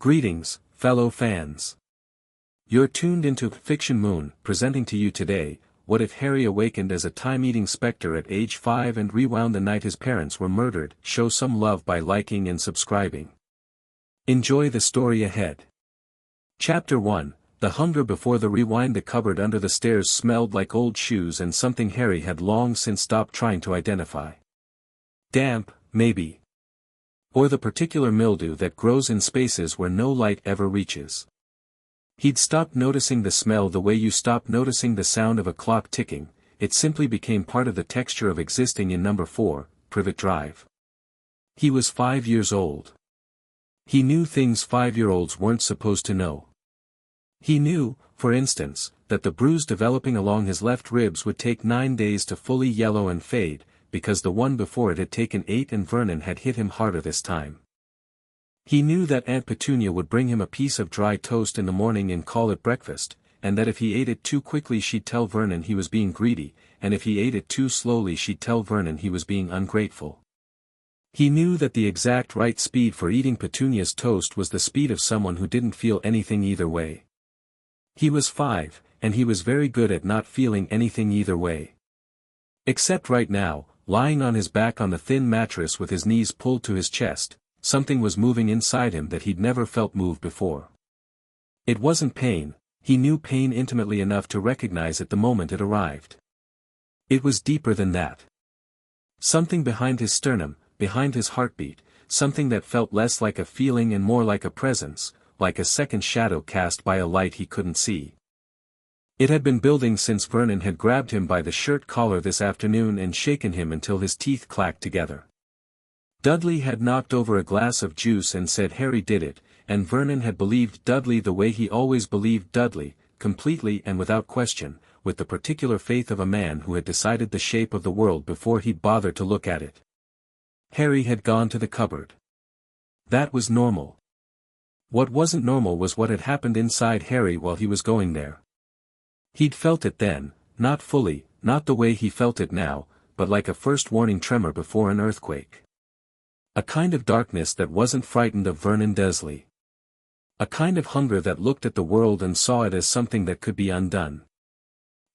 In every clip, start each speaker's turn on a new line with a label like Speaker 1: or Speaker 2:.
Speaker 1: Greetings, fellow fans. You're tuned into Fiction Moon, presenting to you today, What If Harry Awakened as a Time-Eating Specter at age 5 and Rewound the night his parents were murdered? Show some love by liking and subscribing. Enjoy the story ahead. Chapter 1, The Hunger Before the Rewind. The cupboard under the stairs smelled like old shoes and something Harry had long since stopped trying to identify. Damp, maybe. Or the particular mildew that grows in spaces where no light ever reaches. He'd stopped noticing the smell the way you stop noticing the sound of a clock ticking. It simply became part of the texture of existing in number 4, Privet Drive. He was 5 years old. He knew things 5-year-olds weren't supposed to know. He knew, for instance, that the bruise developing along his left ribs would take 9 days to fully yellow and fade, because the one before it had taken 8 and Vernon had hit him harder this time. He knew that Aunt Petunia would bring him a piece of dry toast in the morning and call it breakfast, and that if he ate it too quickly she'd tell Vernon he was being greedy, and if he ate it too slowly she'd tell Vernon he was being ungrateful. He knew that the exact right speed for eating Petunia's toast was the speed of someone who didn't feel anything either way. He was 5, and he was very good at not feeling anything either way. Except right now, lying on his back on the thin mattress with his knees pulled to his chest, something was moving inside him that he'd never felt move before. It wasn't pain, he knew pain intimately enough to recognize it the moment it arrived. It was deeper than that. Something behind his sternum, behind his heartbeat, something that felt less like a feeling and more like a presence, like a second shadow cast by a light he couldn't see. It had been building since Vernon had grabbed him by the shirt collar this afternoon and shaken him until his teeth clacked together. Dudley had knocked over a glass of juice and said Harry did it, and Vernon had believed Dudley the way he always believed Dudley, completely and without question, with the particular faith of a man who had decided the shape of the world before he'd bothered to look at it. Harry had gone to the cupboard. That was normal. What wasn't normal was what had happened inside Harry while he was going there. He'd felt it then, not fully, not the way he felt it now, but like a first warning tremor before an earthquake. A kind of darkness that wasn't frightened of Vernon Dursley. A kind of hunger that looked at the world and saw it as something that could be undone.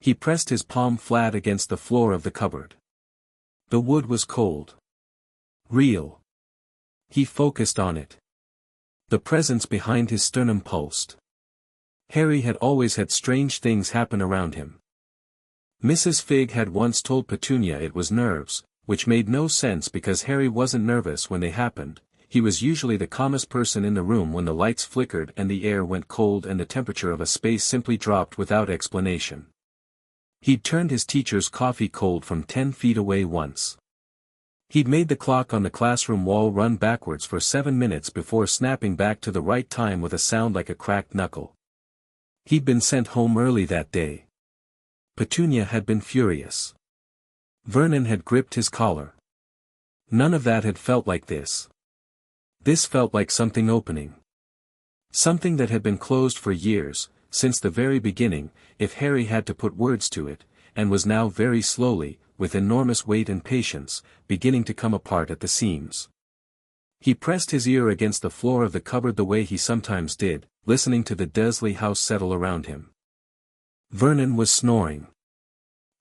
Speaker 1: He pressed his palm flat against the floor of the cupboard. The wood was cold. Real. He focused on it. The presence behind his sternum pulsed. Harry had always had strange things happen around him. Mrs. Figg had once told Petunia it was nerves, which made no sense because Harry wasn't nervous when they happened. He was usually the calmest person in the room when the lights flickered and the air went cold and the temperature of a space simply dropped without explanation. He'd turned his teacher's coffee cold from 10 feet away once. He'd made the clock on the classroom wall run backwards for 7 minutes before snapping back to the right time with a sound like a cracked knuckle. He'd been sent home early that day. Petunia had been furious. Vernon had gripped his collar. None of that had felt like this. This felt like something opening. Something that had been closed for years, since the very beginning, if Harry had to put words to it, and was now very slowly, with enormous weight and patience, beginning to come apart at the seams. He pressed his ear against the floor of the cupboard the way he sometimes did, listening to the Dursley house settle around him. Vernon was snoring.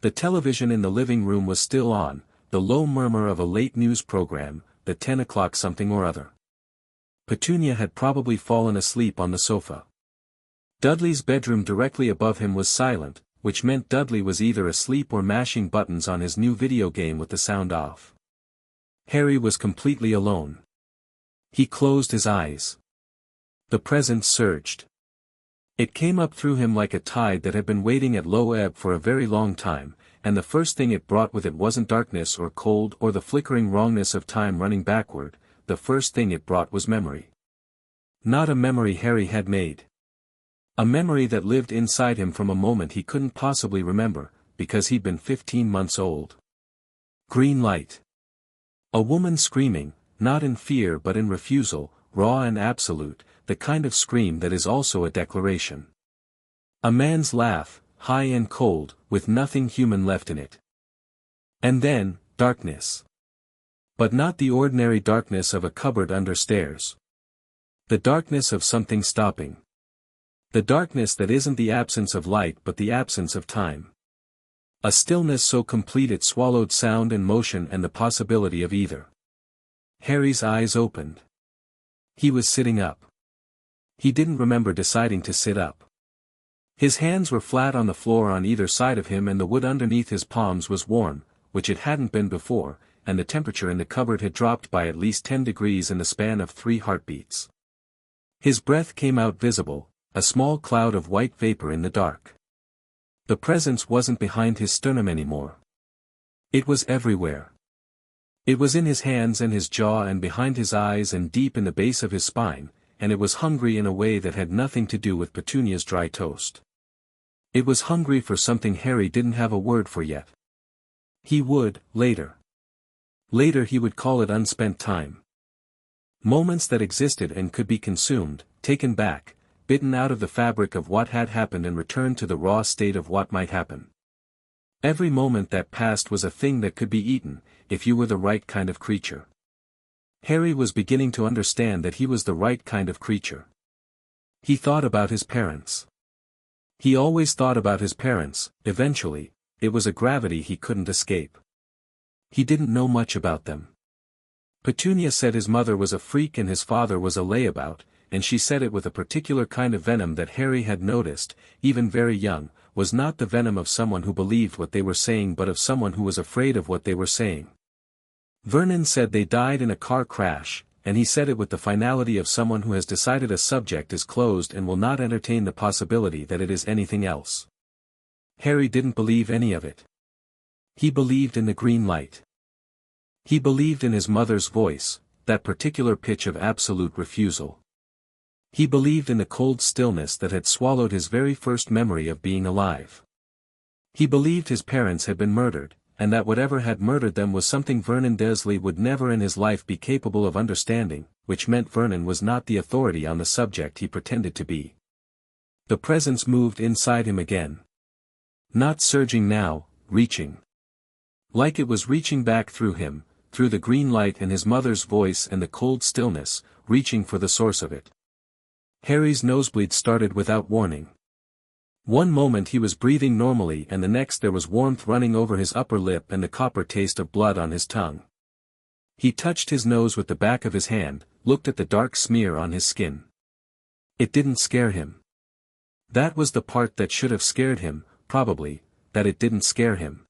Speaker 1: The television in the living room was still on, the low murmur of a late news program, the 10 o'clock something or other. Petunia had probably fallen asleep on the sofa. Dudley's bedroom directly above him was silent, which meant Dudley was either asleep or mashing buttons on his new video game with the sound off. Harry was completely alone. He closed his eyes. The presence surged. It came up through him like a tide that had been waiting at low ebb for a very long time, and the first thing it brought with it wasn't darkness or cold or the flickering wrongness of time running backward, the first thing it brought was memory. Not a memory Harry had made. A memory that lived inside him from a moment he couldn't possibly remember, because he'd been 15 months old. Green light. A woman screaming, not in fear but in refusal, raw and absolute, the kind of scream that is also a declaration. A man's laugh, high and cold, with nothing human left in it. And then, darkness. But not the ordinary darkness of a cupboard under stairs. The darkness of something stopping. The darkness that isn't the absence of light but the absence of time. A stillness so complete it swallowed sound and motion and the possibility of either. Harry's eyes opened. He was sitting up. He didn't remember deciding to sit up. His hands were flat on the floor on either side of him and the wood underneath his palms was warm, which it hadn't been before, and the temperature in the cupboard had dropped by at least 10 degrees in the span of 3 heartbeats. His breath came out visible, a small cloud of white vapor in the dark. The presence wasn't behind his sternum anymore. It was everywhere. It was in his hands and his jaw and behind his eyes and deep in the base of his spine, and it was hungry in a way that had nothing to do with Petunia's dry toast. It was hungry for something Harry didn't have a word for yet. He would, later. Later he would call it unspent time. Moments that existed and could be consumed, taken back, bitten out of the fabric of what had happened and returned to the raw state of what might happen. Every moment that passed was a thing that could be eaten, if you were the right kind of creature. Harry was beginning to understand that he was the right kind of creature. He thought about his parents. He always thought about his parents, eventually, it was a gravity he couldn't escape. He didn't know much about them. Petunia said his mother was a freak and his father was a layabout, and she said it with a particular kind of venom that Harry had noticed, even very young, was not the venom of someone who believed what they were saying but of someone who was afraid of what they were saying. Vernon said they died in a car crash, and he said it with the finality of someone who has decided a subject is closed and will not entertain the possibility that it is anything else. Harry didn't believe any of it. He believed in the green light. He believed in his mother's voice, that particular pitch of absolute refusal. He believed in the cold stillness that had swallowed his very first memory of being alive. He believed his parents had been murdered, and that whatever had murdered them was something Vernon Dursley would never in his life be capable of understanding, which meant Vernon was not the authority on the subject he pretended to be. The presence moved inside him again. Not surging now, reaching. Like it was reaching back through him, through the green light and his mother's voice and the cold stillness, reaching for the source of it. Harry's nosebleed started without warning. One moment he was breathing normally and the next there was warmth running over his upper lip and the copper taste of blood on his tongue. He touched his nose with the back of his hand, looked at the dark smear on his skin. It didn't scare him. That was the part that should have scared him, probably, that it didn't scare him.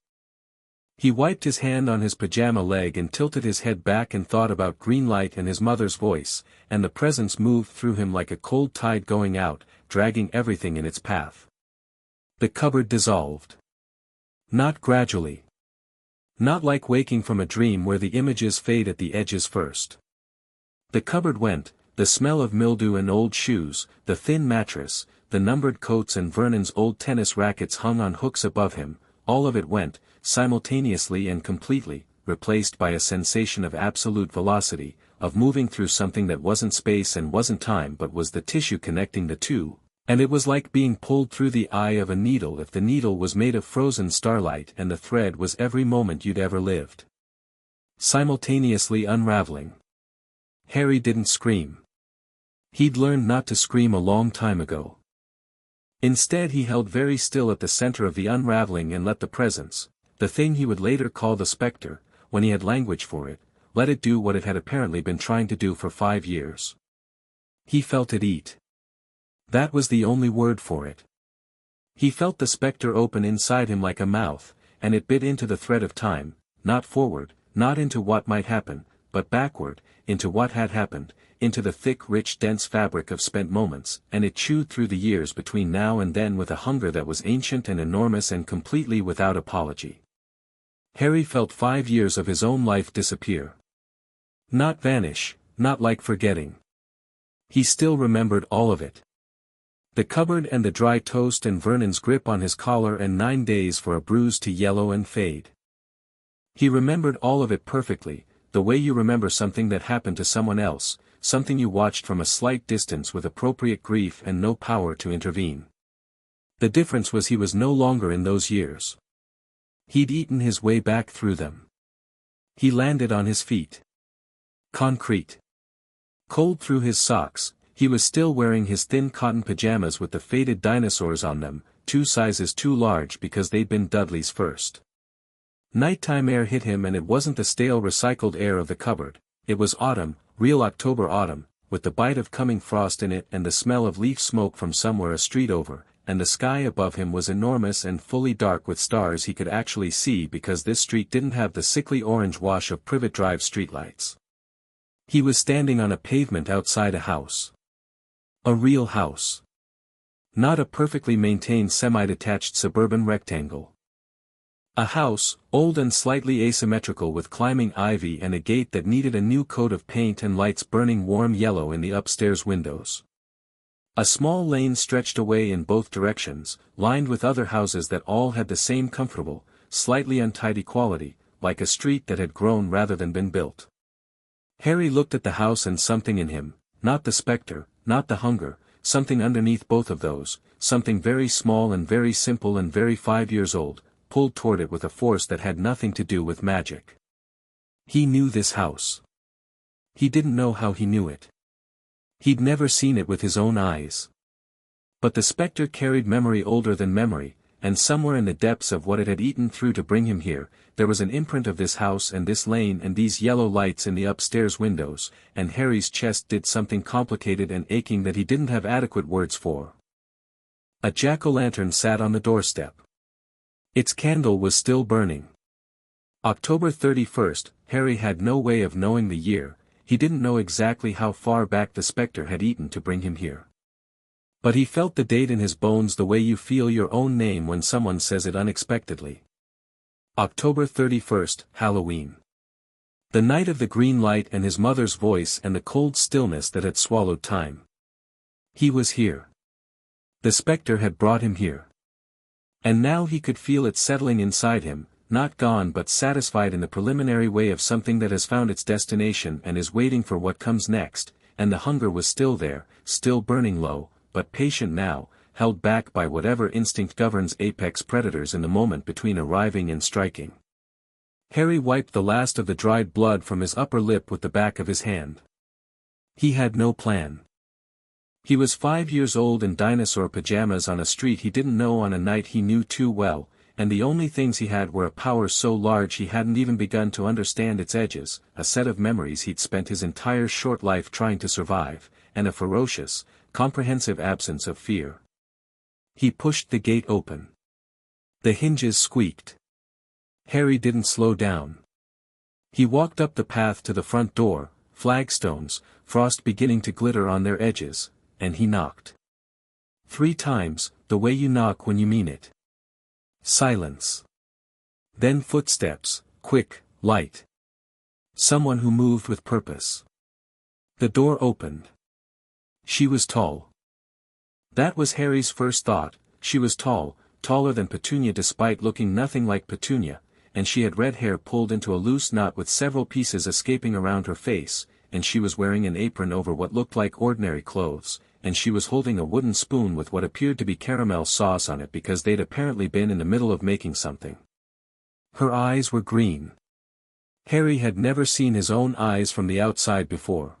Speaker 1: He wiped his hand on his pajama leg and tilted his head back and thought about green light and his mother's voice, and the presence moved through him like a cold tide going out, dragging everything in its path. The cupboard dissolved. Not gradually. Not like waking from a dream where the images fade at the edges first. The cupboard went, the smell of mildew and old shoes, the thin mattress, the numbered coats and Vernon's old tennis rackets hung on hooks above him, all of it went, simultaneously and completely, replaced by a sensation of absolute velocity, of moving through something that wasn't space and wasn't time but was the tissue connecting the two, and it was like being pulled through the eye of a needle if the needle was made of frozen starlight and the thread was every moment you'd ever lived. Simultaneously unraveling. Harry didn't scream. He'd learned not to scream a long time ago. Instead he held very still at the center of the unraveling and let the presence, the thing he would later call the Specter, when he had language for it, let it do what it had apparently been trying to do for 5 years. He felt it eat. That was the only word for it. He felt the Specter open inside him like a mouth, and it bit into the thread of time, not forward, not into what might happen, but backward, into what had happened, into the thick rich dense fabric of spent moments, and it chewed through the years between now and then with a hunger that was ancient and enormous and completely without apology. Harry felt 5 years of his own life disappear. Not vanish, not like forgetting. He still remembered all of it. The cupboard and the dry toast and Vernon's grip on his collar and 9 days for a bruise to yellow and fade. He remembered all of it perfectly, the way you remember something that happened to someone else, something you watched from a slight distance with appropriate grief and no power to intervene. The difference was he was no longer in those years. He'd eaten his way back through them. He landed on his feet. Concrete. Cold through his socks, He was still wearing his thin cotton pajamas with the faded dinosaurs on them, 2 sizes too large because they'd been Dudley's first. Nighttime air hit him, and it wasn't the stale recycled air of the cupboard. It was autumn, real October autumn, with the bite of coming frost in it and the smell of leaf smoke from somewhere a street over, and the sky above him was enormous and fully dark with stars he could actually see because this street didn't have the sickly orange wash of Privet Drive streetlights. He was standing on a pavement outside a house. A real house. Not a perfectly maintained semi-detached suburban rectangle. A house, old and slightly asymmetrical with climbing ivy and a gate that needed a new coat of paint and lights burning warm yellow in the upstairs windows. A small lane stretched away in both directions, lined with other houses that all had the same comfortable, slightly untidy quality, like a street that had grown rather than been built. Harry looked at the house, and something in him, not the specter, not the hunger, something underneath both of those, something very small and very simple and very 5 years old, pulled toward it with a force that had nothing to do with magic. He knew this house. He didn't know how he knew it. He'd never seen it with his own eyes. But the specter carried memory older than memory, and somewhere in the depths of what it had eaten through to bring him here, there was an imprint of this house and this lane and these yellow lights in the upstairs windows, and Harry's chest did something complicated and aching that he didn't have adequate words for. A jack-o'-lantern sat on the doorstep. Its candle was still burning. October 31st, Harry had no way of knowing the year. He didn't know exactly how far back the specter had eaten to bring him here. But he felt the date in his bones the way you feel your own name when someone says it unexpectedly. October 31st, Halloween. The night of the green light and his mother's voice and the cold stillness that had swallowed time. He was here. The specter had brought him here. And now he could feel it settling inside him, not gone but satisfied in the preliminary way of something that has found its destination and is waiting for what comes next, and the hunger was still there, still burning low, but patient now, held back by whatever instinct governs apex predators in the moment between arriving and striking. Harry wiped the last of the dried blood from his upper lip with the back of his hand. He had no plan. He was 5 years old in dinosaur pajamas on a street he didn't know on a night he knew too well, and the only things he had were a power so large he hadn't even begun to understand its edges, a set of memories he'd spent his entire short life trying to survive, and a ferocious, comprehensive absence of fear. He pushed the gate open. The hinges squeaked. Harry didn't slow down. He walked up the path to the front door, flagstones, frost beginning to glitter on their edges, and he knocked. 3 times, the way you knock when you mean it. Silence. Then footsteps, quick, light. Someone who moved with purpose. The door opened. She was tall. That was Harry's first thought. She was tall, taller than Petunia despite looking nothing like Petunia, and she had red hair pulled into a loose knot with several pieces escaping around her face, and she was wearing an apron over what looked like ordinary clothes, and she was holding a wooden spoon with what appeared to be caramel sauce on it because they'd apparently been in the middle of making something. Her eyes were green. Harry had never seen his own eyes from the outside before.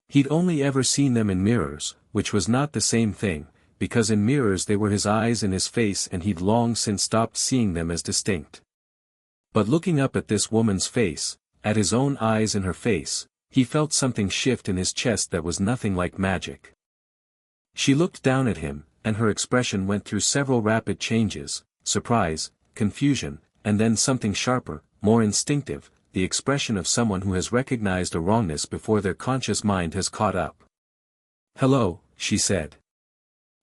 Speaker 1: He'd only ever seen them in mirrors, which was not the same thing, because in mirrors they were his eyes in his face and he'd long since stopped seeing them as distinct. But looking up at this woman's face, at his own eyes in her face, he felt something shift in his chest that was nothing like magic. She looked down at him, and her expression went through several rapid changes, surprise, confusion, and then something sharper, more instinctive, the expression of someone who has recognized a wrongness before their conscious mind has caught up. "Hello," she said.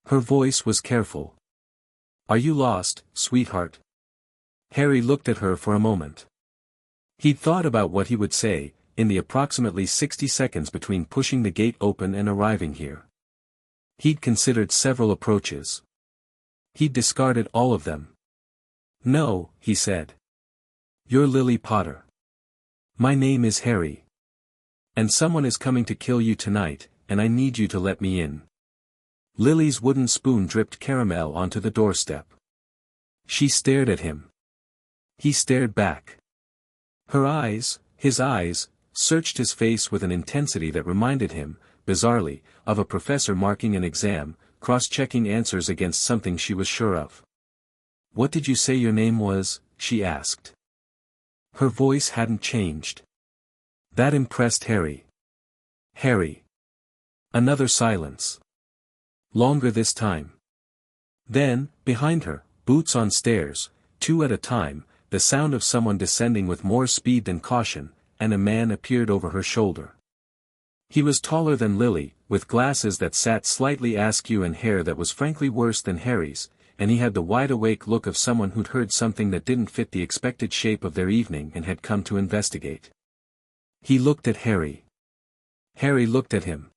Speaker 1: Her voice was careful. "Are you lost, sweetheart?" Harry looked at her for a moment. He'd thought about what he would say, in the approximately 60 seconds between pushing the gate open and arriving here. He'd considered several approaches. He'd discarded all of them. "No," he said. "You're Lily Potter. My name is Harry. And someone is coming to kill you tonight, and I need you to let me in." Lily's wooden spoon dripped caramel onto the doorstep. She stared at him. He stared back. Her eyes, his eyes, searched his face with an intensity that reminded him, bizarrely, of a professor marking an exam, cross-checking answers against something she was sure of. "What did you say your name was?" she asked. Her voice hadn't changed. That impressed Harry. "Harry." Another silence. Longer this time. Then, behind her, boots on stairs, two at a time, the sound of someone descending with more speed than caution, and a man appeared over her shoulder. He was taller than Lily, with glasses that sat slightly askew and hair that was frankly worse than Harry's, and he had the wide-awake look of someone who'd heard something that didn't fit the expected shape of their evening and had come to investigate. He looked at Harry. Harry looked at him.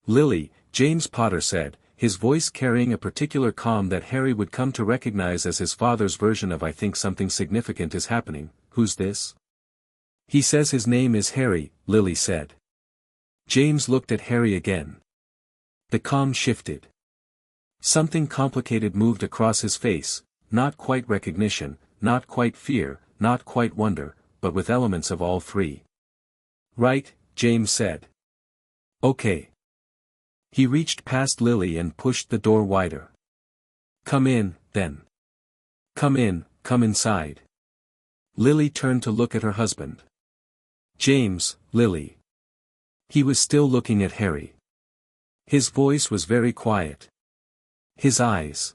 Speaker 1: "Lily," James Potter said, his voice carrying a particular calm that Harry would come to recognize as his father's version of "I think something significant is happening. Who's this?" "He says his name is Harry," Lily said. James looked at Harry again. The calm shifted. Something complicated moved across his face, not quite recognition, not quite fear, not quite wonder, but with elements of all three. "Right," James said. "Okay." He reached past Lily and pushed the door wider. "Come in, then. Come in, come inside." Lily turned to look at her husband. "James, Lily." He was still looking at Harry. His voice was very quiet. His eyes.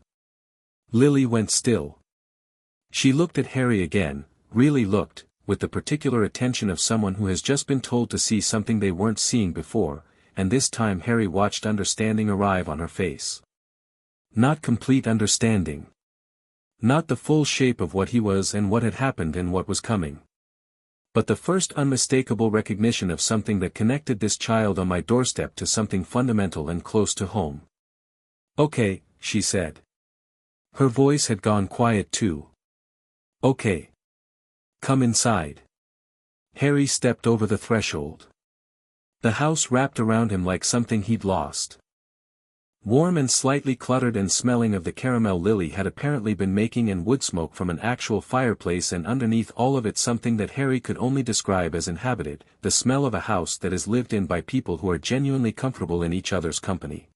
Speaker 1: Lily went still. She looked at Harry again, really looked, with the particular attention of someone who has just been told to see something they weren't seeing before, and this time Harry watched understanding arrive on her face. Not complete understanding. Not the full shape of what he was and what had happened and what was coming. But the first unmistakable recognition of something that connected this child on my doorstep to something fundamental and close to home. "Okay," she said. Her voice had gone quiet too. "Okay. Come inside." Harry stepped over the threshold. The house wrapped around him like something he'd lost. Warm and slightly cluttered and smelling of the caramel Lily had apparently been making and wood smoke from an actual fireplace, and underneath all of it something that Harry could only describe as inhabited, the smell of a house that is lived in by people who are genuinely comfortable in each other's company.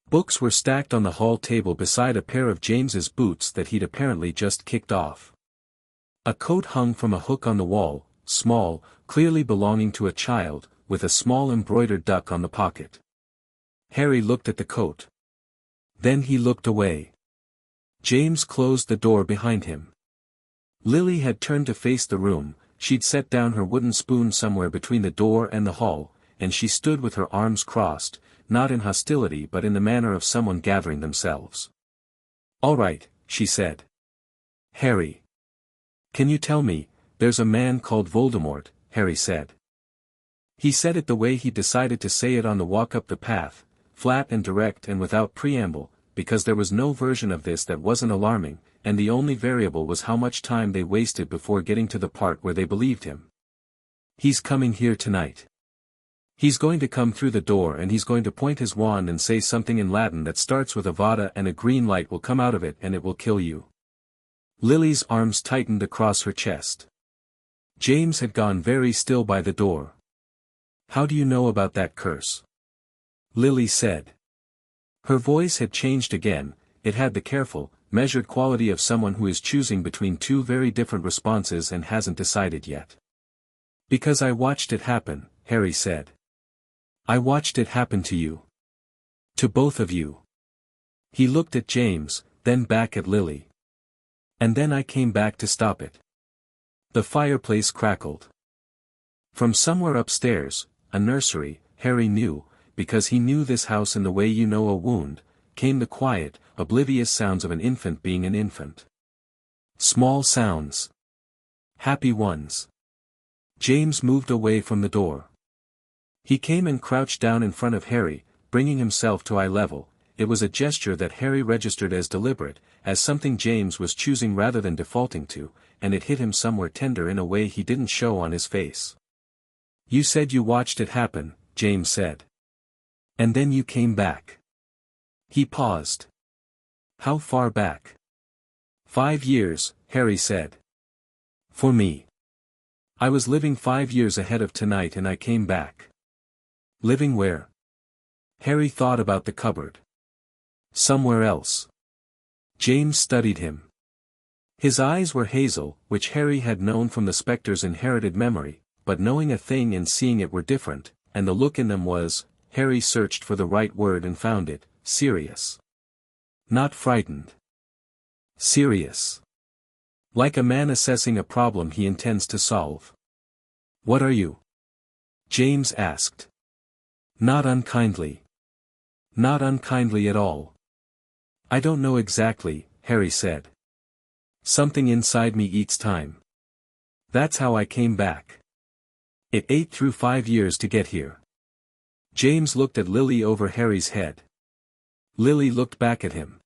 Speaker 1: Books were stacked on the hall table beside a pair of James's boots that he'd apparently just kicked off. A coat hung from a hook on the wall, small, clearly belonging to a child, with a small embroidered duck on the pocket. Harry looked at the coat. Then he looked away. James closed the door behind him. Lily had turned to face the room, she'd set down her wooden spoon somewhere between the door and the hall, and she stood with her arms crossed, not in hostility but in the manner of someone gathering themselves. "All right," she said. "Harry. Can you tell me, there's a man called Voldemort," Harry said. He said it the way he decided to say it on the walk up the path, flat and direct and without preamble, because there was no version of this that wasn't alarming, and the only variable was how much time they wasted before getting to the part where they believed him. "He's coming here tonight. He's going to come through the door and he's going to point his wand and say something in Latin that starts with Avada, and a green light will come out of it and it will kill you." Lily's arms tightened across her chest. James had gone very still by the door. "How do you know about that curse?" Lily said. Her voice had changed again, it had the careful, measured quality of someone who is choosing between two very different responses and hasn't decided yet. "Because I watched it happen," Harry said. "I watched it happen to you. To both of you." He looked at James, then back at Lily. "And then I came back to stop it." The fireplace crackled. From somewhere upstairs, a nursery, Harry knew, because he knew this house in the way you know a wound, came the quiet, oblivious sounds of an infant being an infant. Small sounds. Happy ones. James moved away from the door. He came and crouched down in front of Harry, bringing himself to eye level. It was a gesture that Harry registered as deliberate, as something James was choosing rather than defaulting to, and it hit him somewhere tender in a way he didn't show on his face. "You said you watched it happen," James said. "And then you came back." He paused. "How far back?" 5 years, Harry said. "For me. I was living 5 years ahead of tonight and I came back." "Living where?" Harry thought about the cupboard. Somewhere else. James studied him. His eyes were hazel, which Harry had known from the Specter's inherited memory, but knowing a thing and seeing it were different, and the look in them was, Harry searched for the right word and found it, serious. Not frightened. Serious. Like a man assessing a problem he intends to solve. What are you? James asked. Not unkindly. Not unkindly at all. I don't know exactly, Harry said. Something inside me eats time. That's how I came back. It ate through 5 years to get here. James looked at Lily over Harry's head. Lily looked back at him.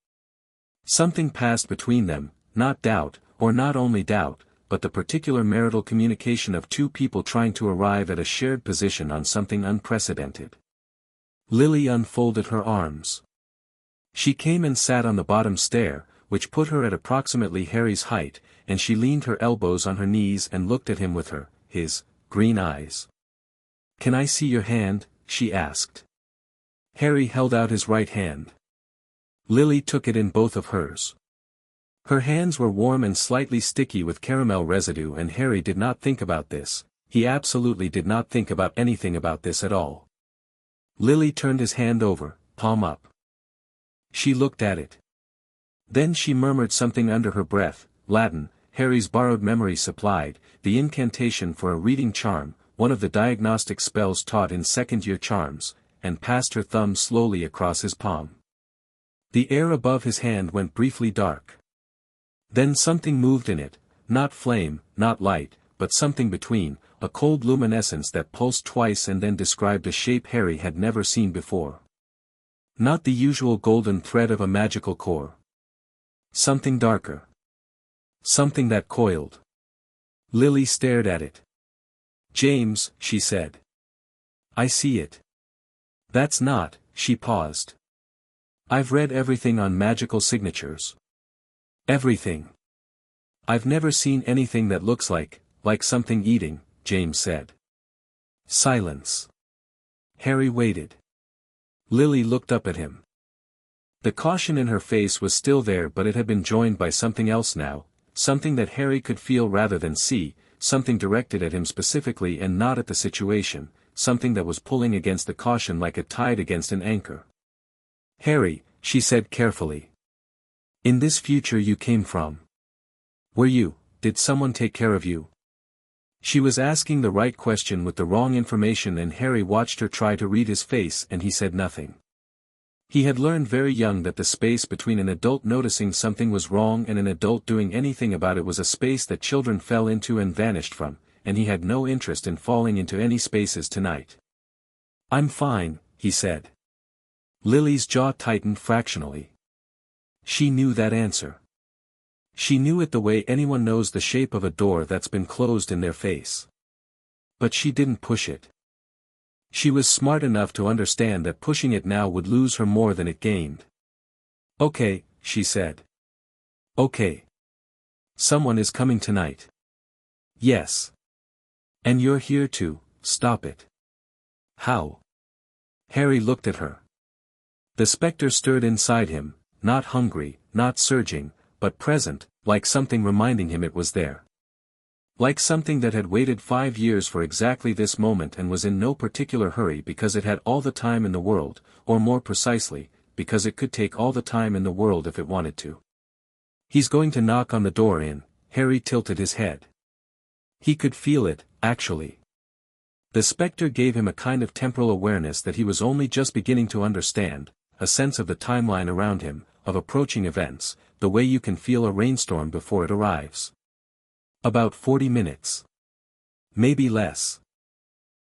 Speaker 1: Something passed between them, not doubt, or not only doubt, but the particular marital communication of two people trying to arrive at a shared position on something unprecedented. Lily unfolded her arms. She came and sat on the bottom stair, which put her at approximately Harry's height, and she leaned her elbows on her knees and looked at him with his green eyes. Can I see your hand? She asked. Harry held out his right hand. Lily took it in both of hers. Her hands were warm and slightly sticky with caramel residue, and Harry did not think about this. He absolutely did not think about anything about this at all. Lily turned his hand over, palm up. She looked at it. Then she murmured something under her breath, Latin, Harry's borrowed memory supplied, the incantation for a reading charm, one of the diagnostic spells taught in second-year charms, and passed her thumb slowly across his palm. The air above his hand went briefly dark. Then something moved in it, not flame, not light, but something between, a cold luminescence that pulsed twice and then described a shape Harry had never seen before. Not the usual golden thread of a magical core. Something darker. Something that coiled. Lily stared at it. James, she said. I see it. That's not, she paused. I've read everything on magical signatures. Everything. I've never seen anything that looks like something eating, James said. Silence. Harry waited. Lily looked up at him. The caution in her face was still there, but it had been joined by something else now, something that Harry could feel rather than see, something directed at him specifically and not at the situation, something that was pulling against the caution like a tide against an anchor. Harry, she said carefully. In this future you came from. Did someone take care of you? She was asking the right question with the wrong information, and Harry watched her try to read his face, and he said nothing. He had learned very young that the space between an adult noticing something was wrong and an adult doing anything about it was a space that children fell into and vanished from, and he had no interest in falling into any spaces tonight. I'm fine, he said. Lily's jaw tightened fractionally. She knew that answer. She knew it the way anyone knows the shape of a door that's been closed in their face. But she didn't push it. She was smart enough to understand that pushing it now would lose her more than it gained. Okay, she said. Okay. Someone is coming tonight. Yes. And you're here to stop it. How? Harry looked at her. The Specter stirred inside him, not hungry, not surging, but present, like something reminding him it was there. Like something that had waited 5 years for exactly this moment and was in no particular hurry because it had all the time in the world, or more precisely, because it could take all the time in the world if it wanted to. He's going to knock on the door Harry tilted his head. He could feel it, actually. The Specter gave him a kind of temporal awareness that he was only just beginning to understand, a sense of the timeline around him, of approaching events, the way you can feel a rainstorm before it arrives. About 40 minutes. Maybe less.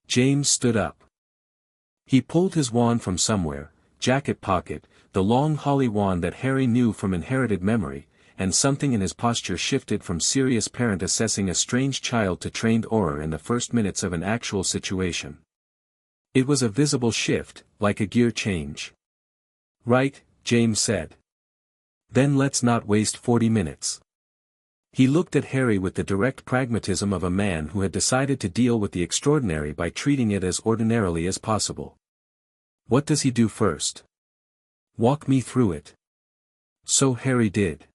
Speaker 1: James stood up. He pulled his wand from somewhere, jacket pocket, the long holly wand that Harry knew from inherited memory, and something in his posture shifted from serious parent assessing a strange child to trained aura in the first minutes of an actual situation. It was a visible shift, like a gear change. Right, James said. Then let's not waste 40 minutes. He looked at Harry with the direct pragmatism of a man who had decided to deal with the extraordinary by treating it as ordinarily as possible. What does he do first? Walk me through it. So Harry did.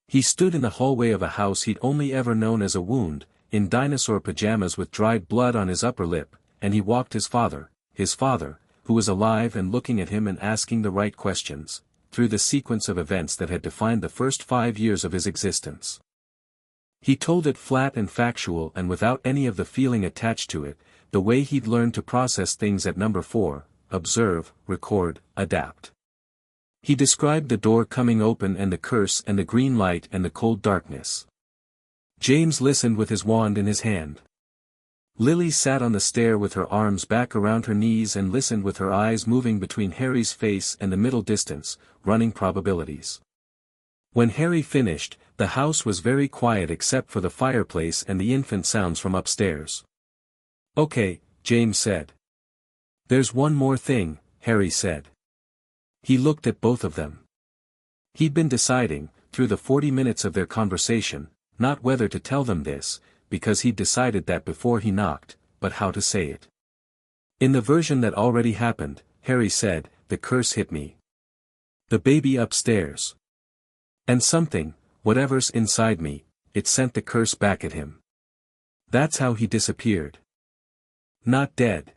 Speaker 1: He stood in the hallway of a house he'd only ever known as a wound, in dinosaur pajamas with dried blood on his upper lip, and he walked his father, who was alive and looking at him and asking the right questions, through the sequence of events that had defined the first 5 years of his existence. He told it flat and factual and without any of the feeling attached to it, the way he'd learned to process things at number 4, observe, record, adapt. He described the door coming open and the curse and the green light and the cold darkness. James listened with his wand in his hand. Lily sat on the stair with her arms back around her knees and listened with her eyes moving between Harry's face and the middle distance, running probabilities. When Harry finished, the house was very quiet except for the fireplace and the infant sounds from upstairs. "Okay," James said. "There's one more thing," Harry said. He looked at both of them. He'd been deciding, through the 40 minutes of their conversation, not whether to tell them this, because he'd decided that before he knocked, but how to say it. In the version that already happened, Harry said, "The curse hit me. The baby upstairs. And something, whatever's inside me, it sent the curse back at him. That's how he disappeared. Not dead.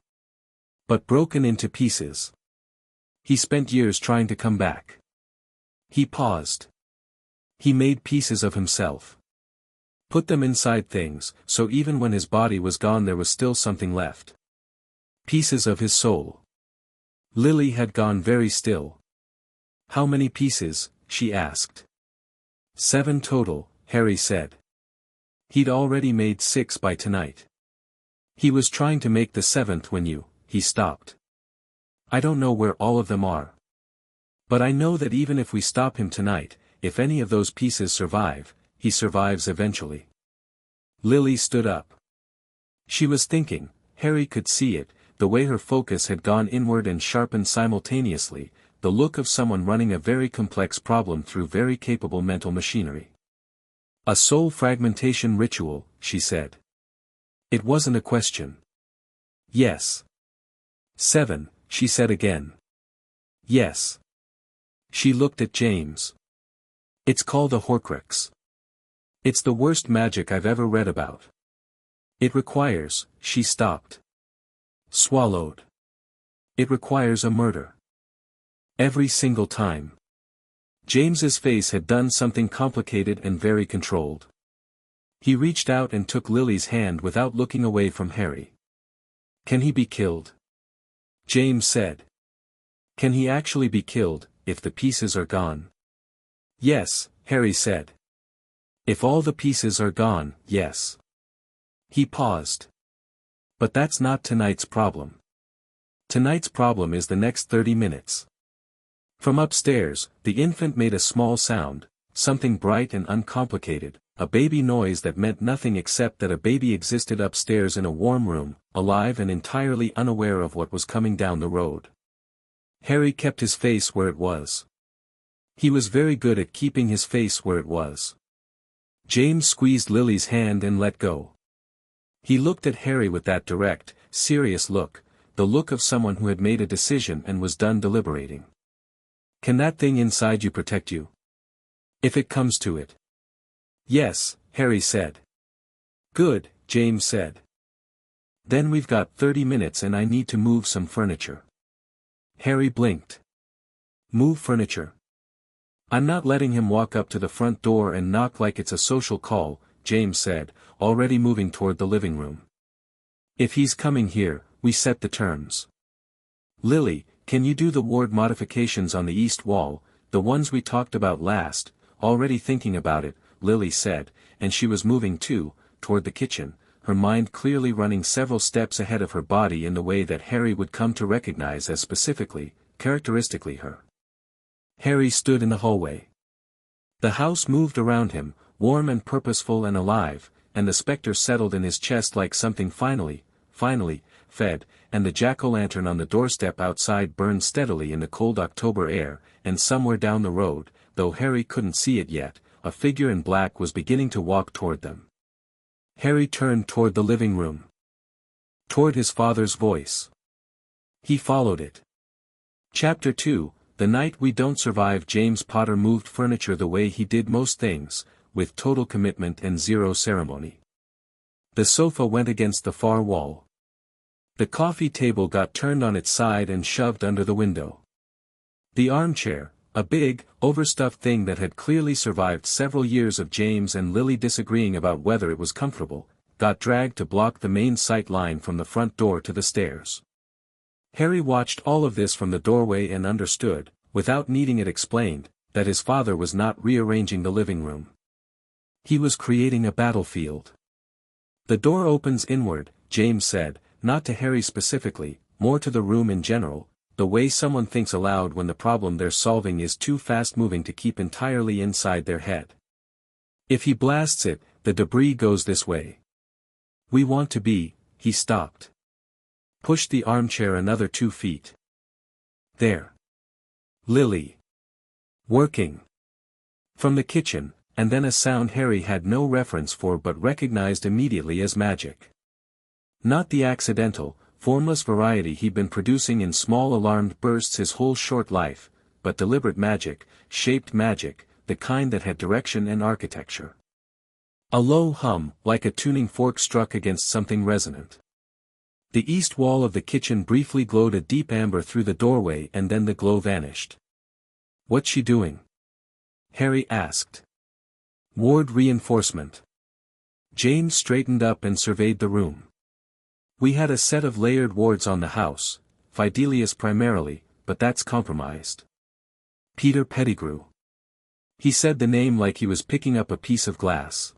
Speaker 1: But broken into pieces. He spent years trying to come back." He paused. He made pieces of himself. Put them inside things, so even when his body was gone there was still something left. Pieces of his soul. Lily had gone very still. "How many pieces?" she asked. 7 total, Harry said. He'd already made 6 by tonight. He was trying to make the 7th when he stopped. "I don't know where all of them are. But I know that even if we stop him tonight, if any of those pieces survive, he survives eventually." Lily stood up. She was thinking, Harry could see it, the way her focus had gone inward and sharpened simultaneously, the look of someone running a very complex problem through very capable mental machinery. "A soul fragmentation ritual," she said. It wasn't a question. "Yes." 7, she said again. "Yes." She looked at James. "It's called a Horcrux. It's the worst magic I've ever read about. It requires," she stopped. Swallowed. "It requires a murder. Every single time." James's face had done something complicated and very controlled. He reached out and took Lily's hand without looking away from Harry. "Can he be killed?" James said. "Can he actually be killed, if the pieces are gone?" "Yes," Harry said. "If all the pieces are gone, yes." He paused. "But that's not tonight's problem. Tonight's problem is the next 30 minutes. From upstairs, the infant made a small sound, something bright and uncomplicated, a baby noise that meant nothing except that a baby existed upstairs in a warm room, alive and entirely unaware of what was coming down the road. Harry kept his face where it was. He was very good at keeping his face where it was. James squeezed Lily's hand and let go. He looked at Harry with that direct, serious look, the look of someone who had made a decision and was done deliberating. "Can that thing inside you protect you? If it comes to it?" "Yes," Harry said. "Good," James said. "Then we've got 30 minutes and I need to move some furniture." Harry blinked. "Move furniture?" "I'm not letting him walk up to the front door and knock like it's a social call," James said, already moving toward the living room. "If he's coming here, we set the terms. Lily, can you do the ward modifications on the east wall, the ones we talked about last?" "Already thinking about it," Lily said, and she was moving too, toward the kitchen, her mind clearly running several steps ahead of her body in the way that Harry would come to recognize as specifically, characteristically her. Harry stood in the hallway. The house moved around him, warm and purposeful and alive, and the specter settled in his chest like something finally, fed, and the jack-o'-lantern on the doorstep outside burned steadily in the cold October air, and somewhere down the road, though Harry couldn't see it yet, a figure in black was beginning to walk toward them. Harry turned toward the living room. Toward his father's voice. He followed it. Chapter 2, The Night We Don't Survive. James Potter moved furniture the way he did most things, with total commitment and zero ceremony. The sofa went against the far wall. The coffee table got turned on its side and shoved under the window. The armchair, a big, overstuffed thing that had clearly survived several years of James and Lily disagreeing about whether it was comfortable, got dragged to block the main sight line from the front door to the stairs. Harry watched all of this from the doorway and understood, without needing it explained, that his father was not rearranging the living room. He was creating a battlefield. The door opens inward, James said, not to Harry specifically, more to the room in general, the way someone thinks aloud when the problem they're solving is too fast-moving to keep entirely inside their head. If he blasts it, the debris goes this way. We want to be, he stopped. Pushed the armchair another 2 feet. There. Lily. Working. From the kitchen, and then a sound Harry had no reference for but recognized immediately as magic. Not the accidental, formless variety he'd been producing in small alarmed bursts his whole short life, but deliberate magic, shaped magic, the kind that had direction and architecture. A low hum, like a tuning fork struck against something resonant. The east wall of the kitchen briefly glowed a deep amber through the doorway and then the glow vanished. What's she doing? Harry asked. Ward reinforcement. James straightened up and surveyed the room. We had a set of layered wards on the house, Fidelius primarily, but that's compromised. Peter Pettigrew. He said the name like he was picking up a piece of glass.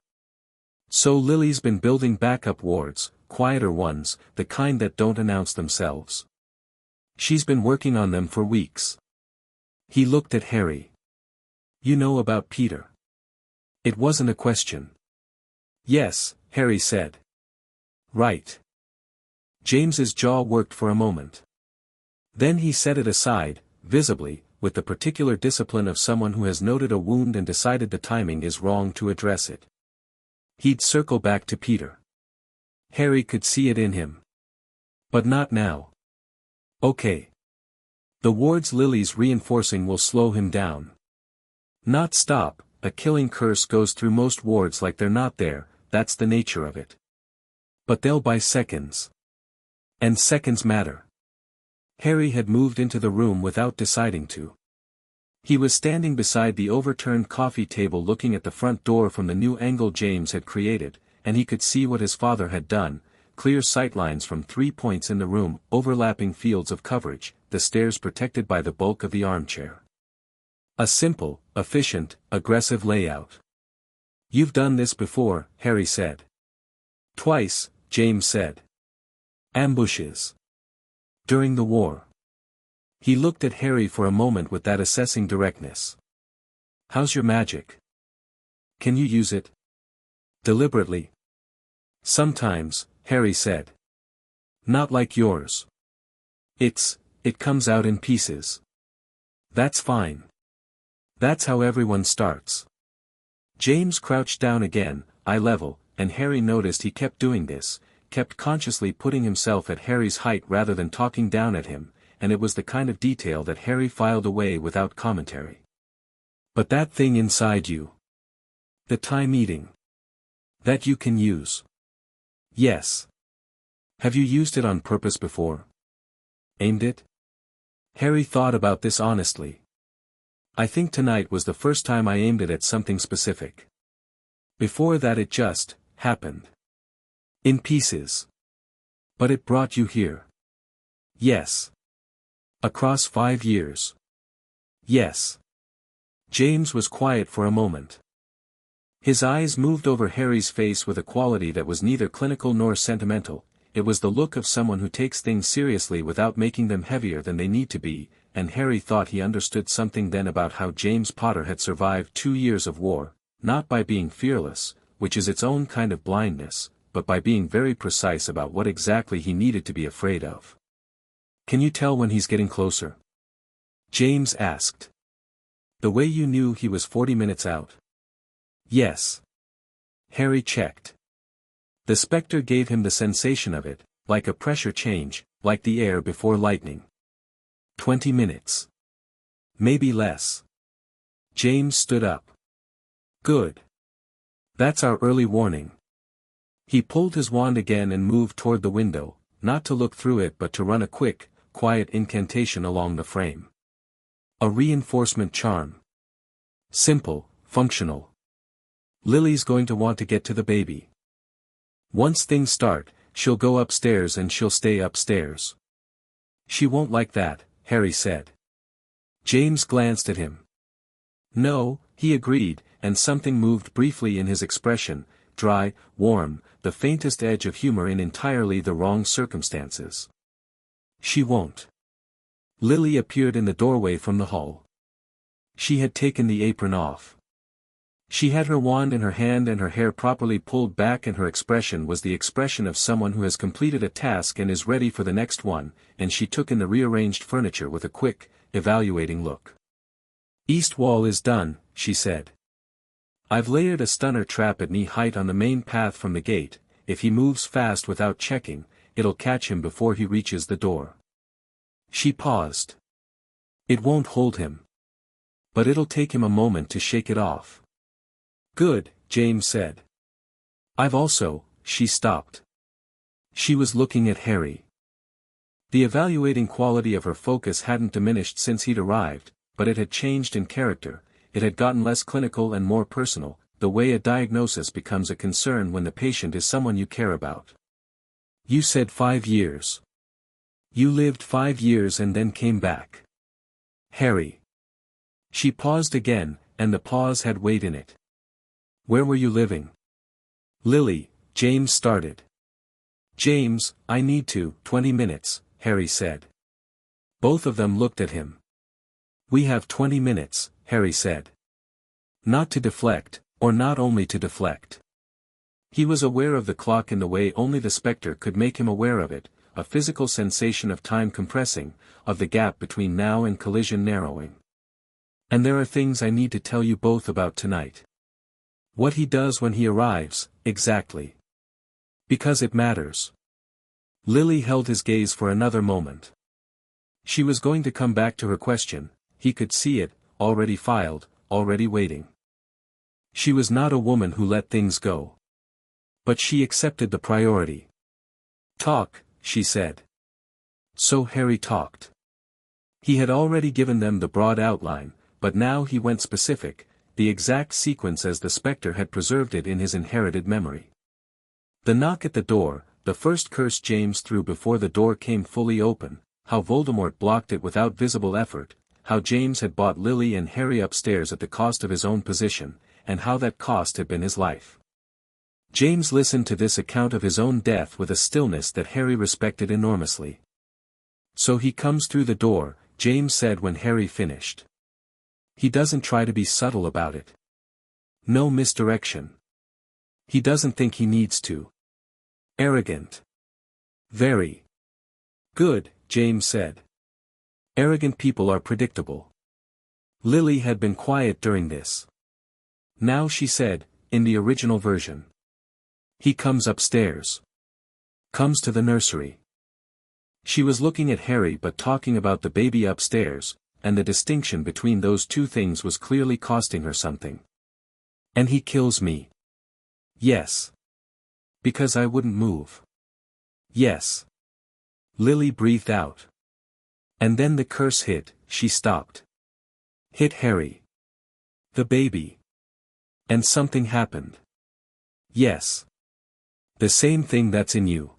Speaker 1: So Lily's been building backup wards, quieter ones, the kind that don't announce themselves. She's been working on them for weeks. He looked at Harry. You know about Peter. It wasn't a question. Yes, Harry said. Right. James's jaw worked for a moment. Then he set it aside, visibly, with the particular discipline of someone who has noted a wound and decided the timing is wrong to address it. He'd circle back to Peter. Harry could see it in him. But not now. Okay. The wards Lily's reinforcing will slow him down. Not stop, a killing curse goes through most wards like they're not there, that's the nature of it. But they'll buy seconds. And seconds matter. Harry had moved into the room without deciding to. He was standing beside the overturned coffee table looking at the front door from the new angle James had created, and he could see what his father had done, clear sightlines from 3 points in the room, overlapping fields of coverage, the stairs protected by the bulk of the armchair. A simple, efficient, aggressive layout. You've done this before, Harry said. Twice, James said. Ambushes. During the war. He looked at Harry for a moment with that assessing directness. How's your magic? Can you use it? Deliberately. Sometimes, Harry said. Not like yours. It comes out in pieces. That's fine. That's how everyone starts. James crouched down again, eye level, and Harry noticed he kept doing this, kept consciously putting himself at Harry's height rather than talking down at him, and it was the kind of detail that Harry filed away without commentary. But that thing inside you. The time eating. That you can use. Yes. Have you used it on purpose before? Aimed it? Harry thought about this honestly. I think tonight was the first time I aimed it at something specific. Before that it just happened. In pieces. But it brought you here. Yes. Across 5 years. Yes. James was quiet for a moment. His eyes moved over Harry's face with a quality that was neither clinical nor sentimental. It was the look of someone who takes things seriously without making them heavier than they need to be, and Harry thought he understood something then about how James Potter had survived 2 years of war, not by being fearless, which is its own kind of blindness, but by being very precise about what exactly he needed to be afraid of. Can you tell when he's getting closer? James asked. The way you knew he was 40 minutes out? Yes. Harry checked. The Specter gave him the sensation of it, like a pressure change, like the air before lightning. 20 minutes. Maybe less. James stood up. Good. That's our early warning. He pulled his wand again and moved toward the window, not to look through it but to run a quick, quiet incantation along the frame. A reinforcement charm. Simple, functional. Lily's going to want to get to the baby. Once things start, she'll go upstairs and she'll stay upstairs. She won't like that, Harry said. James glanced at him. No, he agreed, and something moved briefly in his expression, dry, warm, the faintest edge of humor in entirely the wrong circumstances. She won't. Lily appeared in the doorway from the hall. She had taken the apron off. She had her wand in her hand and her hair properly pulled back, and her expression was the expression of someone who has completed a task and is ready for the next one, and she took in the rearranged furniture with a quick, evaluating look. East wall is done, she said. I've layered a stunner trap at knee height on the main path from the gate. If he moves fast without checking, it'll catch him before he reaches the door. She paused. It won't hold him. But it'll take him a moment to shake it off. Good, James said. I've also, she stopped. She was looking at Harry. The evaluating quality of her focus hadn't diminished since he'd arrived, but it had changed in character. It had gotten less clinical and more personal, the way a diagnosis becomes a concern when the patient is someone you care about. You said 5 years. You lived 5 years and then came back. Harry. She paused again, and the pause had weight in it. Where were you living? Lily, James started. James, I need to. 20 minutes, Harry said. Both of them looked at him. We have 20 minutes, Harry said. Not to deflect, or not only to deflect. He was aware of the clock in the way only the Specter could make him aware of it, a physical sensation of time compressing, of the gap between now and collision narrowing. And there are things I need to tell you both about tonight. What he does when he arrives, exactly. Because it matters. Lily held his gaze for another moment. She was going to come back to her question, he could see it, already filed, already waiting. She was not a woman who let things go. But she accepted the priority. Talk, she said. So Harry talked. He had already given them the broad outline, but now he went specific, the exact sequence as the Specter had preserved it in his inherited memory. The knock at the door, the first curse James threw before the door came fully open, how Voldemort blocked it without visible effort, how James had bought Lily and Harry upstairs at the cost of his own position, and how that cost had been his life. James listened to this account of his own death with a stillness that Harry respected enormously. So he comes through the door, James said when Harry finished. He doesn't try to be subtle about it. No misdirection. He doesn't think he needs to. Arrogant. Very. Good, James said. Arrogant people are predictable. Lily had been quiet during this. Now she said, in the original version. He comes upstairs. Comes to the nursery. She was looking at Harry but talking about the baby upstairs, and the distinction between those two things was clearly costing her something. And he kills me. Yes. Because I wouldn't move. Yes. Lily breathed out. And then the curse hit, she stopped. Hit Harry. The baby. And something happened. Yes. The same thing that's in you.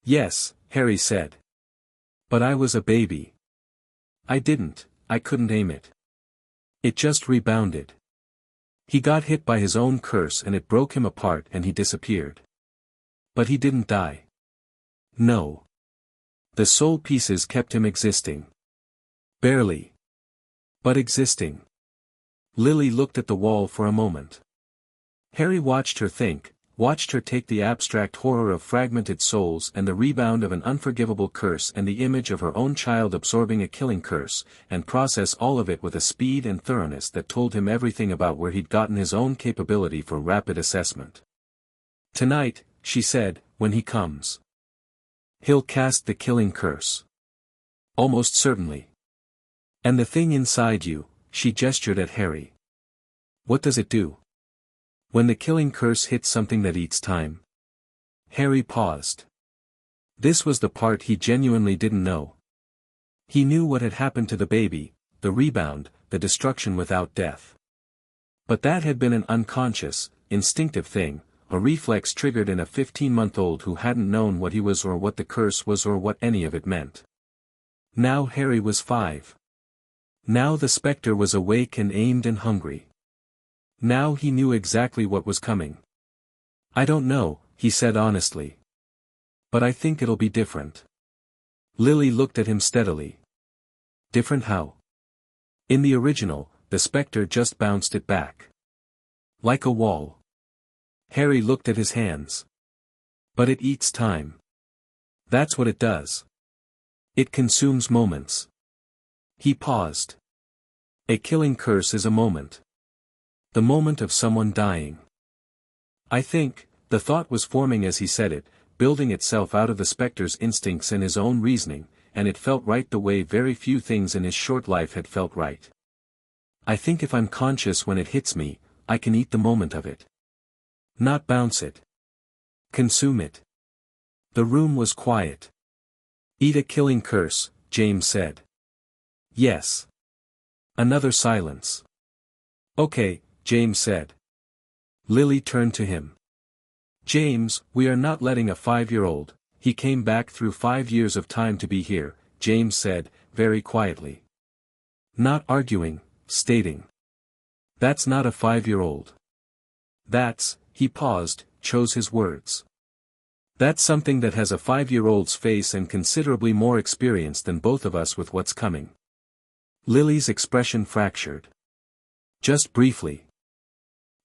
Speaker 1: Yes, Harry said. But I was a baby. I couldn't aim it. It just rebounded. He got hit by his own curse and it broke him apart and he disappeared. But he didn't die. No. The soul pieces kept him existing. Barely. But existing. Lily looked at the wall for a moment. Harry watched her think, watched her take the abstract horror of fragmented souls and the rebound of an unforgivable curse and the image of her own child absorbing a killing curse, and process all of it with a speed and thoroughness that told him everything about where he'd gotten his own capability for rapid assessment. Tonight, she said, when he comes. He'll cast the killing curse. Almost certainly. And the thing inside you, she gestured at Harry. What does it do? When the killing curse hits something that eats time. Harry paused. This was the part he genuinely didn't know. He knew what had happened to the baby, the rebound, the destruction without death. But that had been an unconscious, instinctive thing, a reflex triggered in a 15-month-old who hadn't known what he was or what the curse was or what any of it meant. Now Harry was 5. Now the Specter was awake and aimed and hungry. Now he knew exactly what was coming. I don't know, he said honestly. But I think it'll be different. Lily looked at him steadily. Different how? In the original, the Specter just bounced it back. Like a wall. Harry looked at his hands. But it eats time. That's what it does. It consumes moments. He paused. A killing curse is a moment. The moment of someone dying. I think, the thought was forming as he said it, building itself out of the Specter's instincts and his own reasoning, and it felt right the way very few things in his short life had felt right. I think if I'm conscious when it hits me, I can eat the moment of it. Not bounce it. Consume it. The room was quiet. Eat a killing curse, James said. Yes. Another silence. Okay, James said. Lily turned to him. James, we are not letting a 5-year-old, he came back through 5 years of time to be here, James said, very quietly. Not arguing, stating. That's not a 5-year-old. That's, he paused, chose his words. That's something that has a 5-year-old's face and considerably more experience than both of us with what's coming. Lily's expression fractured. Just briefly.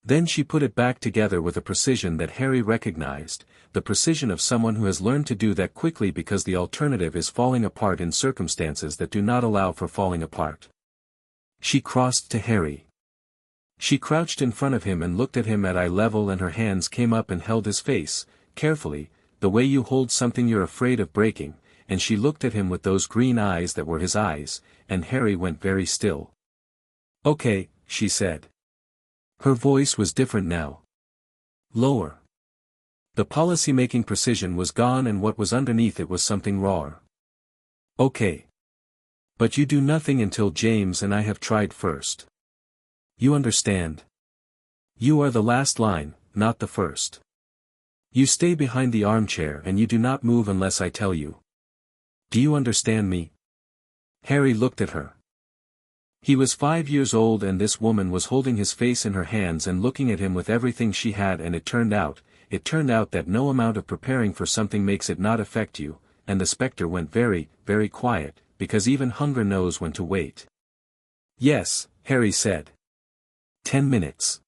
Speaker 1: Then she put it back together with a precision that Harry recognized, the precision of someone who has learned to do that quickly because the alternative is falling apart in circumstances that do not allow for falling apart. She crossed to Harry. She crouched in front of him and looked at him at eye level, and her hands came up and held his face, carefully, the way you hold something you're afraid of breaking, and she looked at him with those green eyes that were his eyes, and Harry went very still. Okay, she said. Her voice was different now. Lower. The policy-making precision was gone, and what was underneath it was something rawer. Okay. But you do nothing until James and I have tried first. You understand? You are the last line, not the first. You stay behind the armchair and you do not move unless I tell you. Do you understand me? Harry looked at her. He was 5 years old, and this woman was holding his face in her hands and looking at him with everything she had, and it turned out that no amount of preparing for something makes it not affect you, and the Specter went very, very quiet, because even hunger knows when to wait. Yes, Harry said. 10 minutes.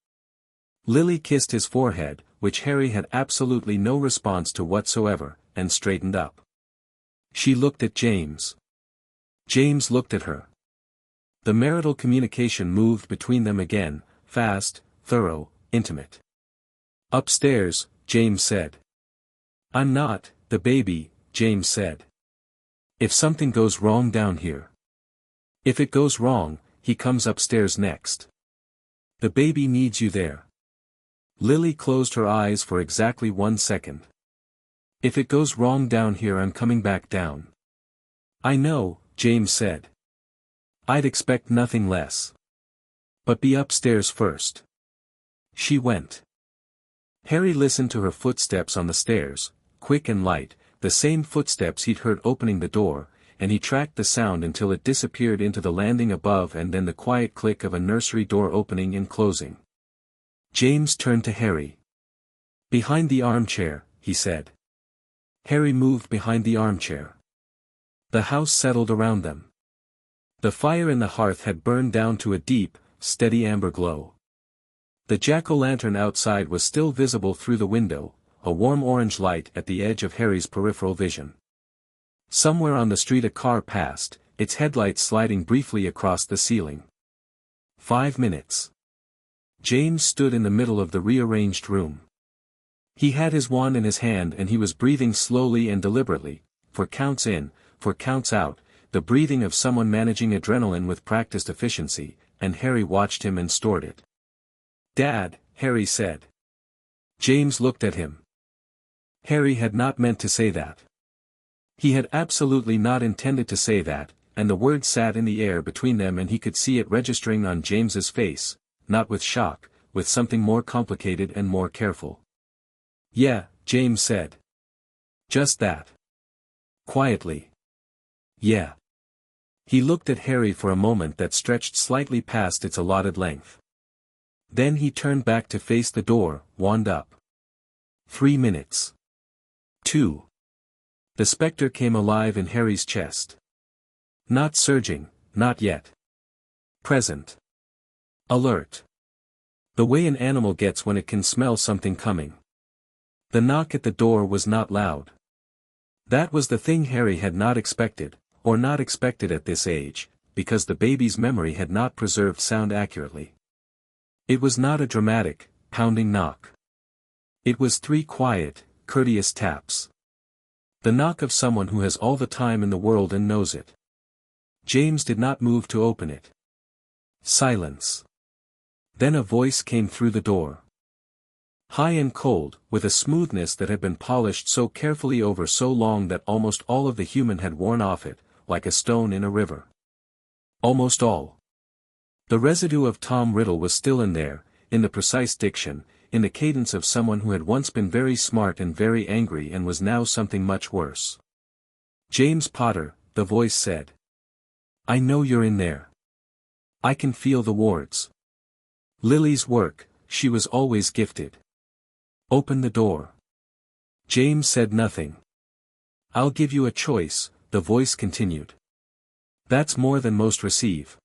Speaker 1: Lily kissed his forehead, which Harry had absolutely no response to whatsoever, and straightened up. She looked at James. James looked at her. The marital communication moved between them again, fast, thorough, intimate. Upstairs, James said. I'm not, the baby, James said. If something goes wrong down here. If it goes wrong, he comes upstairs next. The baby needs you there. Lily closed her eyes for exactly 1 second. If it goes wrong down here, I'm coming back down. I know, James said. I'd expect nothing less. But be upstairs first. She went. Harry listened to her footsteps on the stairs, quick and light, the same footsteps he'd heard opening the door, and he tracked the sound until it disappeared into the landing above, and then the quiet click of a nursery door opening and closing. James turned to Harry. Behind the armchair, he said. Harry moved behind the armchair. The house settled around them. The fire in the hearth had burned down to a deep, steady amber glow. The jack-o'-lantern outside was still visible through the window, a warm orange light at the edge of Harry's peripheral vision. Somewhere on the street a car passed, its headlights sliding briefly across the ceiling. 5 minutes. James stood in the middle of the rearranged room. He had his wand in his hand and he was breathing slowly and deliberately, for counts in, for counts out, the breathing of someone managing adrenaline with practiced efficiency, and Harry watched him and stored it. "Dad," Harry said. James looked at him. Harry had not meant to say that. He had absolutely not intended to say that, and the word sat in the air between them and he could see it registering on James's face, not with shock, with something more complicated and more careful. "Yeah," James said. "Just that." Quietly. "Yeah." He looked at Harry for a moment that stretched slightly past its allotted length. Then he turned back to face the door, wand up. 3 minutes. 2. The specter came alive in Harry's chest. Not surging, not yet. Present. Alert. The way an animal gets when it can smell something coming. The knock at the door was not loud. That was the thing Harry had not expected, or not expected at this age, because the baby's memory had not preserved sound accurately. It was not a dramatic, pounding knock. It was 3 quiet, courteous taps. The knock of someone who has all the time in the world and knows it. James did not move to open it. Silence. Then a voice came through the door. High and cold, with a smoothness that had been polished so carefully over so long that almost all of the human had worn off it, like a stone in a river. Almost all. The residue of Tom Riddle was still in there, in the precise diction, in the cadence of someone who had once been very smart and very angry and was now something much worse. "James Potter," the voice said. "I know you're in there. I can feel the wards. Lily's work, she was always gifted. Open the door." James said nothing. "I'll give you a choice," the voice continued. "That's more than most receive.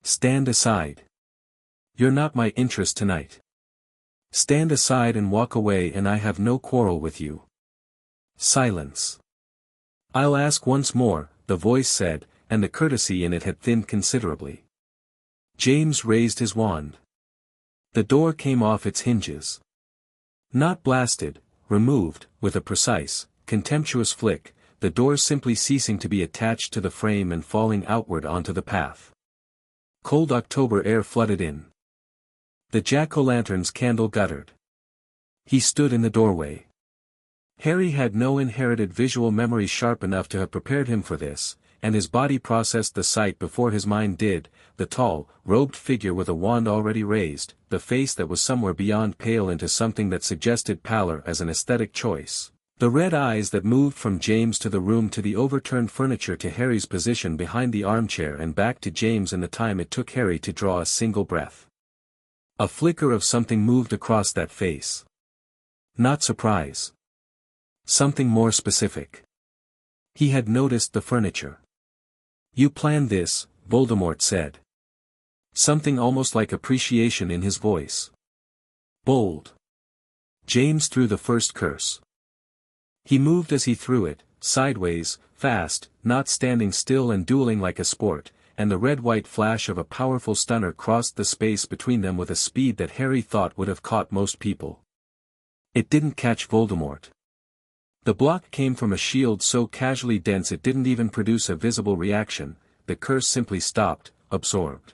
Speaker 1: Stand aside. You're not my interest tonight. Stand aside and walk away and I have no quarrel with you." Silence. "I'll ask once more," the voice said, and the courtesy in it had thinned considerably. James raised his wand. The door came off its hinges. Not blasted, removed, with a precise, contemptuous flick, the door simply ceasing to be attached to the frame and falling outward onto the path. Cold October air flooded in. The jack-o'-lantern's candle guttered. He stood in the doorway. Harry had no inherited visual memory sharp enough to have prepared him for this, and his body processed the sight before his mind did, the tall, robed figure with a wand already raised, the face that was somewhere beyond pale into something that suggested pallor as an aesthetic choice. The red eyes that moved from James to the room to the overturned furniture to Harry's position behind the armchair and back to James in the time it took Harry to draw a single breath. A flicker of something moved across that face. Not surprise. Something more specific. He had noticed the furniture. "You planned this," Voldemort said. Something almost like appreciation in his voice. "Bold." James threw the first curse. He moved as he threw it, sideways, fast, not standing still and dueling like a sport, and the red-white flash of a powerful stunner crossed the space between them with a speed that Harry thought would have caught most people. It didn't catch Voldemort. The block came from a shield so casually dense it didn't even produce a visible reaction, the curse simply stopped, absorbed.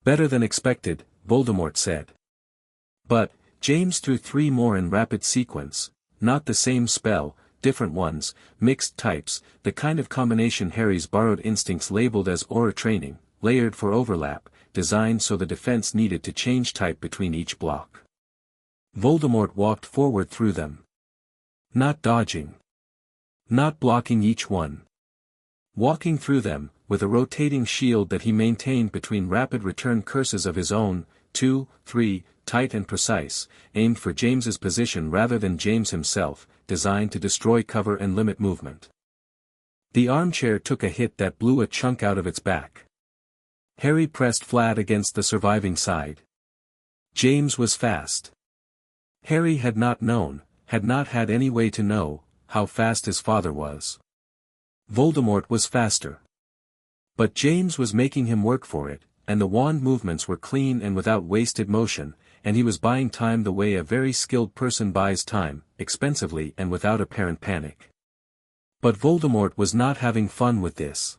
Speaker 1: "Better than expected," Voldemort said. But, James threw 3 more in rapid sequence, not the same spell, different ones, mixed types, the kind of combination Harry's borrowed instincts labeled as aura training, layered for overlap, designed so the defense needed to change type between each block. Voldemort walked forward through them. Not dodging. Not blocking each one. Walking through them, with a rotating shield that he maintained between rapid return curses of his own, 2, 3, tight and precise, aimed for James's position rather than James himself, designed to destroy cover and limit movement. The armchair took a hit that blew a chunk out of its back. Harry pressed flat against the surviving side. James was fast. Harry had not known, had not had any way to know, how fast his father was. Voldemort was faster. But James was making him work for it, and the wand movements were clean and without wasted motion, and he was buying time the way a very skilled person buys time, expensively and without apparent panic. But Voldemort was not having fun with this.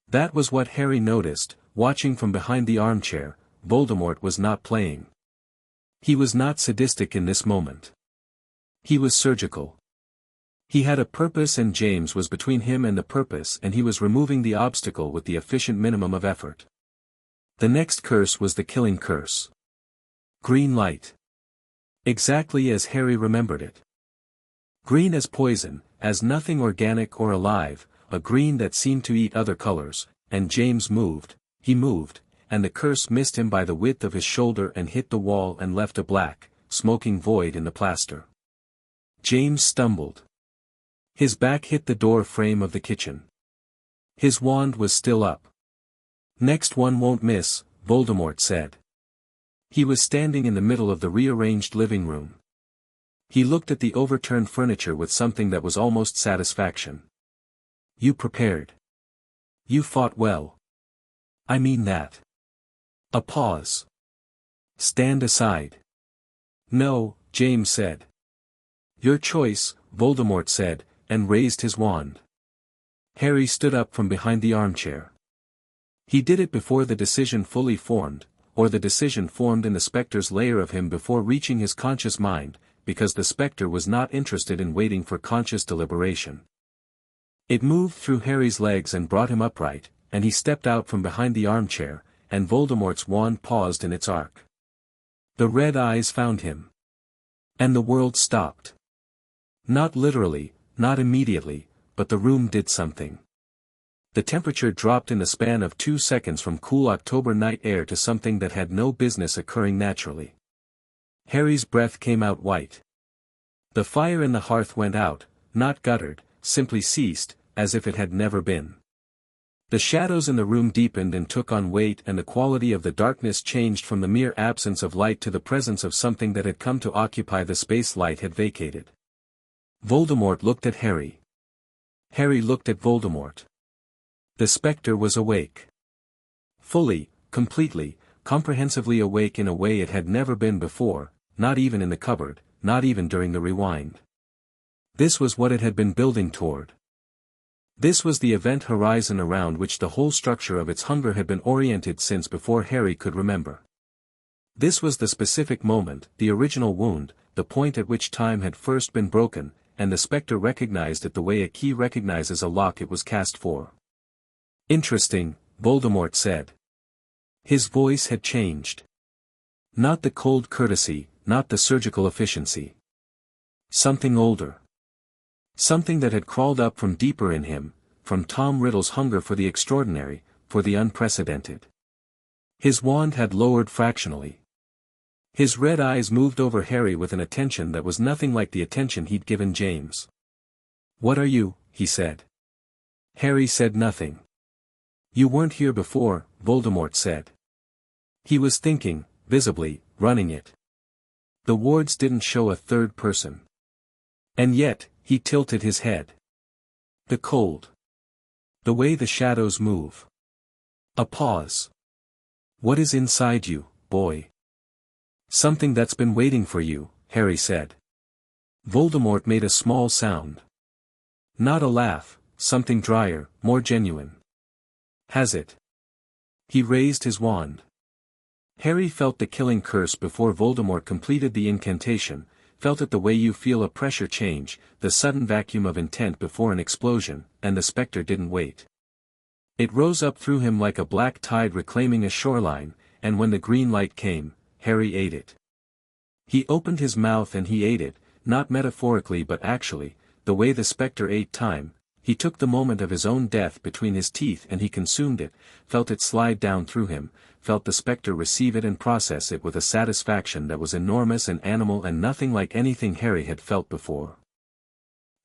Speaker 1: That was what Harry noticed, watching from behind the armchair. Voldemort was not playing. He was not sadistic in this moment. He was surgical. He had a purpose, and James was between him and the purpose, and he was removing the obstacle with the efficient minimum of effort. The next curse was the killing curse. Green light. Exactly as Harry remembered it. Green as poison, as nothing organic or alive, a green that seemed to eat other colors, and James moved, he moved, and the curse missed him by the width of his shoulder and hit the wall and left a black, smoking void in the plaster. James stumbled. His back hit the door frame of the kitchen. His wand was still up. "Next one won't miss," Voldemort said. He was standing in the middle of the rearranged living room. He looked at the overturned furniture with something that was almost satisfaction. "You prepared. You fought well. I mean that." A pause. "Stand aside." "No," James said. "Your choice," Voldemort said, and raised his wand. Harry stood up from behind the armchair. He did it before the decision fully formed, or the decision formed in the Specter's layer of him before reaching his conscious mind, because the Specter was not interested in waiting for conscious deliberation. It moved through Harry's legs and brought him upright, and he stepped out from behind the armchair, and Voldemort's wand paused in its arc. The red eyes found him. And the world stopped. Not literally, not immediately, but the room did something. The temperature dropped in the span of 2 seconds from cool October night air to something that had no business occurring naturally. Harry's breath came out white. The fire in the hearth went out, not guttered, simply ceased, as if it had never been. The shadows in the room deepened and took on weight, and the quality of the darkness changed from the mere absence of light to the presence of something that had come to occupy the space light had vacated. Voldemort looked at Harry. Harry looked at Voldemort. The Specter was awake. Fully, completely, comprehensively awake in a way it had never been before, not even in the cupboard, not even during the rewind. This was what it had been building toward. This was the event horizon around which the whole structure of its hunger had been oriented since before Harry could remember. This was the specific moment, the original wound, the point at which time had first been broken, and the Specter recognized it the way a key recognizes a lock it was cast for. "Interesting," Voldemort said. His voice had changed. Not the cold courtesy, not the surgical efficiency. Something older. Something that had crawled up from deeper in him, from Tom Riddle's hunger for the extraordinary, for the unprecedented. His wand had lowered fractionally. His red eyes moved over Harry with an attention that was nothing like the attention he'd given James. "What are you?" he said. Harry said nothing. "You weren't here before," Voldemort said. He was thinking, visibly, running it. The wards didn't show a third person. And yet, he tilted his head. The cold. The way the shadows move. A pause. "What is inside you, boy?" "Something that's been waiting for you," Harry said. Voldemort made a small sound. Not a laugh, something drier, more genuine. "Has it?" He raised his wand. Harry felt the killing curse before Voldemort completed the incantation, felt it the way you feel a pressure change, the sudden vacuum of intent before an explosion, and the Specter didn't wait. It rose up through him like a black tide reclaiming a shoreline, and when the green light came, Harry ate it. He opened his mouth and he ate it, not metaphorically but actually, the way the Specter ate time. He took the moment of his own death between his teeth and he consumed it, felt it slide down through him, felt the Specter receive it and process it with a satisfaction that was enormous and animal and nothing like anything Harry had felt before.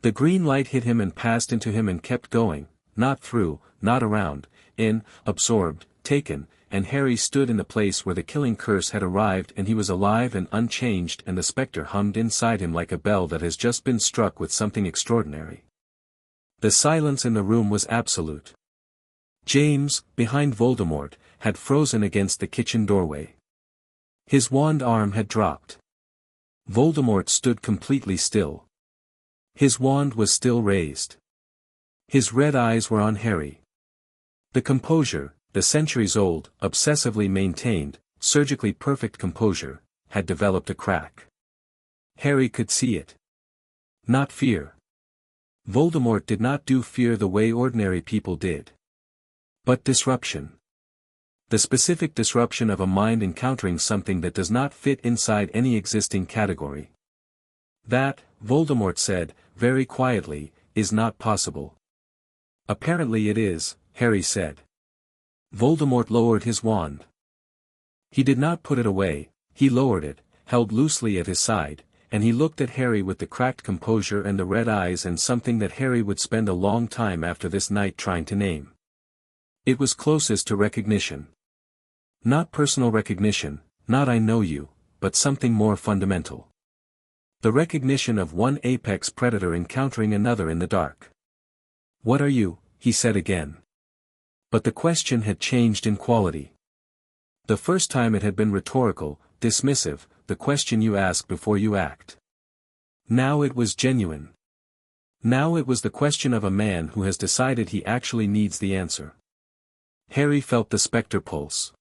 Speaker 1: The green light hit him and passed into him and kept going, not through, not around, in, absorbed, taken, and Harry stood in the place where the killing curse had arrived and he was alive and unchanged and the Specter hummed inside him like a bell that has just been struck with something extraordinary. The silence in the room was absolute. James, behind Voldemort, had frozen against the kitchen doorway. His wand arm had dropped. Voldemort stood completely still. His wand was still raised. His red eyes were on Harry. The composure, the centuries-old, obsessively maintained, surgically perfect composure, had developed a crack. Harry could see it. Not fear. Voldemort did not do fear the way ordinary people did. But disruption. The specific disruption of a mind encountering something that does not fit inside any existing category. That, Voldemort said, very quietly, is not possible. Apparently it is, Harry said. Voldemort lowered his wand. He did not put it away, he lowered it, held loosely at his side, and he looked at Harry with the cracked composure and the red eyes and something that Harry would spend a long time after this night trying to name. It was closest to recognition. Not personal recognition, not I know you, but something more fundamental. The recognition of one apex predator encountering another in the dark. What are you? He said again. But the question had changed in quality. The first time it had been rhetorical, dismissive, the question you ask before you act. Now it was genuine. Now it was the question of a man who has decided he actually needs the answer. Harry felt the Specter pulse.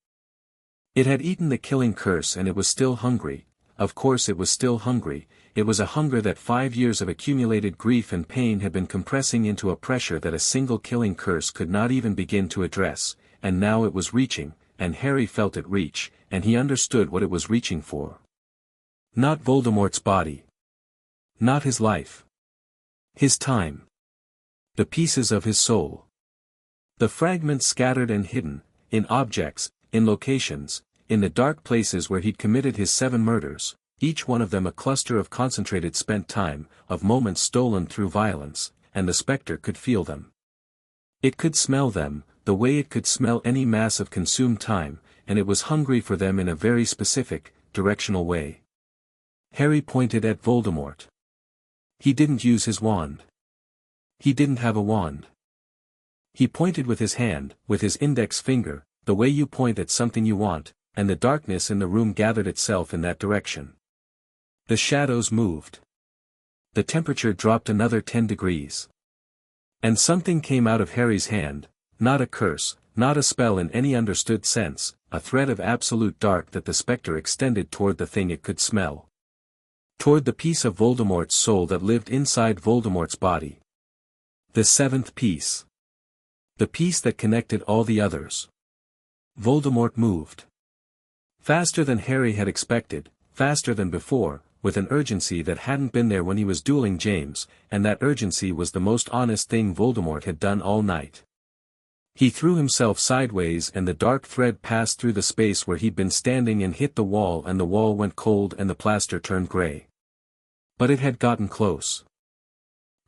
Speaker 1: It had eaten the killing curse and it was still hungry. Of course it was still hungry. It was a hunger that 5 years of accumulated grief and pain had been compressing into a pressure that a single killing curse could not even begin to address, and now it was reaching, and Harry felt it reach, and he understood what it was reaching for. Not Voldemort's body. Not his life. His time. The pieces of his soul. The fragments scattered and hidden, in objects, in locations, in the dark places where he'd committed his 7 murders, each one of them a cluster of concentrated spent time, of moments stolen through violence, and the Specter could feel them. It could smell them, the way it could smell any mass of consumed time, and it was hungry for them in a very specific, directional way. Harry pointed at Voldemort. He didn't use his wand. He didn't have a wand. He pointed with his hand, with his index finger, the way you point at something you want, and the darkness in the room gathered itself in that direction. The shadows moved. The temperature dropped another 10 degrees. And something came out of Harry's hand, not a curse, not a spell in any understood sense, a thread of absolute dark that the Specter extended toward the thing it could smell. Toward the piece of Voldemort's soul that lived inside Voldemort's body. The 7th piece. The piece that connected all the others. Voldemort moved. Faster than Harry had expected, faster than before, with an urgency that hadn't been there when he was dueling James, and that urgency was the most honest thing Voldemort had done all night. He threw himself sideways and the dark thread passed through the space where he'd been standing and hit the wall went cold and the plaster turned gray. But it had gotten close.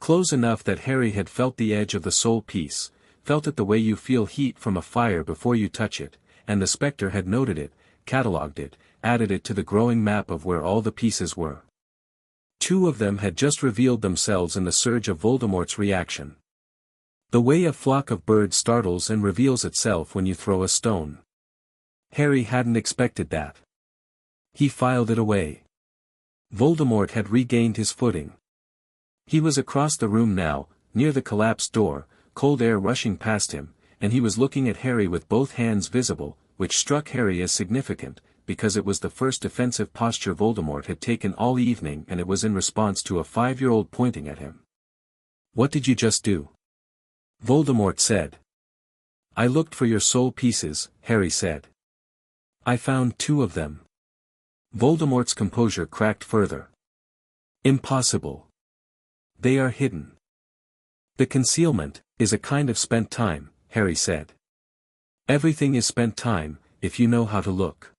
Speaker 1: Close enough that Harry had felt the edge of the soul piece, felt it the way you feel heat from a fire before you touch it, and the Specter had noted it, catalogued it, added it to the growing map of where all the pieces were. 2 of them had just revealed themselves in the surge of Voldemort's reaction. The way a flock of birds startles and reveals itself when you throw a stone. Harry hadn't expected that. He filed it away. Voldemort had regained his footing. He was across the room now, near the collapsed door, cold air rushing past him, and he was looking at Harry with both hands visible, which struck Harry as significant, because it was the first defensive posture Voldemort had taken all evening and it was in response to a 5-year-old pointing at him. "What did you just do?" Voldemort said. "I looked for your soul pieces," Harry said. "I found 2 of them." Voldemort's composure cracked further. "Impossible. They are hidden." "The concealment is a kind of spent time," Harry said. "Everything is spent time, if you know how to look."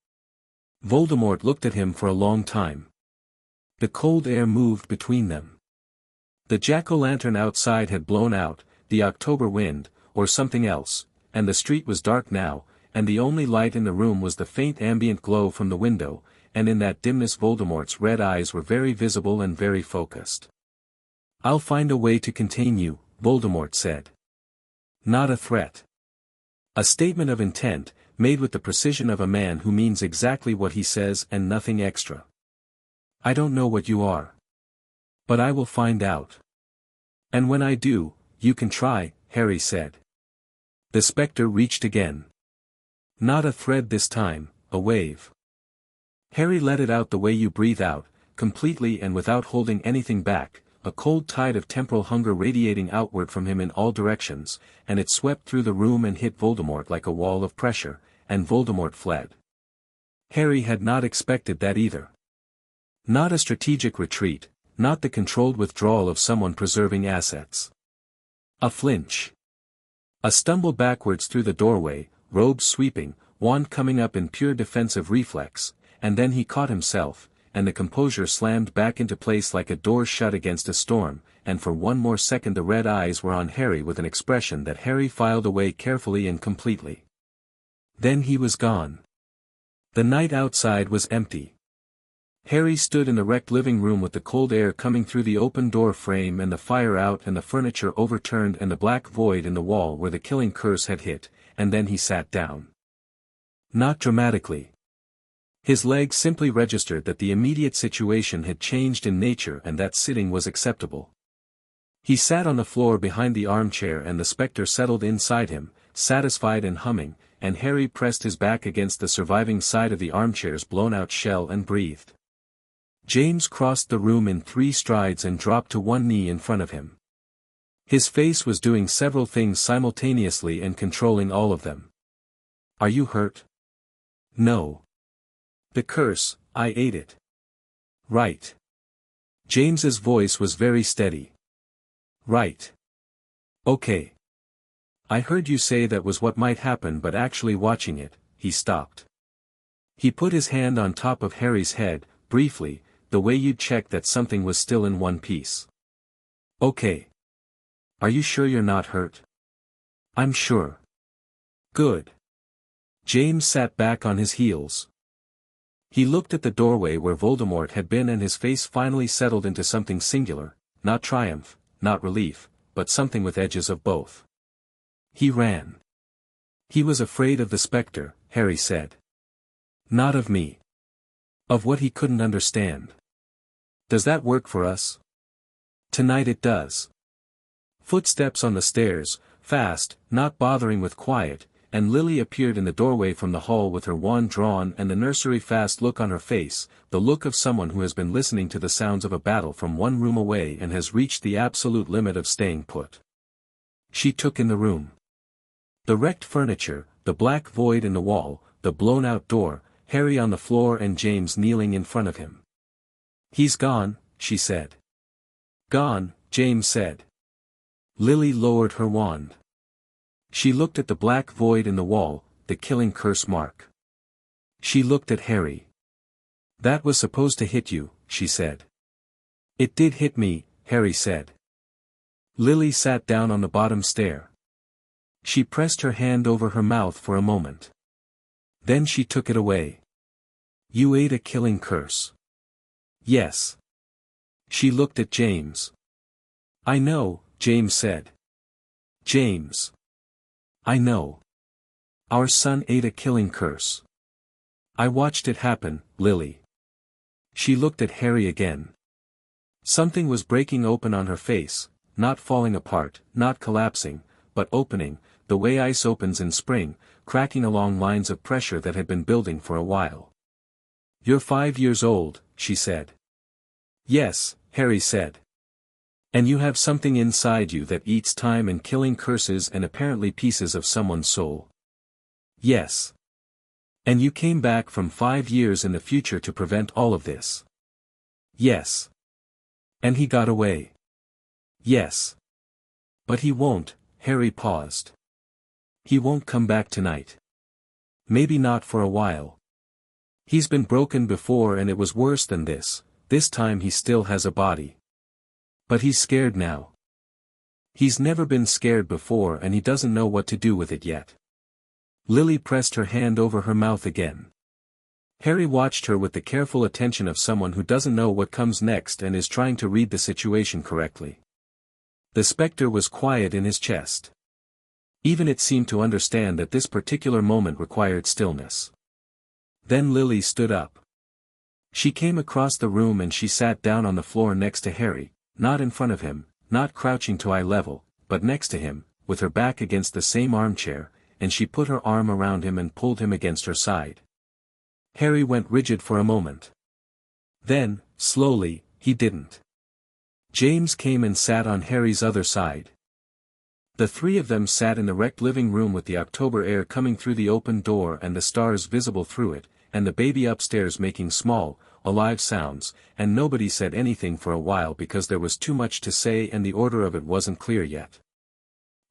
Speaker 1: Voldemort looked at him for a long time. The cold air moved between them. The jack-o'-lantern outside had blown out, the October wind, or something else, and the street was dark now, and the only light in the room was the faint ambient glow from the window, and in that dimness Voldemort's red eyes were very visible and very focused. "I'll find a way to contain you," Voldemort said. Not a threat. A statement of intent, made with the precision of a man who means exactly what he says and nothing extra. "I don't know what you are. But I will find out. And when I do, You can try, Harry said. The specter reached again. Not a thread this time, a wave. Harry let it out the way you breathe out, completely and without holding anything back, a cold tide of temporal hunger radiating outward from him in all directions, and it swept through the room and hit Voldemort like a wall of pressure, and Voldemort fled. Harry had not expected that either. Not a strategic retreat, not the controlled withdrawal of someone preserving assets. A flinch. A stumble backwards through the doorway, robes sweeping, wand coming up in pure defensive reflex, and then he caught himself, and the composure slammed back into place like a door shut against a storm, and for one more second the red eyes were on Harry with an expression that Harry filed away carefully and completely. Then he was gone. The night outside was empty. Harry stood in the wrecked living room with the cold air coming through the open door frame and the fire out and the furniture overturned and the black void in the wall where the killing curse had hit, and then he sat down. Not dramatically. His legs simply registered that the immediate situation had changed in nature and that sitting was acceptable. He sat on the floor behind the armchair and the specter settled inside him, satisfied and humming, and Harry pressed his back against the surviving side of the armchair's blown-out shell and breathed. James crossed the room in 3 strides and dropped to one knee in front of him. His face was doing several things simultaneously and controlling all of them. Are you hurt? No. The curse, I ate it. Right. James's voice was very steady. Right. Okay. I heard you say that was what might happen, but actually watching it, he stopped. He put his hand on top of Harry's head, briefly, the way you'd check that something was still in one piece. Okay. Are you sure you're not hurt? I'm sure. Good. James sat back on his heels. He looked at the doorway where Voldemort had been and his face finally settled into something singular, not triumph, not relief, but something with edges of both. He ran. He was afraid of the specter, Harry said. Not of me. Of what he couldn't understand. Does that work for us? Tonight it does. Footsteps on the stairs, fast, not bothering with quiet, and Lily appeared in the doorway from the hall with her wand drawn and the nursery fast look on her face, the look of someone who has been listening to the sounds of a battle from one room away and has reached the absolute limit of staying put. She took in the room. The wrecked furniture, the black void in the wall, the blown-out door, Harry on the floor and James kneeling in front of him. He's gone, she said. Gone, James said. Lily lowered her wand. She looked at the black void in the wall, the killing curse mark. She looked at Harry. That was supposed to hit you, she said. It did hit me, Harry said. Lily sat down on the bottom stair. She pressed her hand over her mouth for a moment. Then she took it away. You ate a killing curse. Yes. She looked at James. I know, James said. James. I know. Our son ate a killing curse. I watched it happen, Lily. She looked at Harry again. Something was breaking open on her face, not falling apart, not collapsing, but opening, the way ice opens in spring, cracking along lines of pressure that had been building for a while. You're 5 years old, she said. Yes, Harry said. And you have something inside you that eats time and killing curses and apparently pieces of someone's soul. Yes. And you came back from 5 years in the future to prevent all of this. Yes. And he got away. Yes. But he won't, Harry paused. He won't come back tonight. Maybe not for a while. He's been broken before and it was worse than this time he still has a body. But he's scared now. He's never been scared before and he doesn't know what to do with it yet. Lily pressed her hand over her mouth again. Harry watched her with the careful attention of someone who doesn't know what comes next and is trying to read the situation correctly. The specter was quiet in his chest. Even it seemed to understand that this particular moment required stillness. Then Lily stood up. She came across the room and she sat down on the floor next to Harry, not in front of him, not crouching to eye level, but next to him, with her back against the same armchair, and she put her arm around him and pulled him against her side. Harry went rigid for a moment. Then, slowly, he didn't. James came and sat on Harry's other side. The three of them sat in the wrecked living room with the October air coming through the open door and the stars visible through it, and the baby upstairs making small, alive sounds, and nobody said anything for a while because there was too much to say and the order of it wasn't clear yet.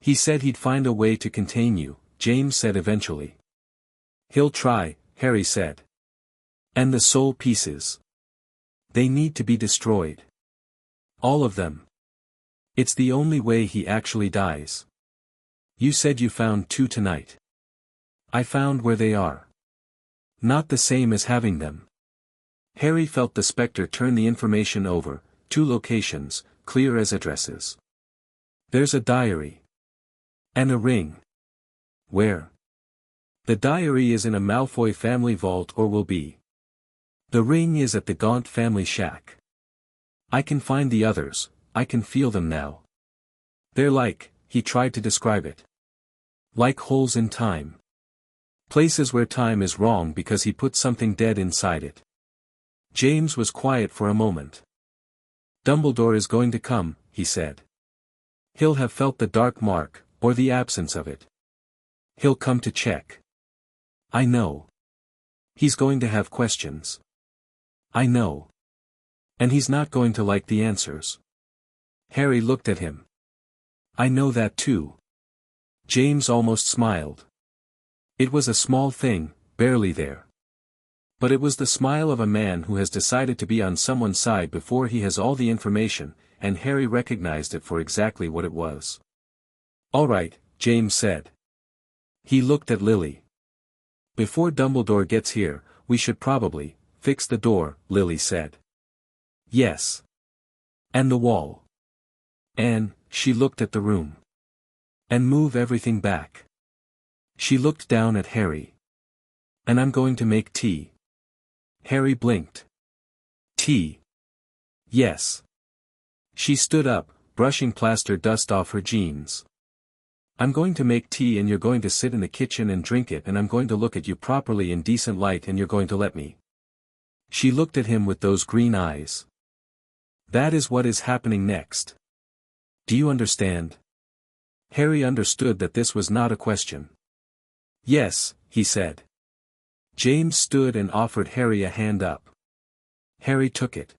Speaker 1: "He said he'd find a way to contain you," James said eventually. "He'll try," Harry said. "And the soul pieces. They need to be destroyed. All of them. It's the only way he actually dies. You said you found 2 tonight. I found where they are. Not the same as having them." Harry felt the Specter turn the information over, 2 locations, clear as addresses. "There's a diary. And a ring." "Where?" "The diary is in a Malfoy family vault or will be. The ring is at the Gaunt family shack. I can find the others, I can feel them now. They're like," he tried to describe it. "Like holes in time. Places where time is wrong because he put something dead inside it." James was quiet for a moment. "Dumbledore is going to come," he said. "He'll have felt the dark mark, or the absence of it. He'll come to check. I know. He's going to have questions. I know. And he's not going to like the answers." Harry looked at him. "I know that too." James almost smiled. It was a small thing, barely there. But it was the smile of a man who has decided to be on someone's side before he has all the information, and Harry recognized it for exactly what it was. "All right," James said. He looked at Lily. "Before Dumbledore gets here, we should probably fix the door," Lily said. "Yes. And the wall. And," she looked at the room. "And move everything back." She looked down at Harry. "And I'm going to make tea." Harry blinked. "Tea?" "Yes." She stood up, brushing plaster dust off her jeans. "I'm going to make tea and you're going to sit in the kitchen and drink it and I'm going to look at you properly in decent light and you're going to let me." She looked at him with those green eyes. "That is what is happening next. Do you understand?" Harry understood that this was not a question. "Yes," he said. James stood and offered Harry a hand up. Harry took it.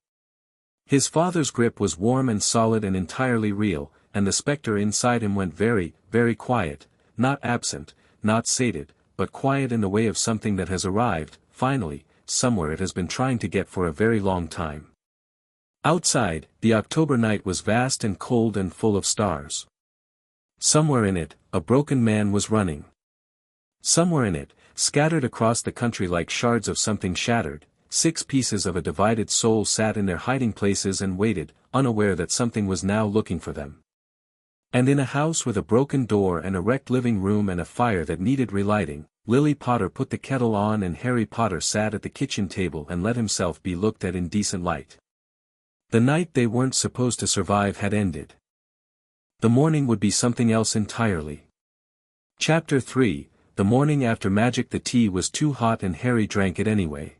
Speaker 1: His father's grip was warm and solid and entirely real, and the Specter inside him went very, very quiet, not absent, not sated, but quiet in the way of something that has arrived, finally, somewhere it has been trying to get for a very long time. Outside, the October night was vast and cold and full of stars. Somewhere in it, a broken man was running. Somewhere in it, scattered across the country like shards of something shattered, 6 pieces of a divided soul sat in their hiding places and waited, unaware that something was now looking for them. And in a house with a broken door and a wrecked living room and a fire that needed relighting, Lily Potter put the kettle on and Harry Potter sat at the kitchen table and let himself be looked at in decent light. The night they weren't supposed to survive had ended. The morning would be something else entirely. Chapter 3, the morning after magic. The tea was too hot and Harry drank it anyway.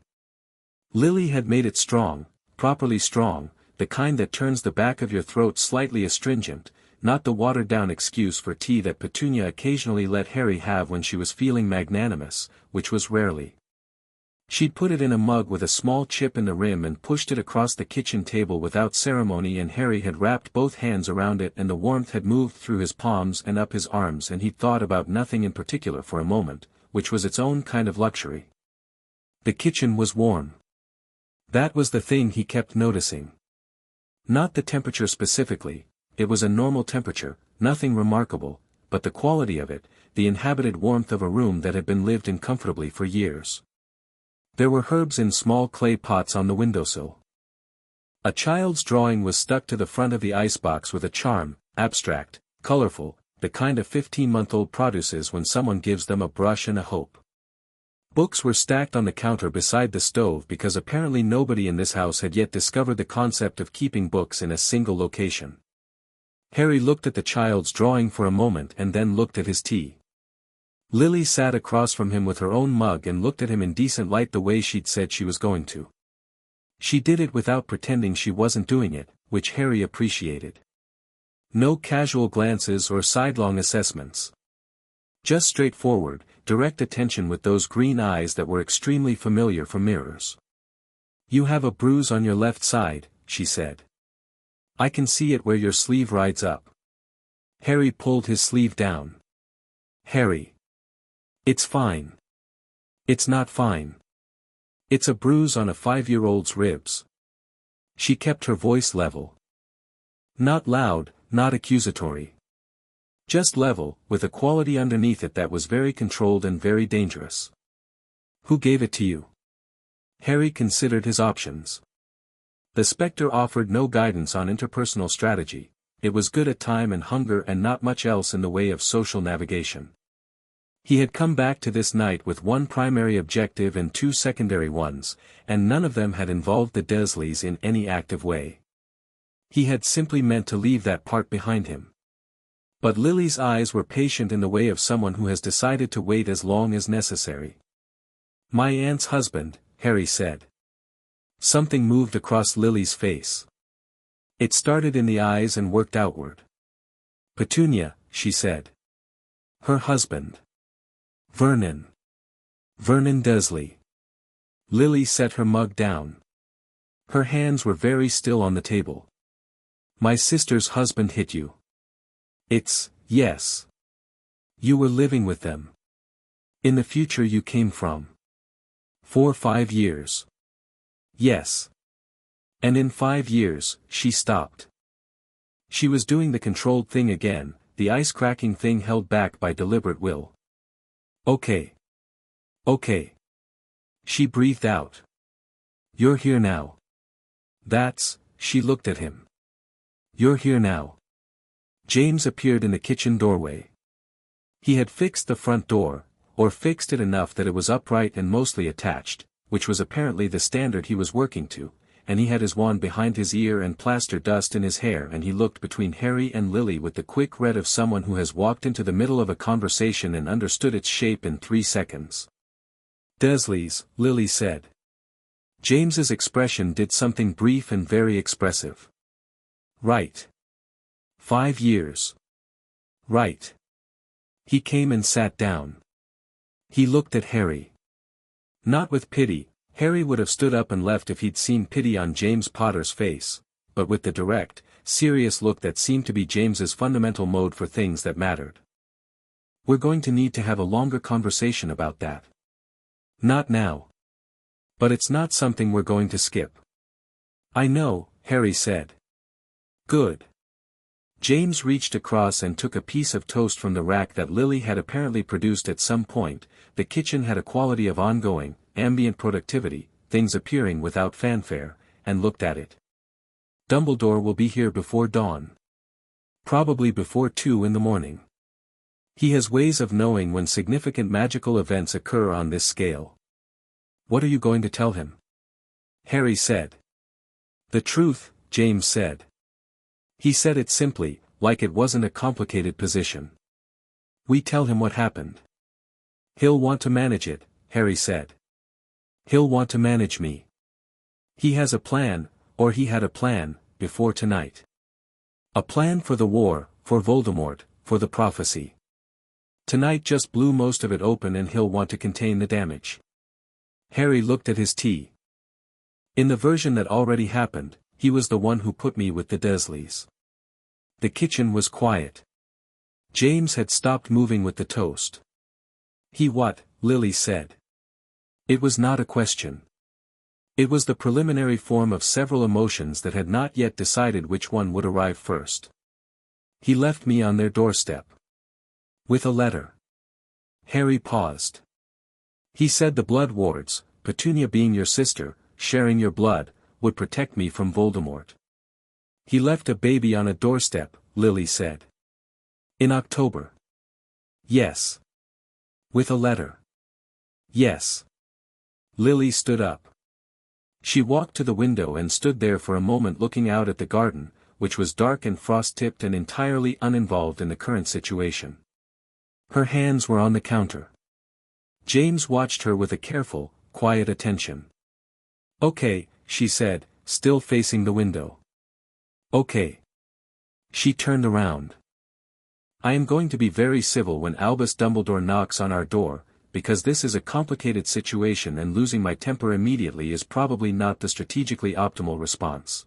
Speaker 1: Lily had made it strong, properly strong, the kind that turns the back of your throat slightly astringent, not the watered-down excuse for tea that Petunia occasionally let Harry have when she was feeling magnanimous, which was rarely. She'd put it in a mug with a small chip in the rim and pushed it across the kitchen table without ceremony, and Harry had wrapped both hands around it and the warmth had moved through his palms and up his arms and he'd thought about nothing in particular for a moment, which was its own kind of luxury. The kitchen was warm. That was the thing he kept noticing. Not the temperature specifically, it was a normal temperature, nothing remarkable, but the quality of it, the inhabited warmth of a room that had been lived in comfortably for years. There were herbs in small clay pots on the windowsill. A child's drawing was stuck to the front of the icebox with a charm, abstract, colorful, the kind a 15-month-old produces when someone gives them a brush and a hope. Books were stacked on the counter beside the stove because apparently nobody in this house had yet discovered the concept of keeping books in a single location. Harry looked at the child's drawing for a moment and then looked at his tea. Lily sat across from him with her own mug and looked at him in decent light the way she'd said she was going to. She did it without pretending she wasn't doing it, which Harry appreciated. No casual glances or sidelong assessments. Just straightforward, direct attention with those green eyes that were extremely familiar from mirrors. "You have a bruise on your left side," she said. "I can see it where your sleeve rides up." Harry pulled his sleeve down. "Harry. It's fine." "It's not fine. It's a bruise on a 5-year-old's ribs." She kept her voice level. Not loud, not accusatory. Just level, with a quality underneath it that was very controlled and very dangerous. "Who gave it to you?" Harry considered his options. The Specter offered no guidance on interpersonal strategy. It was good at time and hunger and not much else in the way of social navigation. He had come back to this night with one primary objective and two secondary ones, and none of them had involved the Dursleys in any active way. He had simply meant to leave that part behind him. But Lily's eyes were patient in the way of someone who has decided to wait as long as necessary. "My aunt's husband," Harry said. Something moved across Lily's face. It started in the eyes and worked outward. "Petunia," she said. "Her husband. Vernon. Vernon Dursley." Lily set her mug down. Her hands were very still on the table. "My sister's husband hit you." Yes. You were living with them. In the future you came from. For 5 years. Yes. And in 5 years, she stopped. She was doing the controlled thing again, the ice-cracking thing held back by deliberate will. Okay. She breathed out. "You're here now." She looked at him. "You're here now." James appeared in the kitchen doorway. He had fixed the front door, or fixed it enough that it was upright and mostly attached, which was apparently the standard he was working to, and he had his wand behind his ear and plaster dust in his hair, and he looked between Harry and Lily with the quick red of someone who has walked into the middle of a conversation and understood its shape in 3 seconds. "Dursleys," Lily said. James's expression did something brief and very expressive. "Right. 5 years. Right." He came and sat down. He looked at Harry. Not with pity. Harry would have stood up and left if he'd seen pity on James Potter's face, but with the direct, serious look that seemed to be James's fundamental mode for things that mattered. "We're going to need to have a longer conversation about that." "Not now. But it's not something we're going to skip." "I know," Harry said. "Good." James reached across and took a piece of toast from the rack that Lily had apparently produced at some point. The kitchen had a quality of ongoing, ambient productivity, things appearing without fanfare, and looked at it. "Dumbledore will be here before dawn. Probably before 2 in the morning. He has ways of knowing when significant magical events occur on this scale." "What are you going to tell him?" Harry said. "The truth," James said. He said it simply, like it wasn't a complicated position. "We tell him what happened." "He'll want to manage it," Harry said. "He'll want to manage me. He has a plan, or he had a plan, before tonight. A plan for the war, for Voldemort, for the prophecy. Tonight just blew most of it open and he'll want to contain the damage." Harry looked at his tea. "In the version that already happened, he was the one who put me with the Dursleys." The kitchen was quiet. James had stopped moving with the toast. "He what?" Lily said. It was not a question. It was the preliminary form of several emotions that had not yet decided which one would arrive first. "He left me on their doorstep. With a letter." Harry paused. "He said the blood wards, Petunia being your sister, sharing your blood, would protect me from Voldemort." "He left a baby on a doorstep," Lily said. "In October." "Yes." "With a letter." "Yes." Lily stood up. She walked to the window and stood there for a moment looking out at the garden, which was dark and frost-tipped and entirely uninvolved in the current situation. Her hands were on the counter. James watched her with a careful, quiet attention. "Okay," she said, still facing the window. "Okay." She turned around. "I am going to be very civil when Albus Dumbledore knocks on our door, because this is a complicated situation and losing my temper immediately is probably not the strategically optimal response."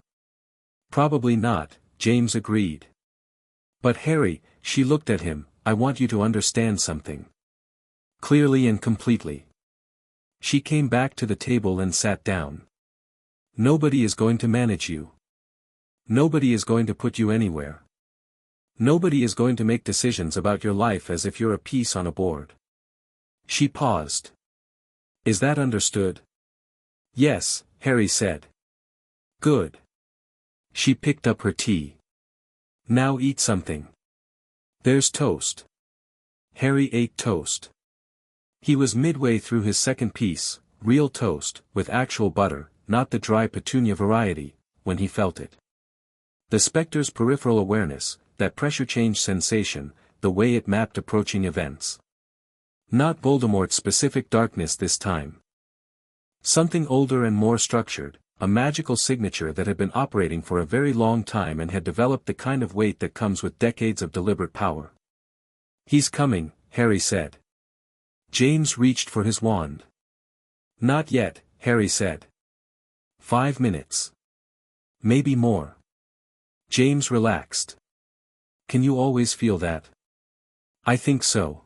Speaker 1: "Probably not," James agreed. "But Harry," she looked at him, "I want you to understand something. Clearly and completely." She came back to the table and sat down. "Nobody is going to manage you. Nobody is going to put you anywhere. Nobody is going to make decisions about your life as if you're a piece on a board." She paused. "Is that understood?" "Yes," Harry said. "Good." She picked up her tea. "Now eat something. There's toast." Harry ate toast. He was midway through his second piece, real toast, with actual butter, not the dry petunia variety, when he felt it. The Specter's peripheral awareness, that pressure change sensation, the way it mapped approaching events. Not Voldemort's specific darkness this time. Something older and more structured, a magical signature that had been operating for a very long time and had developed the kind of weight that comes with decades of deliberate power. "He's coming," Harry said. James reached for his wand. "Not yet," Harry said. 5 minutes. Maybe more." James relaxed. "Can you always feel that?" "I think so.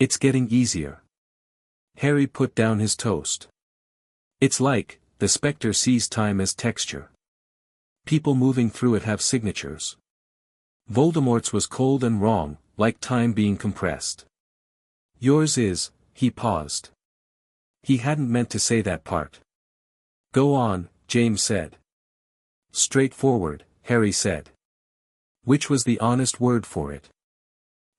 Speaker 1: It's getting easier." Harry put down his toast. "It's like, the Spectre sees time as texture. People moving through it have signatures. Voldemort's was cold and wrong, like time being compressed. Yours is," he paused. He hadn't meant to say that part. "Go on," James said. "Straightforward," Harry said. Which was the honest word for it.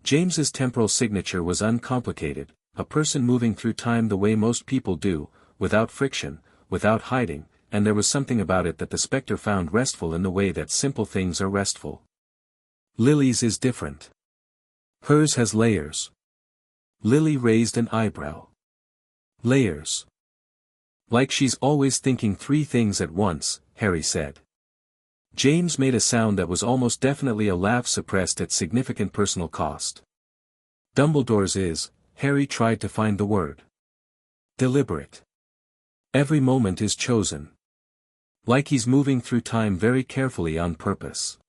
Speaker 1: James's temporal signature was uncomplicated, a person moving through time the way most people do, without friction, without hiding, and there was something about it that the Spectre found restful in the way that simple things are restful. Lily's is different. Hers has layers. Lily raised an eyebrow. Layers. Like she's always thinking 3 things at once, Harry said. James made a sound that was almost definitely a laugh suppressed at significant personal cost. Dumbledore's is, Harry tried to find the word. Deliberate. Every moment is chosen. Like he's moving through time very carefully on purpose.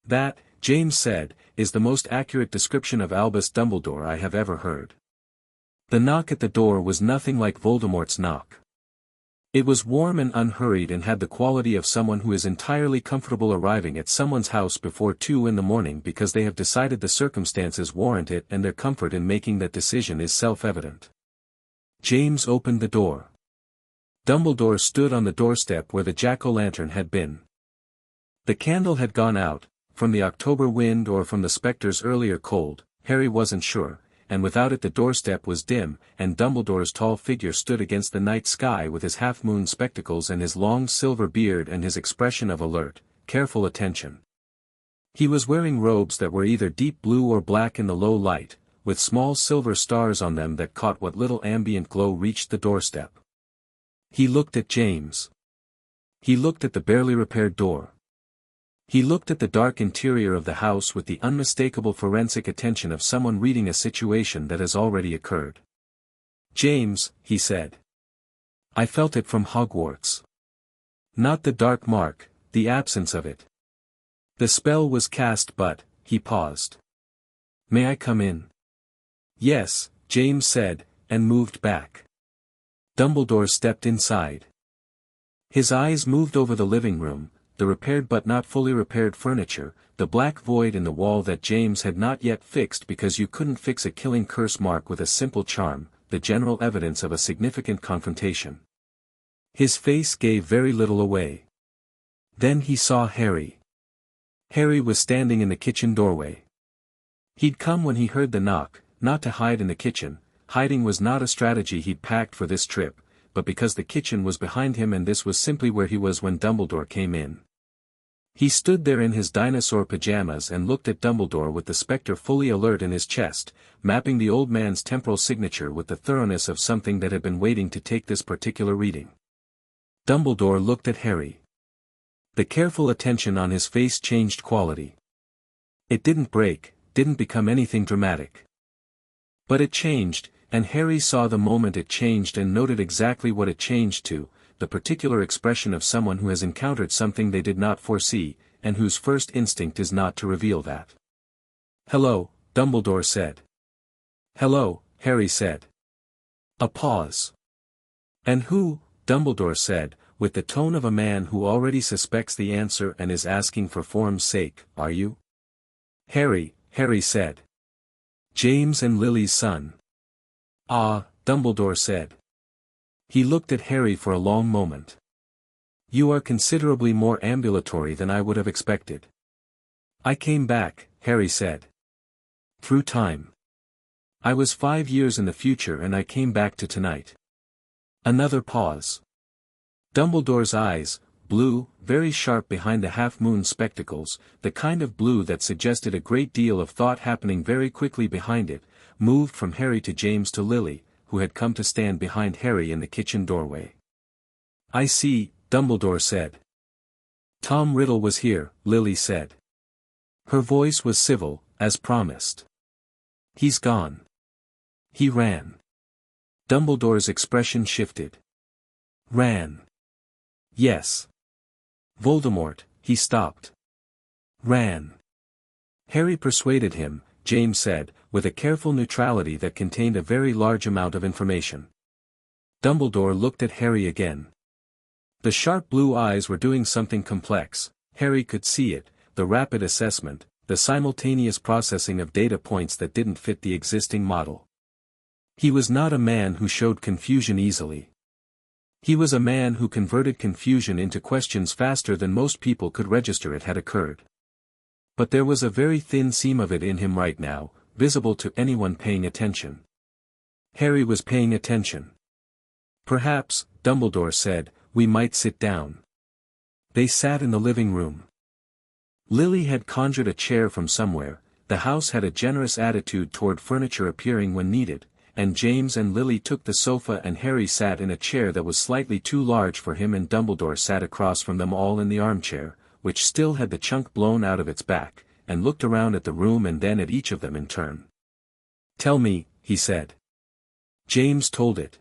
Speaker 1: That, James said, is the most accurate description of Albus Dumbledore I have ever heard. The knock at the door was nothing like Voldemort's knock. It was warm and unhurried and had the quality of someone who is entirely comfortable arriving at someone's house before 2 in the morning because they have decided the circumstances warrant it and their comfort in making that decision is self-evident. James opened the door. Dumbledore stood on the doorstep where the jack-o'-lantern had been. The candle had gone out, from the October wind or from the Spectre's earlier cold, Harry wasn't sure, and without it the doorstep was dim, and Dumbledore's tall figure stood against the night sky with his half-moon spectacles and his long silver beard and his expression of alert, careful attention. He was wearing robes that were either deep blue or black in the low light, with small silver stars on them that caught what little ambient glow reached the doorstep. He looked at James. He looked at the barely repaired door. He looked at the dark interior of the house with the unmistakable forensic attention of someone reading a situation that has already occurred. "James," he said. "I felt it from Hogwarts. Not the dark mark, the absence of it. The spell was cast but," he paused. "May I come in?" "Yes," James said, and moved back. Dumbledore stepped inside. His eyes moved over the living room, the repaired but not fully repaired furniture, the black void in the wall that James had not yet fixed because you couldn't fix a killing curse mark with a simple charm, the general evidence of a significant confrontation. His face gave very little away. Then he saw Harry. Harry was standing in the kitchen doorway. He'd come when he heard the knock, not to hide in the kitchen. Hiding was not a strategy he'd packed for this trip, but because the kitchen was behind him and this was simply where he was when Dumbledore came in. He stood there in his dinosaur pajamas and looked at Dumbledore with the Specter fully alert in his chest, mapping the old man's temporal signature with the thoroughness of something that had been waiting to take this particular reading. Dumbledore looked at Harry. The careful attention on his face changed quality. It didn't break, didn't become anything dramatic. But it changed, and Harry saw the moment it changed and noted exactly what it changed to, the particular expression of someone who has encountered something they did not foresee, and whose first instinct is not to reveal that. "Hello," Dumbledore said. "Hello," Harry said. A pause. "And who," Dumbledore said, with the tone of a man who already suspects the answer and is asking for form's sake, "are you?" "Harry," Harry said. "James and Lily's son." "Ah," Dumbledore said. He looked at Harry for a long moment. "You are considerably more ambulatory than I would have expected." "I came back," Harry said. "Through time. I was 5 years in the future and I came back to tonight." Another pause. Dumbledore's eyes, blue, very sharp behind the half-moon spectacles, the kind of blue that suggested a great deal of thought happening very quickly behind it, moved from Harry to James to Lily, who had come to stand behind Harry in the kitchen doorway. "I see," Dumbledore said. "Tom Riddle was here," Lily said. Her voice was civil, as promised. "He's gone." "He ran." Dumbledore's expression shifted. "Ran." "Yes." "Voldemort," he stopped. "Ran." "Harry persuaded him," James said, with a careful neutrality that contained a very large amount of information. Dumbledore looked at Harry again. The sharp blue eyes were doing something complex, Harry could see it, the rapid assessment, the simultaneous processing of data points that didn't fit the existing model. He was not a man who showed confusion easily. He was a man who converted confusion into questions faster than most people could register it had occurred. But there was a very thin seam of it in him right now, visible to anyone paying attention. Harry was paying attention. "Perhaps," Dumbledore said, "we might sit down." They sat in the living room. Lily had conjured a chair from somewhere, the house had a generous attitude toward furniture appearing when needed, and James and Lily took the sofa and Harry sat in a chair that was slightly too large for him and Dumbledore sat across from them all in the armchair, which still had the chunk blown out of its back, and looked around at the room and then at each of them in turn. "Tell me," he said. James told it.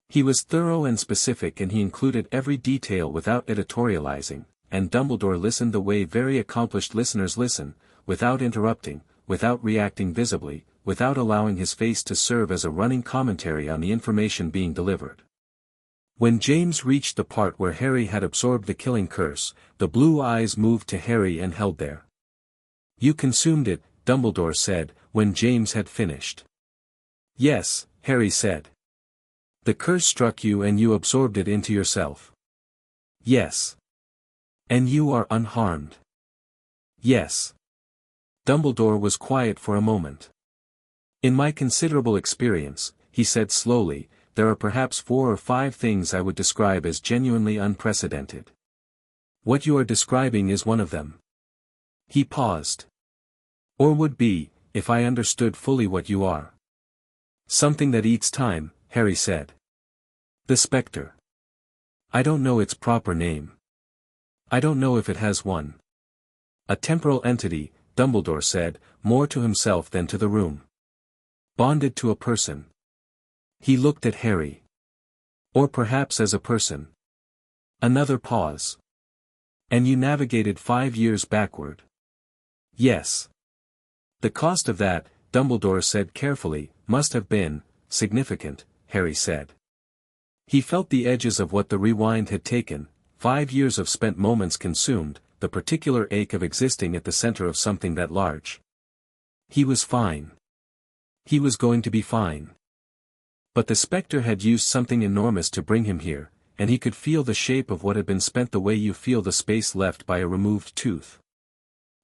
Speaker 1: He was thorough and specific and he included every detail without editorializing, and Dumbledore listened the way very accomplished listeners listen, without interrupting, without reacting visibly, without allowing his face to serve as a running commentary on the information being delivered. When James reached the part where Harry had absorbed the killing curse, the blue eyes moved to Harry and held there. "You consumed it," Dumbledore said, when James had finished. "Yes," Harry said. "The curse struck you and you absorbed it into yourself." "Yes." "And you are unharmed." "Yes." Dumbledore was quiet for a moment. "In my considerable experience," he said slowly, "there are perhaps 4 or 5 things I would describe as genuinely unprecedented. What you are describing is one of them." He paused. "Or would be, if I understood fully what you are." "Something that eats time," Harry said. "The Specter." "I don't know its proper name. I don't know if it has one." "A temporal entity," Dumbledore said, more to himself than to the room. "Bonded to a person." He looked at Harry. "Or perhaps as a person." Another pause. "And you navigated 5 years backward." "Yes." "The cost of that," Dumbledore said carefully, "must have been significant," Harry said. He felt the edges of what the rewind had taken, 5 years of spent moments consumed, the particular ache of existing at the center of something that large. He was fine. He was going to be fine. But the Specter had used something enormous to bring him here, and he could feel the shape of what had been spent the way you feel the space left by a removed tooth.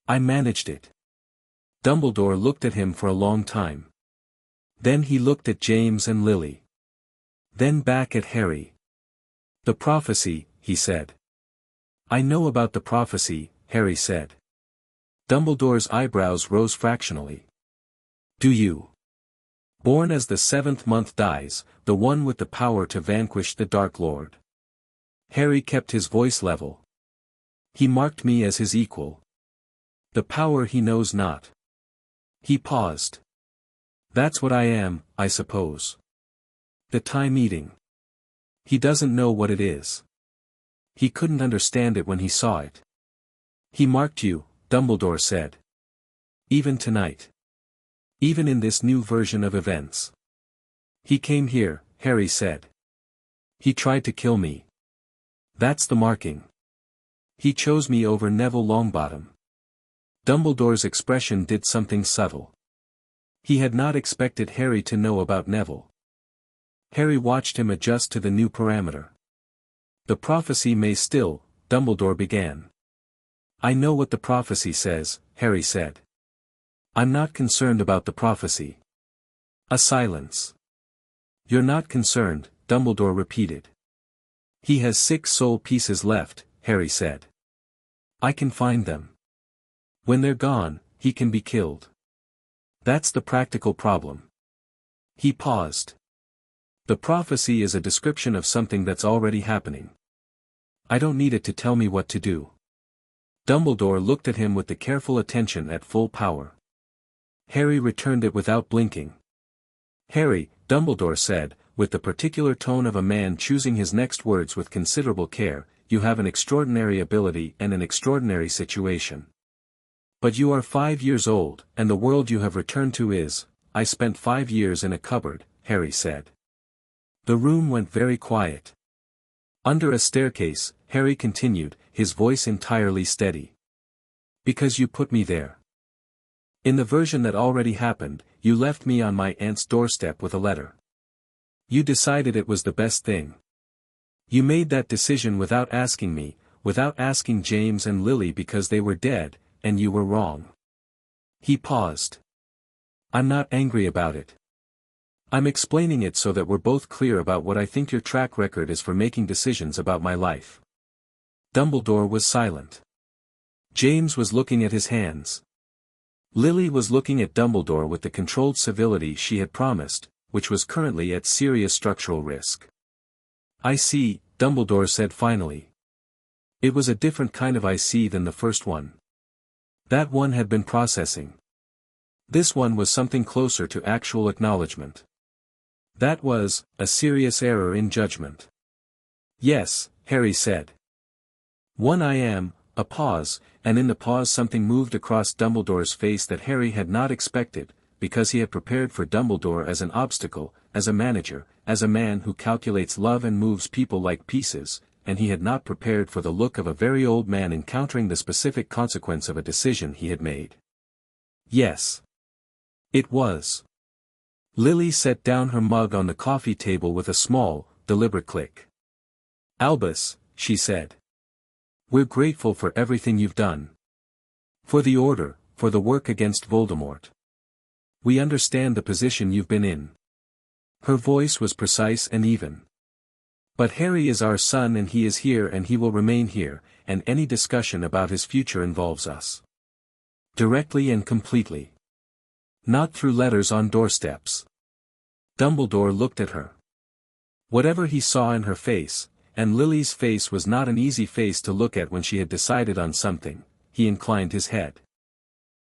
Speaker 1: "I managed it." Dumbledore looked at him for a long time. Then he looked at James and Lily. Then back at Harry. "The prophecy," he said. "I know about the prophecy," Harry said. Dumbledore's eyebrows rose fractionally. Do you? Born as the 7th month dies, the one with the power to vanquish the Dark Lord. Harry kept his voice level. He marked me as his equal. The power he knows not. He paused. That's what I am, I suppose. The time eating. He doesn't know what it is. He couldn't understand it when he saw it. He marked you, Dumbledore said. Even tonight. Even in this new version of events. He came here, Harry said. He tried to kill me. That's the marking. He chose me over Neville Longbottom. Dumbledore's expression did something subtle. He had not expected Harry to know about Neville. Harry watched him adjust to the new parameter. The prophecy may still, Dumbledore began. I know what the prophecy says, Harry said. I'm not concerned about the prophecy. A silence. You're not concerned, Dumbledore repeated. He has 6 soul pieces left, Harry said. I can find them. When they're gone, he can be killed. That's the practical problem. He paused. The prophecy is a description of something that's already happening. I don't need it to tell me what to do. Dumbledore looked at him with the careful attention at full power. Harry returned it without blinking. Harry, Dumbledore said, with the particular tone of a man choosing his next words with considerable care, you have an extraordinary ability and an extraordinary situation. But you are 5 years old, and the world you have returned to is, I spent 5 years in a cupboard, Harry said. The room went very quiet. Under a staircase, Harry continued, his voice entirely steady. Because you put me there. In the version that already happened, you left me on my aunt's doorstep with a letter. You decided it was the best thing. You made that decision without asking me, without asking James and Lily because they were dead, and you were wrong. He paused. I'm not angry about it. I'm explaining it so that we're both clear about what I think your track record is for making decisions about my life. Dumbledore was silent. James was looking at his hands. Lily was looking at Dumbledore with the controlled civility she had promised, which was currently at serious structural risk. I see, Dumbledore said finally. It was a different kind of I see than the first one. That one had been processing. This one was something closer to actual acknowledgement. That was, a serious error in judgment. Yes, Harry said. One I am, a pause, and in the pause something moved across Dumbledore's face that Harry had not expected, because he had prepared for Dumbledore as an obstacle, as a manager, as a man who calculates love and moves people like pieces, and he had not prepared for the look of a very old man encountering the specific consequence of a decision he had made. Yes. It was. Lily set down her mug on the coffee table with a small, deliberate click. Albus, she said. We're grateful for everything you've done. For the Order, for the work against Voldemort. We understand the position you've been in. Her voice was precise and even. But Harry is our son and he is here and he will remain here, and any discussion about his future involves us. Directly and completely. Not through letters on doorsteps. Dumbledore looked at her. Whatever he saw in her face, and Lily's face was not an easy face to look at when she had decided on something, he inclined his head.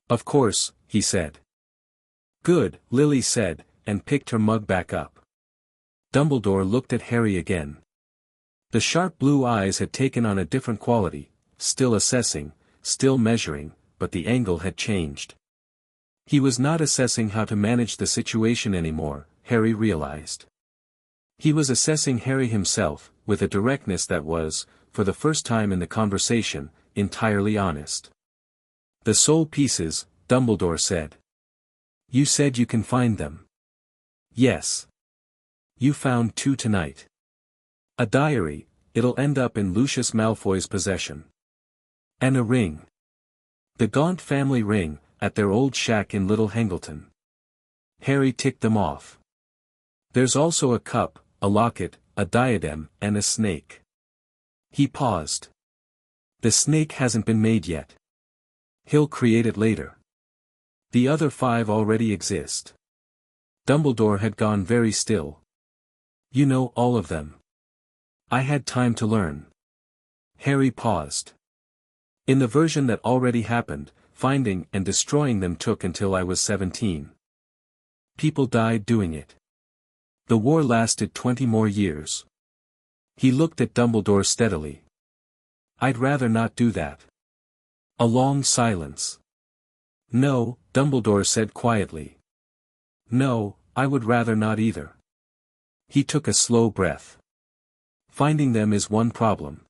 Speaker 1: Of course, he said. Good, Lily said, and picked her mug back up. Dumbledore looked at Harry again. The sharp blue eyes had taken on a different quality, still assessing, still measuring, but the angle had changed. He was not assessing how to manage the situation anymore, Harry realized. He was assessing Harry himself, with a directness that was, for the first time in the conversation, entirely honest. The soul pieces, Dumbledore said. You said you can find them. Yes. You found 2 tonight. A diary, it'll end up in Lucius Malfoy's possession. And a ring. The Gaunt family ring, at their old shack in Little Hangleton. Harry ticked them off. There's also a cup, a locket, a diadem, and a snake. He paused. The snake hasn't been made yet. He'll create it later. The other 5 already exist. Dumbledore had gone very still. You know all of them. I had time to learn. Harry paused. In the version that already happened, finding and destroying them took until I was 17. People died doing it. The war lasted 20 more years. He looked at Dumbledore steadily. I'd rather not do that. A long silence. No, Dumbledore said quietly. No, I would rather not either. He took a slow breath. Finding them is one problem.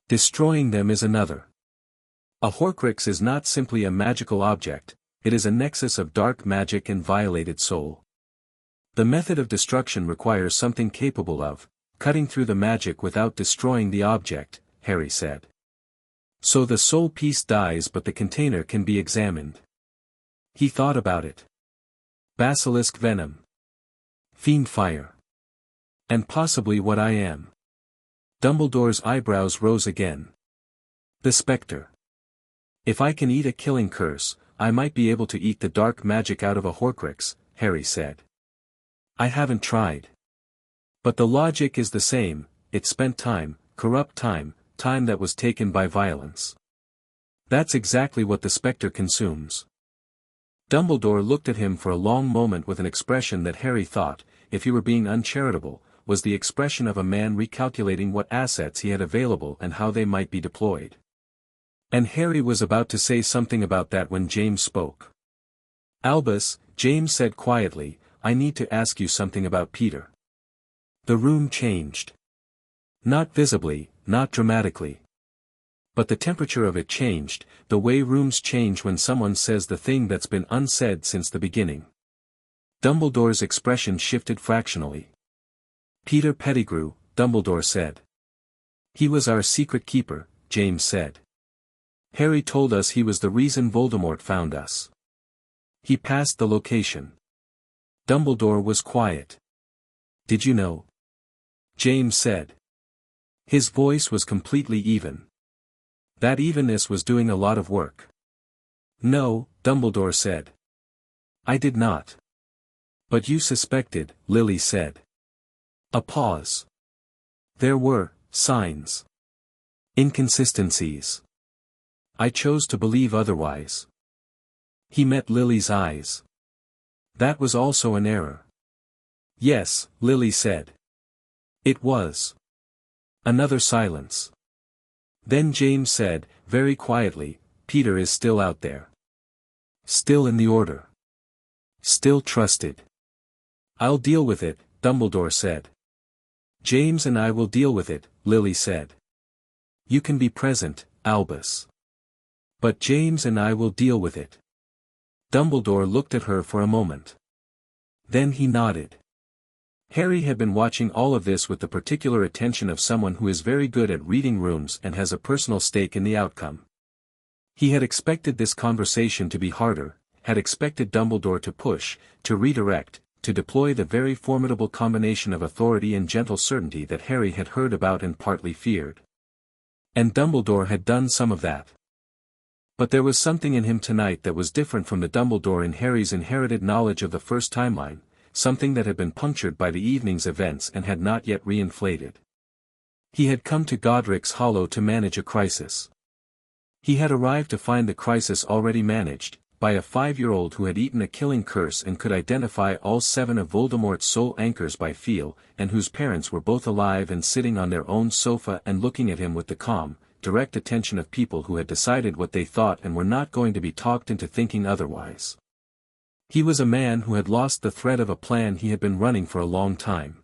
Speaker 1: Destroying them is another. A Horcrux is not simply a magical object, it is a nexus of dark magic and violated soul. The method of destruction requires something capable of cutting through the magic without destroying the object, Harry said. So the soul piece dies but the container can be examined. He thought about it. Basilisk venom. Fiend fire. And possibly what I am. Dumbledore's eyebrows rose again. The Specter. If I can eat a killing curse, I might be able to eat the dark magic out of a Horcrux, Harry said. I haven't tried. But the logic is the same, it spent time, corrupt time, time that was taken by violence. That's exactly what the Specter consumes. Dumbledore looked at him for a long moment with an expression that Harry thought, if he were being uncharitable, was the expression of a man recalculating what assets he had available and how they might be deployed. And Harry was about to say something about that when James spoke. Albus, James said quietly, I need to ask you something about Peter. The room changed. Not visibly, not dramatically. But the temperature of it changed, the way rooms change when someone says the thing that's been unsaid since the beginning. Dumbledore's expression shifted fractionally. Peter Pettigrew, Dumbledore said. He was our secret keeper, James said. Harry told us he was the reason Voldemort found us. He passed the location. Dumbledore was quiet. Did you know? James said. His voice was completely even. That evenness was doing a lot of work. No, Dumbledore said. I did not. But you suspected, Lily said. A pause. There were signs. Inconsistencies. I chose to believe otherwise. He met Lily's eyes. That was also an error. Yes, Lily said. It was. Another silence. Then James said, very quietly, Peter is still out there. Still in the Order. Still trusted. I'll deal with it, Dumbledore said. James and I will deal with it, Lily said. You can be present, Albus. But James and I will deal with it. Dumbledore looked at her for a moment. Then he nodded. Harry had been watching all of this with the particular attention of someone who is very good at reading rooms and has a personal stake in the outcome. He had expected this conversation to be harder, had expected Dumbledore to push, to redirect, to deploy the very formidable combination of authority and gentle certainty that Harry had heard about and partly feared. And Dumbledore had done some of that. But there was something in him tonight that was different from the Dumbledore in Harry's inherited knowledge of the first timeline, something that had been punctured by the evening's events and had not yet reinflated. He had come to Godric's Hollow to manage a crisis. He had arrived to find the crisis already managed, by a 5-year-old who had eaten a killing curse and could identify all 7 of Voldemort's soul anchors by feel, and whose parents were both alive and sitting on their own sofa and looking at him with the calm, direct attention of people who had decided what they thought and were not going to be talked into thinking otherwise. He was a man who had lost the thread of a plan he had been running for a long time.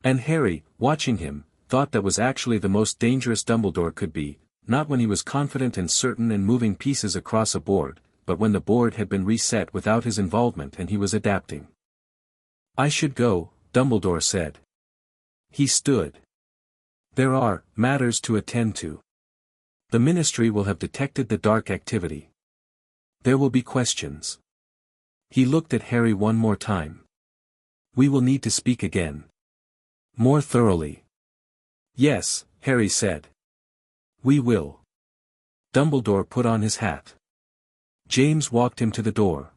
Speaker 1: And Harry, watching him, thought that was actually the most dangerous Dumbledore could be, not when he was confident and certain and moving pieces across a board, but when the board had been reset without his involvement and he was adapting. I should go, Dumbledore said. He stood. There are matters to attend to. The Ministry will have detected the dark activity. There will be questions. He looked at Harry one more time. We will need to speak again. More thoroughly. Yes, Harry said. We will. Dumbledore put on his hat. James walked him to the door.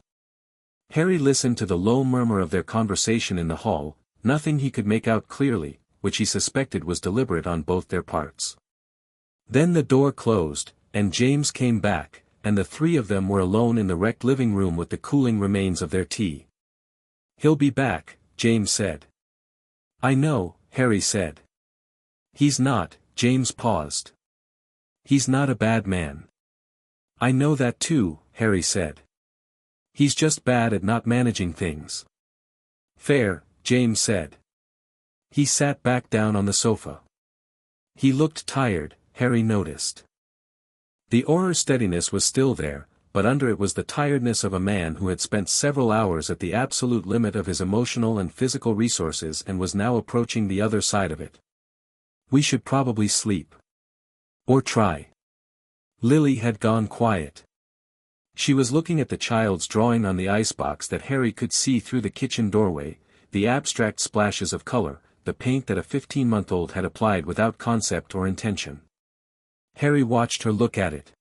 Speaker 1: Harry listened to the low murmur of their conversation in the hall, nothing he could make out clearly, which he suspected was deliberate on both their parts. Then the door closed, and James came back, and the three of them were alone in the wrecked living room with the cooling remains of their tea. "He'll be back," James said. "I know," Harry said. "He's not," James paused. "He's not a bad man." "I know that too," Harry said. "He's just bad at not managing things." "Fair," James said. He sat back down on the sofa. He looked tired, Harry noticed. The aura steadiness was still there, but under it was the tiredness of a man who had spent several hours at the absolute limit of his emotional and physical resources and was now approaching the other side of it. "We should probably sleep. Or try." Lily had gone quiet. She was looking at the child's drawing on the icebox that Harry could see through the kitchen doorway, the abstract splashes of color, the paint that a 15-month-old had applied without concept or intention. Harry watched her look at it.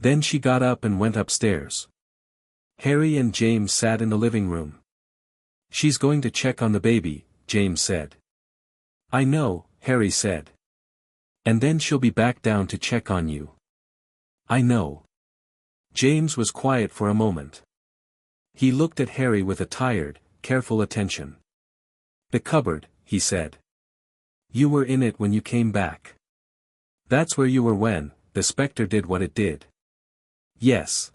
Speaker 1: Then she got up and went upstairs. Harry and James sat in the living room. "She's going to check on the baby," James said. "I know," Harry said. "And then she'll be back down to check on you." "I know." James was quiet for a moment. He looked at Harry with a tired, careful attention. "The cupboard," he said. "You were in it when you came back. That's where you were when the Specter did what it did." "Yes."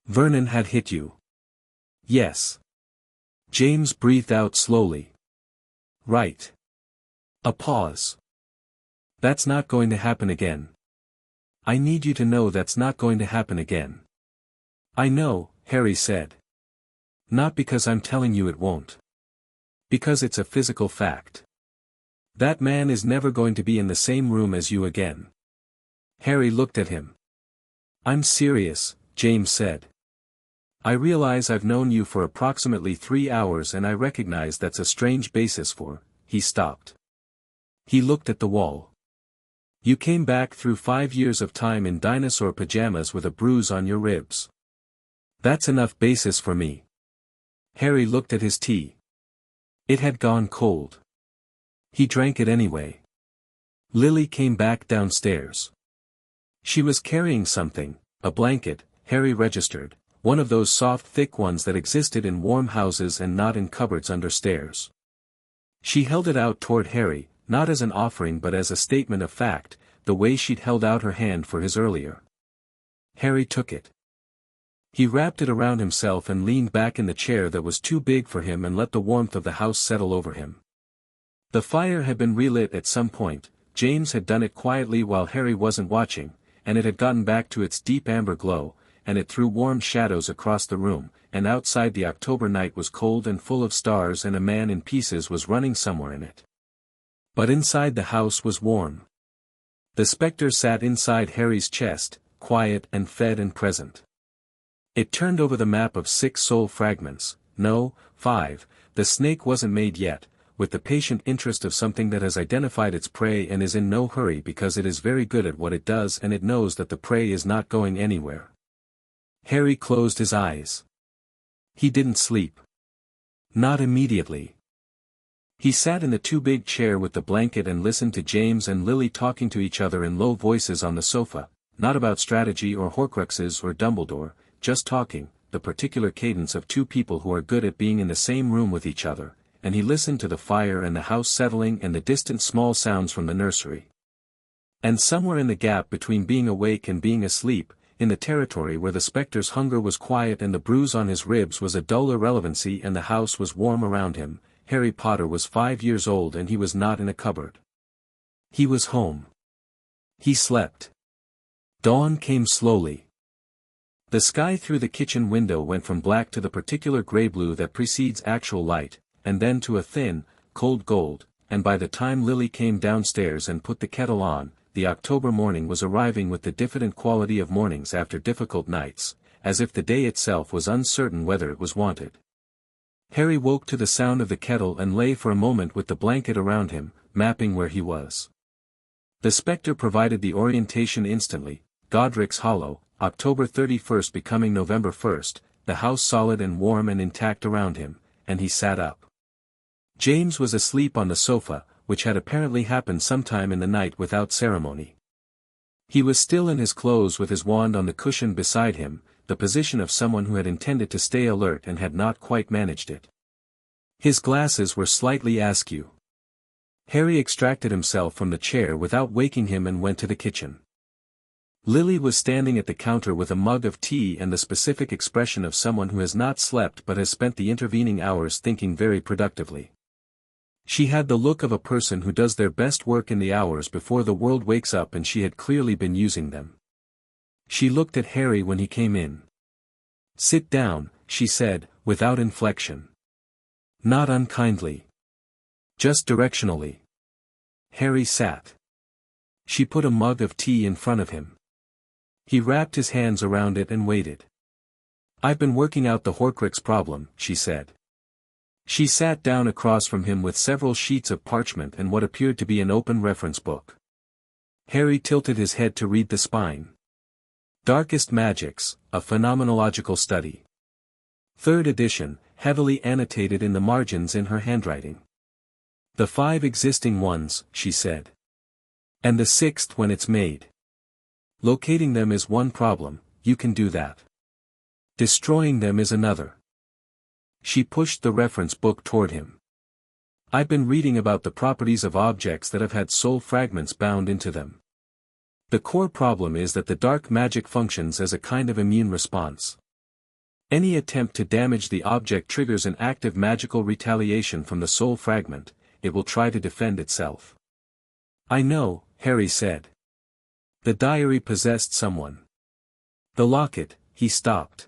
Speaker 1: "Vernon had hit you." "Yes." James breathed out slowly. "Right." A pause. "That's not going to happen again. I need you to know that's not going to happen again." "I know," Harry said. "Not because I'm telling you it won't. Because it's a physical fact. That man is never going to be in the same room as you again." Harry looked at him. "I'm serious," James said. "I realize I've known you for approximately 3 hours and I recognize that's a strange basis for." He stopped. He looked at the wall. "You came back through 5 years of time in dinosaur pajamas with a bruise on your ribs. That's enough basis for me." Harry looked at his tea. It had gone cold. He drank it anyway. Lily came back downstairs. She was carrying something, a blanket, Harry registered, one of those soft thick ones that existed in warm houses and not in cupboards under stairs. She held it out toward Harry, not as an offering but as a statement of fact, the way she'd held out her hand for his earlier. Harry took it. He wrapped it around himself and leaned back in the chair that was too big for him and let the warmth of the house settle over him. The fire had been relit at some point, James had done it quietly while Harry wasn't watching, and it had gotten back to its deep amber glow, and it threw warm shadows across the room, and outside the October night was cold and full of stars and a man in pieces was running somewhere in it. But inside the house was warm. The Specter sat inside Harry's chest, quiet and fed and present. It turned over the map of 6 soul fragments, no, 5, the snake wasn't made yet, with the patient interest of something that has identified its prey and is in no hurry because it is very good at what it does and it knows that the prey is not going anywhere. Harry closed his eyes. He didn't sleep. Not immediately. He sat in the too big chair with the blanket and listened to James and Lily talking to each other in low voices on the sofa, not about strategy or Horcruxes or Dumbledore, just talking, the particular cadence of two people who are good at being in the same room with each other, and he listened to the fire and the house settling and the distant small sounds from the nursery. And somewhere in the gap between being awake and being asleep, in the territory where the Specter's hunger was quiet and the bruise on his ribs was a dull irrelevancy and the house was warm around him, Harry Potter was 5 years old and he was not in a cupboard. He was home. He slept. Dawn came slowly. The sky through the kitchen window went from black to the particular gray-blue that precedes actual light, and then to a thin, cold gold, and by the time Lily came downstairs and put the kettle on, the October morning was arriving with the diffident quality of mornings after difficult nights, as if the day itself was uncertain whether it was wanted. Harry woke to the sound of the kettle and lay for a moment with the blanket around him, mapping where he was. The Specter provided the orientation instantly, Godric's Hollow, October 31st becoming November 1st, the house solid and warm and intact around him, and he sat up. James was asleep on the sofa, which had apparently happened sometime in the night without ceremony. He was still in his clothes with his wand on the cushion beside him, the position of someone who had intended to stay alert and had not quite managed it. His glasses were slightly askew. Harry extracted himself from the chair without waking him and went to the kitchen. Lily was standing at the counter with a mug of tea and the specific expression of someone who has not slept but has spent the intervening hours thinking very productively. She had the look of a person who does their best work in the hours before the world wakes up, and she had clearly been using them. She looked at Harry when he came in. "Sit down," she said, without inflection. Not unkindly. Just directionally. Harry sat. She put a mug of tea in front of him. He wrapped his hands around it and waited. "I've been working out the Horcrux problem," she said. She sat down across from him with several sheets of parchment and what appeared to be an open reference book. Harry tilted his head to read the spine. Darkest Magics, a Phenomenological Study. 3rd edition, heavily annotated in the margins in her handwriting. "The 5 existing ones," she said. "And the 6th when it's made. Locating them is one problem, you can do that. Destroying them is another." She pushed the reference book toward him. "I've been reading about the properties of objects that have had soul fragments bound into them. The core problem is that the dark magic functions as a kind of immune response. Any attempt to damage the object triggers an active magical retaliation from the soul fragment. It will try to defend itself." "I know," Harry said. "The diary possessed someone. The locket," he stopped.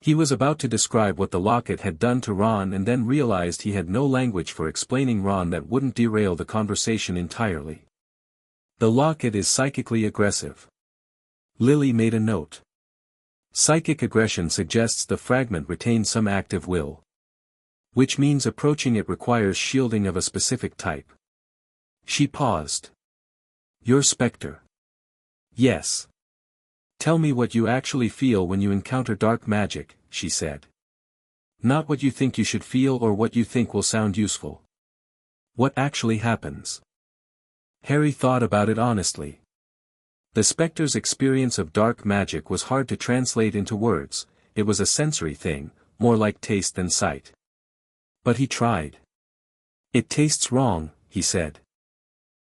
Speaker 1: He was about to describe what the locket had done to Ron and then realized he had no language for explaining Ron that wouldn't derail the conversation entirely. "The locket is psychically aggressive." Lily made a note. Psychic aggression suggests the fragment retains some active will. Which means approaching it requires shielding of a specific type. She paused. "You're Specter." "Yes. Tell me what you actually feel when you encounter dark magic," she said. "Not what you think you should feel or what you think will sound useful. What actually happens?" Harry thought about it honestly. The Specter's experience of dark magic was hard to translate into words. It was a sensory thing, more like taste than sight. But he tried. "It tastes wrong," he said.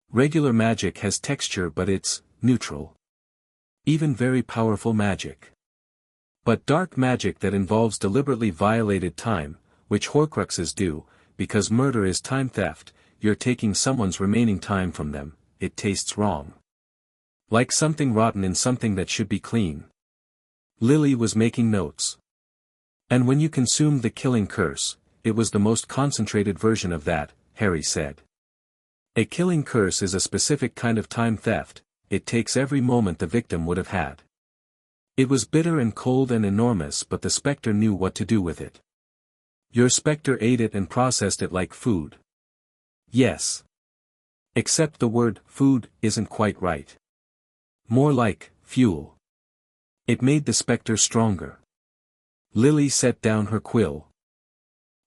Speaker 1: "Regular magic has texture but it's neutral. Even very powerful magic. But dark magic that involves deliberately violated time, which Horcruxes do, because murder is time theft, you're taking someone's remaining time from them, it tastes wrong. Like something rotten in something that should be clean." Lily was making notes. "And when you consumed the killing curse, it was the most concentrated version of that," Harry said. "A killing curse is a specific kind of time theft. It takes every moment the victim would have had. It was bitter and cold and enormous, but the Specter knew what to do with it." "Your Specter ate it and processed it like food." "Yes. Except the word food isn't quite right. More like fuel. It made the Specter stronger." Lily set down her quill.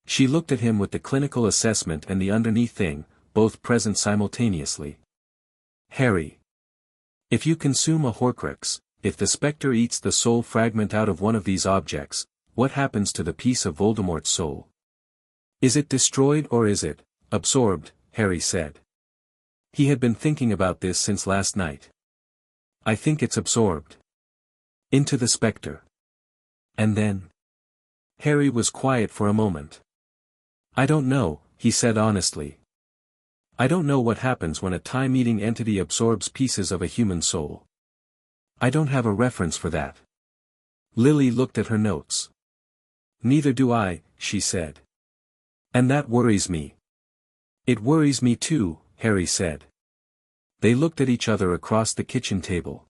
Speaker 1: She looked at him with the clinical assessment and the underneath thing, both present simultaneously. "Harry. If you consume a Horcrux, if the Specter eats the soul fragment out of one of these objects, what happens to the piece of Voldemort's soul? Is it destroyed or is it absorbed?" Harry said. He had been thinking about this since last night. "I think it's absorbed. Into the Specter. And then?" Harry was quiet for a moment. "I don't know," he said honestly. "I don't know what happens when a time-eating entity absorbs pieces of a human soul. I don't have a reference for that." Lily looked at her notes. "Neither do I," she said. "And that worries me." "It worries me too," Harry said. They looked at each other across the kitchen table.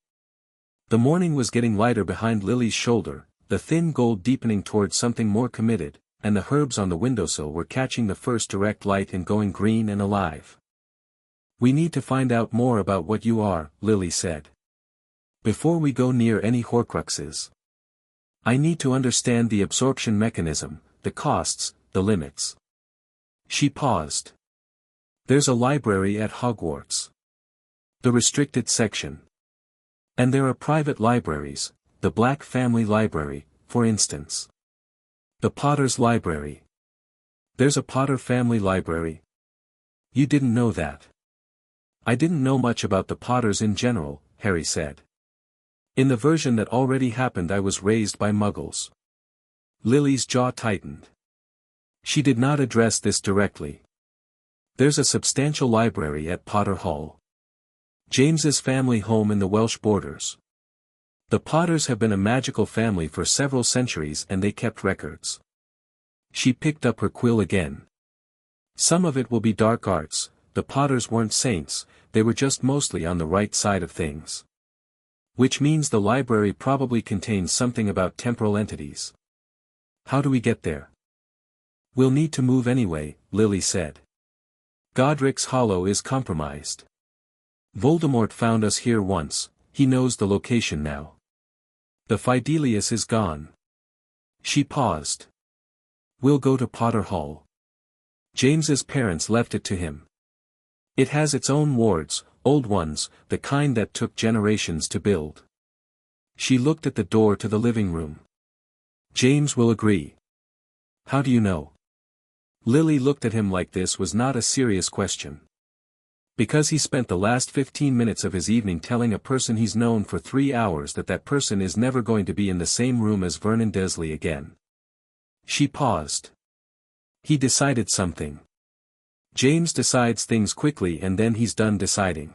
Speaker 1: The morning was getting lighter behind Lily's shoulder, the thin gold deepening towards something more committed, and the herbs on the windowsill were catching the first direct light and going green and alive. We need to find out more about what you are, Lily said. Before we go near any Horcruxes. I need to understand the absorption mechanism, the costs, the limits. She paused. There's a library at Hogwarts. The restricted section. And there are private libraries, the Black Family Library, for instance. The Potter's Library. There's a Potter family library. You didn't know that. I didn't know much about the Potters in general, Harry said. In the version that already happened I was raised by Muggles. Lily's jaw tightened. She did not address this directly. There's a substantial library at Potter Hall. James's family home in the Welsh borders. The Potters have been a magical family for several centuries and they kept records. She picked up her quill again. Some of it will be dark arts, the Potters weren't saints, they were just mostly on the right side of things. Which means the library probably contains something about temporal entities. How do we get there? We'll need to move anyway, Lily said. Godric's Hollow is compromised. Voldemort found us here once, he knows the location now. The Fidelius is gone. She paused. We'll go to Potter Hall. James's parents left it to him. It has its own wards, old ones, the kind that took generations to build. She looked at the door to the living room. James will agree. How do you know? Lily looked at him like this was not a serious question. Because he spent the last 15 minutes of his evening telling a person he's known for 3 hours that that person is never going to be in the same room as Vernon Dursley again. She paused. He decided something. James decides things quickly and then he's done deciding.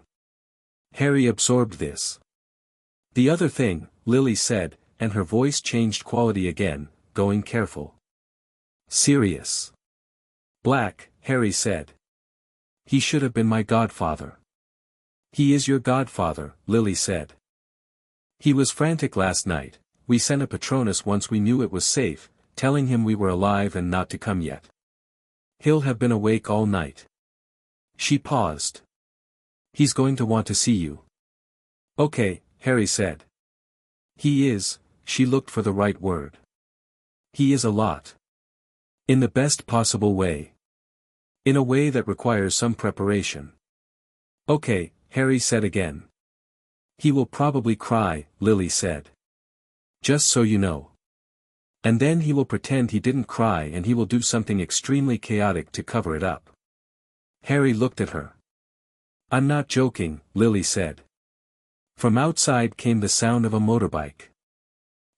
Speaker 1: Harry absorbed this. The other thing, Lily said, and her voice changed quality again, going careful. Serious. Black, Harry said. He should have been my godfather. He is your godfather, Lily said. He was frantic last night, we sent a Patronus once we knew it was safe, telling him we were alive and not to come yet. He'll have been awake all night. She paused. He's going to want to see you. Okay, Harry said. He is, she looked for the right word. He is a lot. In the best possible way. In a way that requires some preparation. Okay, Harry said again. He will probably cry, Lily said. Just so you know. And then he will pretend he didn't cry and he will do something extremely chaotic to cover it up. Harry looked at her. I'm not joking, Lily said. From outside came the sound of a motorbike.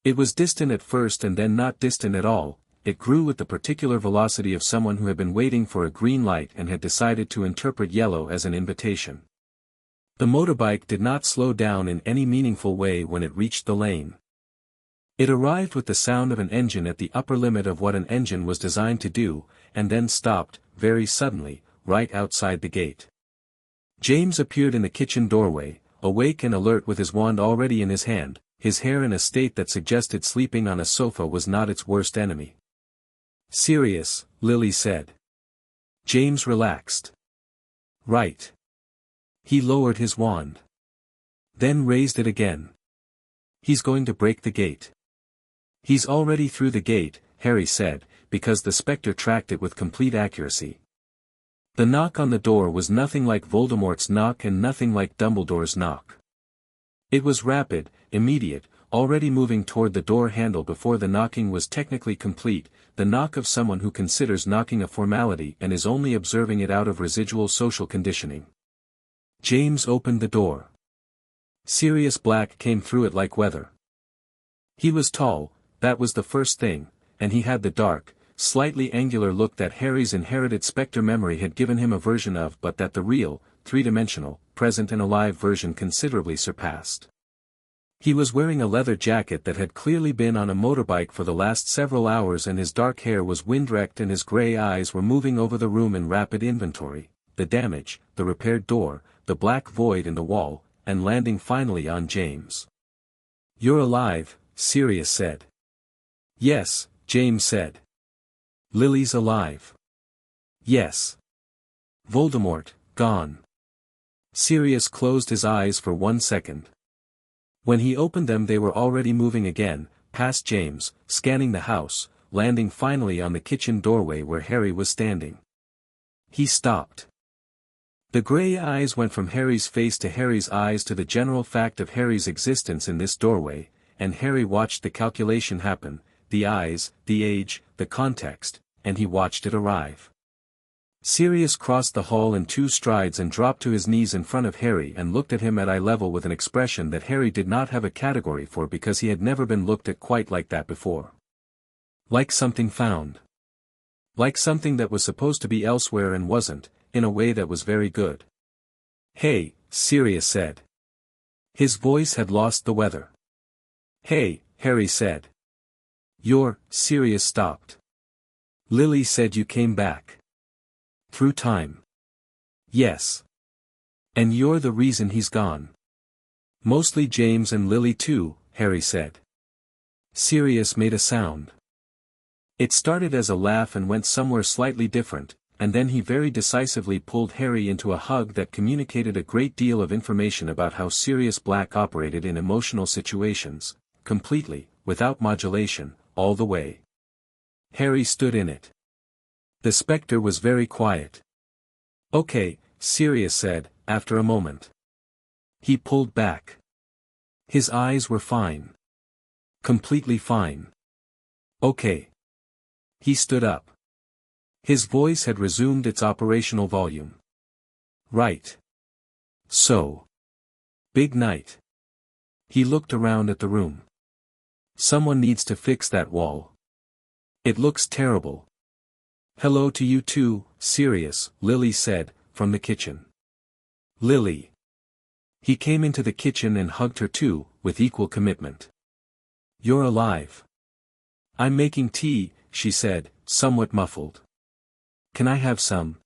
Speaker 1: It was distant at first and then not distant at all. It grew with the particular velocity of someone who had been waiting for a green light and had decided to interpret yellow as an invitation. The motorbike did not slow down in any meaningful way when it reached the lane. It arrived with the sound of an engine at the upper limit of what an engine was designed to do, and then stopped, very suddenly, right outside the gate. James appeared in the kitchen doorway, awake and alert with his wand already in his hand, his hair in a state that suggested sleeping on a sofa was not its worst enemy. Serious, Lily said. James relaxed. Right. He lowered his wand. Then raised it again. He's going to break the gate. He's already through the gate, Harry said, because the Specter tracked it with complete accuracy. The knock on the door was nothing like Voldemort's knock and nothing like Dumbledore's knock. It was rapid, immediate, already moving toward the door handle before the knocking was technically complete, the knock of someone who considers knocking a formality and is only observing it out of residual social conditioning. James opened the door. Sirius Black came through it like weather. He was tall, that was the first thing, and he had the dark, slightly angular look that Harry's inherited Specter memory had given him a version of but that the real, three-dimensional, present and alive version considerably surpassed. He was wearing a leather jacket that had clearly been on a motorbike for the last several hours and his dark hair was wind-wrecked and his grey eyes were moving over the room in rapid inventory, the damage, the repaired door, the black void in the wall, and landing finally on James. You're alive, Sirius said. Yes, James said. Lily's alive. Yes. Voldemort, gone. Sirius closed his eyes for 1 second. When he opened them they were already moving again, past James, scanning the house, landing finally on the kitchen doorway where Harry was standing. He stopped. The gray eyes went from Harry's face to Harry's eyes to the general fact of Harry's existence in this doorway, and Harry watched the calculation happen, the eyes, the age, the context, and he watched it arrive. Sirius crossed the hall in 2 strides and dropped to his knees in front of Harry and looked at him at eye level with an expression that Harry did not have a category for because he had never been looked at quite like that before. Like something found. Like something that was supposed to be elsewhere and wasn't, in a way that was very good. "Hey," Sirius said. His voice had lost the weather. "Hey," Harry said. Sirius stopped. "Lily said you came back. Through time." "Yes. And you're the reason he's gone." "Mostly James and Lily too," Harry said. Sirius made a sound. It started as a laugh and went somewhere slightly different, and then he very decisively pulled Harry into a hug that communicated a great deal of information about how Sirius Black operated in emotional situations, completely, without modulation, all the way. Harry stood in it. The Specter was very quiet. "Okay," Sirius said, after a moment. He pulled back. His eyes were fine. Completely fine. "Okay." He stood up. His voice had resumed its operational volume. "Right. So. Big night." He looked around at the room. "Someone needs to fix that wall. It looks terrible." "Hello to you too, Sirius," Lily said, from the kitchen. "Lily." He came into the kitchen and hugged her too, with equal commitment. "You're alive." "I'm making tea," she said, somewhat muffled. "Can I have some?"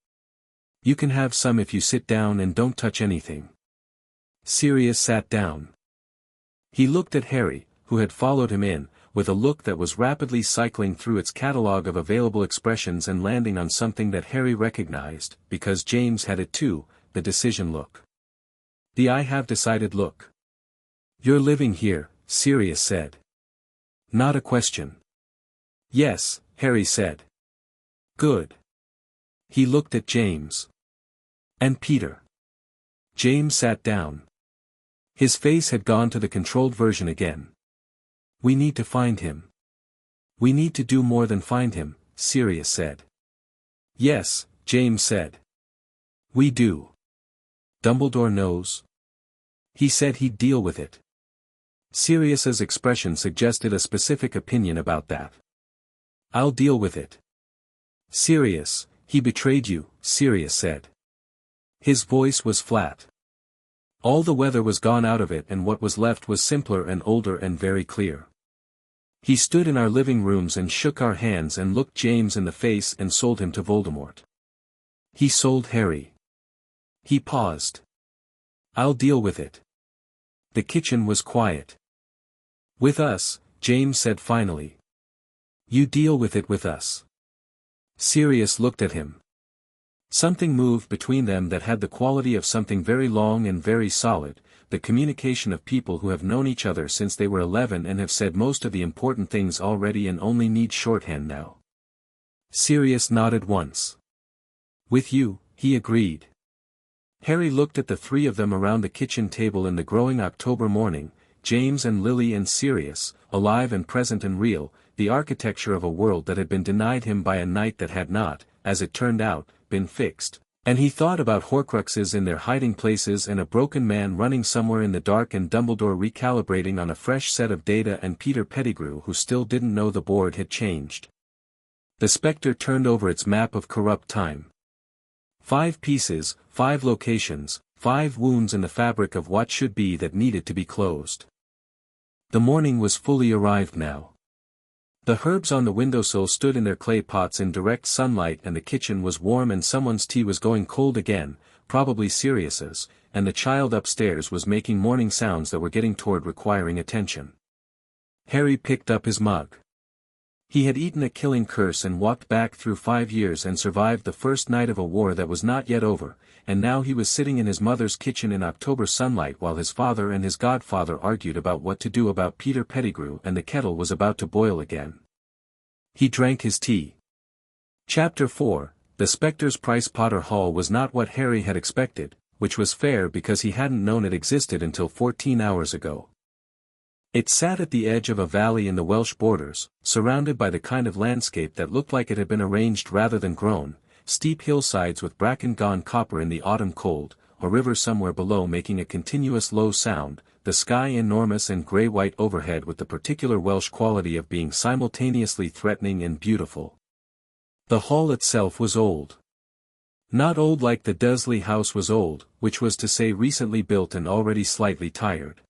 Speaker 1: "You can have some if you sit down and don't touch anything." Sirius sat down. He looked at Harry, who had followed him in, with a look that was rapidly cycling through its catalogue of available expressions and landing on something that Harry recognized, because James had it too, the decision look. The "I have decided" look. "You're living here," Sirius said. "Not a question." "Yes," Harry said. "Good." He looked at James. "And Peter." James sat down. His face had gone to the controlled version again. "We need to find him." "We need to do more than find him," Sirius said. "Yes," James said. "We do. Dumbledore knows. He said he'd deal with it." Sirius's expression suggested a specific opinion about that. "I'll deal with it." "Sirius, he betrayed you," Sirius said. His voice was flat. All the weather was gone out of it and what was left was simpler and older and very clear. "He stood in our living rooms and shook our hands and looked James in the face and sold him to Voldemort. He sold Harry." He paused. "I'll deal with it." The kitchen was quiet. "With us," James said finally. "You deal with it with us." Sirius looked at him. Something moved between them that had the quality of something very long and very solid, the communication of people who have known each other since they were 11 and have said most of the important things already and only need shorthand now. Sirius nodded once. "With you," he agreed. Harry looked at the 3 of them around the kitchen table in the growing October morning, James and Lily and Sirius, alive and present and real, the architecture of a world that had been denied him by a night that had not, as it turned out, been fixed, and he thought about Horcruxes in their hiding places and a broken man running somewhere in the dark and Dumbledore recalibrating on a fresh set of data and Peter Pettigrew who still didn't know the board had changed. The Specter turned over its map of corrupt time. 5 pieces, 5 locations, 5 wounds in the fabric of what should be that needed to be closed. The morning was fully arrived now. The herbs on the windowsill stood in their clay pots in direct sunlight and the kitchen was warm and someone's tea was going cold again, probably Sirius's, and the child upstairs was making morning sounds that were getting toward requiring attention. Harry picked up his mug. He had eaten a killing curse and walked back through 5 years and survived the first night of a war that was not yet over, and now he was sitting in his mother's kitchen in October sunlight while his father and his godfather argued about what to do about Peter Pettigrew, and the kettle was about to boil again. He drank his tea. Chapter 4. The Specter's Price. Potter Hall was not what Harry had expected, which was fair because he hadn't known it existed until 14 hours ago. It sat at the edge of a valley in the Welsh borders, surrounded by the kind of landscape that looked like it had been arranged rather than grown, steep hillsides with bracken gone copper in the autumn cold, a river somewhere below making a continuous low sound, the sky enormous and grey-white overhead with the particular Welsh quality of being simultaneously threatening and beautiful. The hall itself was old. Not old like the Dursley house was old, which was to say recently built and already slightly tired.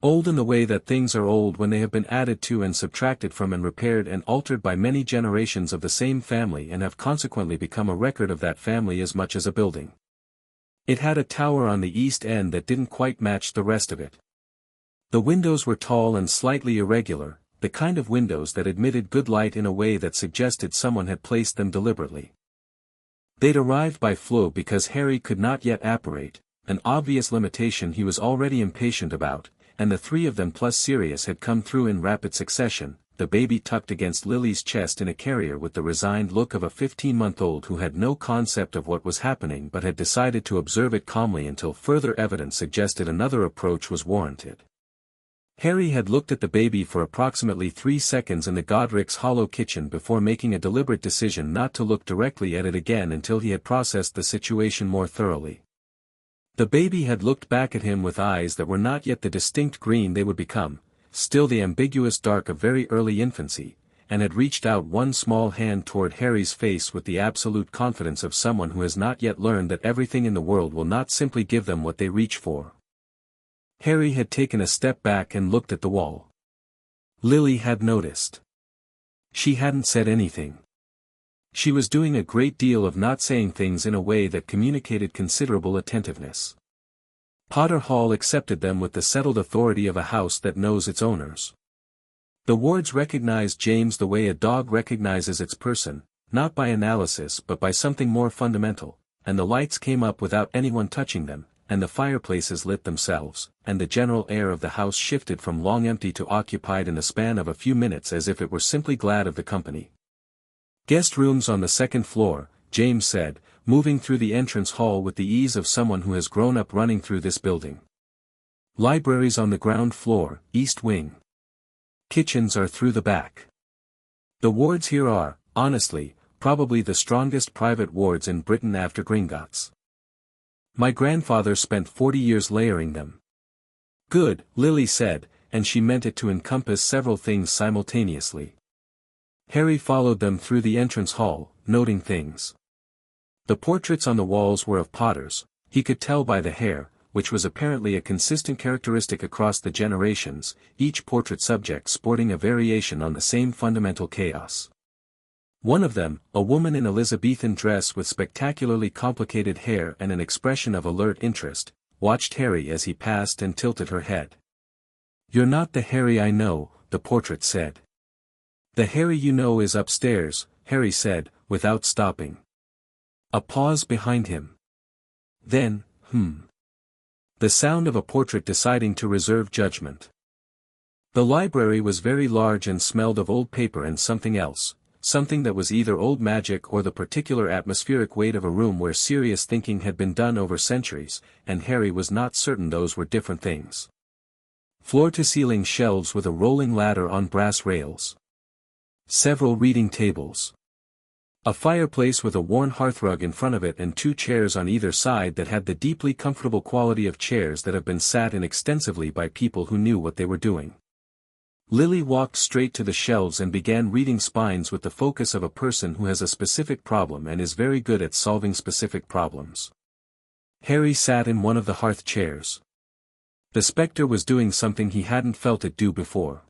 Speaker 1: Old in the way that things are old when they have been added to and subtracted from and repaired and altered by many generations of the same family and have consequently become a record of that family as much as a building. It had a tower on the east end that didn't quite match the rest of it. The windows were tall and slightly irregular, the kind of windows that admitted good light in a way that suggested someone had placed them deliberately. They'd arrived by flow because Harry could not yet apparate, an obvious limitation he was already impatient about, and the three of them plus Sirius had come through in rapid succession, the baby tucked against Lily's chest in a carrier with the resigned look of a 15-month-old who had no concept of what was happening but had decided to observe it calmly until further evidence suggested another approach was warranted. Harry had looked at the baby for approximately 3 seconds in the Godric's hollow kitchen before making a deliberate decision not to look directly at it again until he had processed the situation more thoroughly. The baby had looked back at him with eyes that were not yet the distinct green they would become, still the ambiguous dark of very early infancy, and had reached out one small hand toward Harry's face with the absolute confidence of someone who has not yet learned that everything in the world will not simply give them what they reach for. Harry had taken a step back and looked at the wall. Lily had noticed. She hadn't said anything. She was doing a great deal of not saying things in a way that communicated considerable attentiveness. Potter Hall accepted them with the settled authority of a house that knows its owners. The wards recognized James the way a dog recognizes its person, not by analysis but by something more fundamental, and the lights came up without anyone touching them, and the fireplaces lit themselves, and the general air of the house shifted from long empty to occupied in the span of a few minutes as if it were simply glad of the company. "Guest rooms on the second floor," James said, moving through the entrance hall with the ease of someone who has grown up running through this building. "Libraries on the ground floor, east wing. Kitchens are through the back. The wards here are, honestly, probably the strongest private wards in Britain after Gringotts. My grandfather spent 40 years layering them." "Good," Lily said, and she meant it to encompass several things simultaneously. Harry followed them through the entrance hall, noting things. The portraits on the walls were of Potters, he could tell by the hair, which was apparently a consistent characteristic across the generations, each portrait subject sporting a variation on the same fundamental chaos. One of them, a woman in Elizabethan dress with spectacularly complicated hair and an expression of alert interest, watched Harry as he passed and tilted her head. "You're not the Harry I know," the portrait said. "The Harry you know is upstairs," Harry said, without stopping. A pause behind him. Then, the sound of a portrait deciding to reserve judgment. The library was very large and smelled of old paper and something else, something that was either old magic or the particular atmospheric weight of a room where serious thinking had been done over centuries, and Harry was not certain those were different things. Floor-to-ceiling shelves with a rolling ladder on brass rails. Several reading tables. A fireplace with a worn hearthrug in front of it and 2 chairs on either side that had the deeply comfortable quality of chairs that have been sat in extensively by people who knew what they were doing. Lily walked straight to the shelves and began reading spines with the focus of a person who has a specific problem and is very good at solving specific problems. Harry sat in one of the hearth chairs. The Specter was doing something he hadn't felt it do before.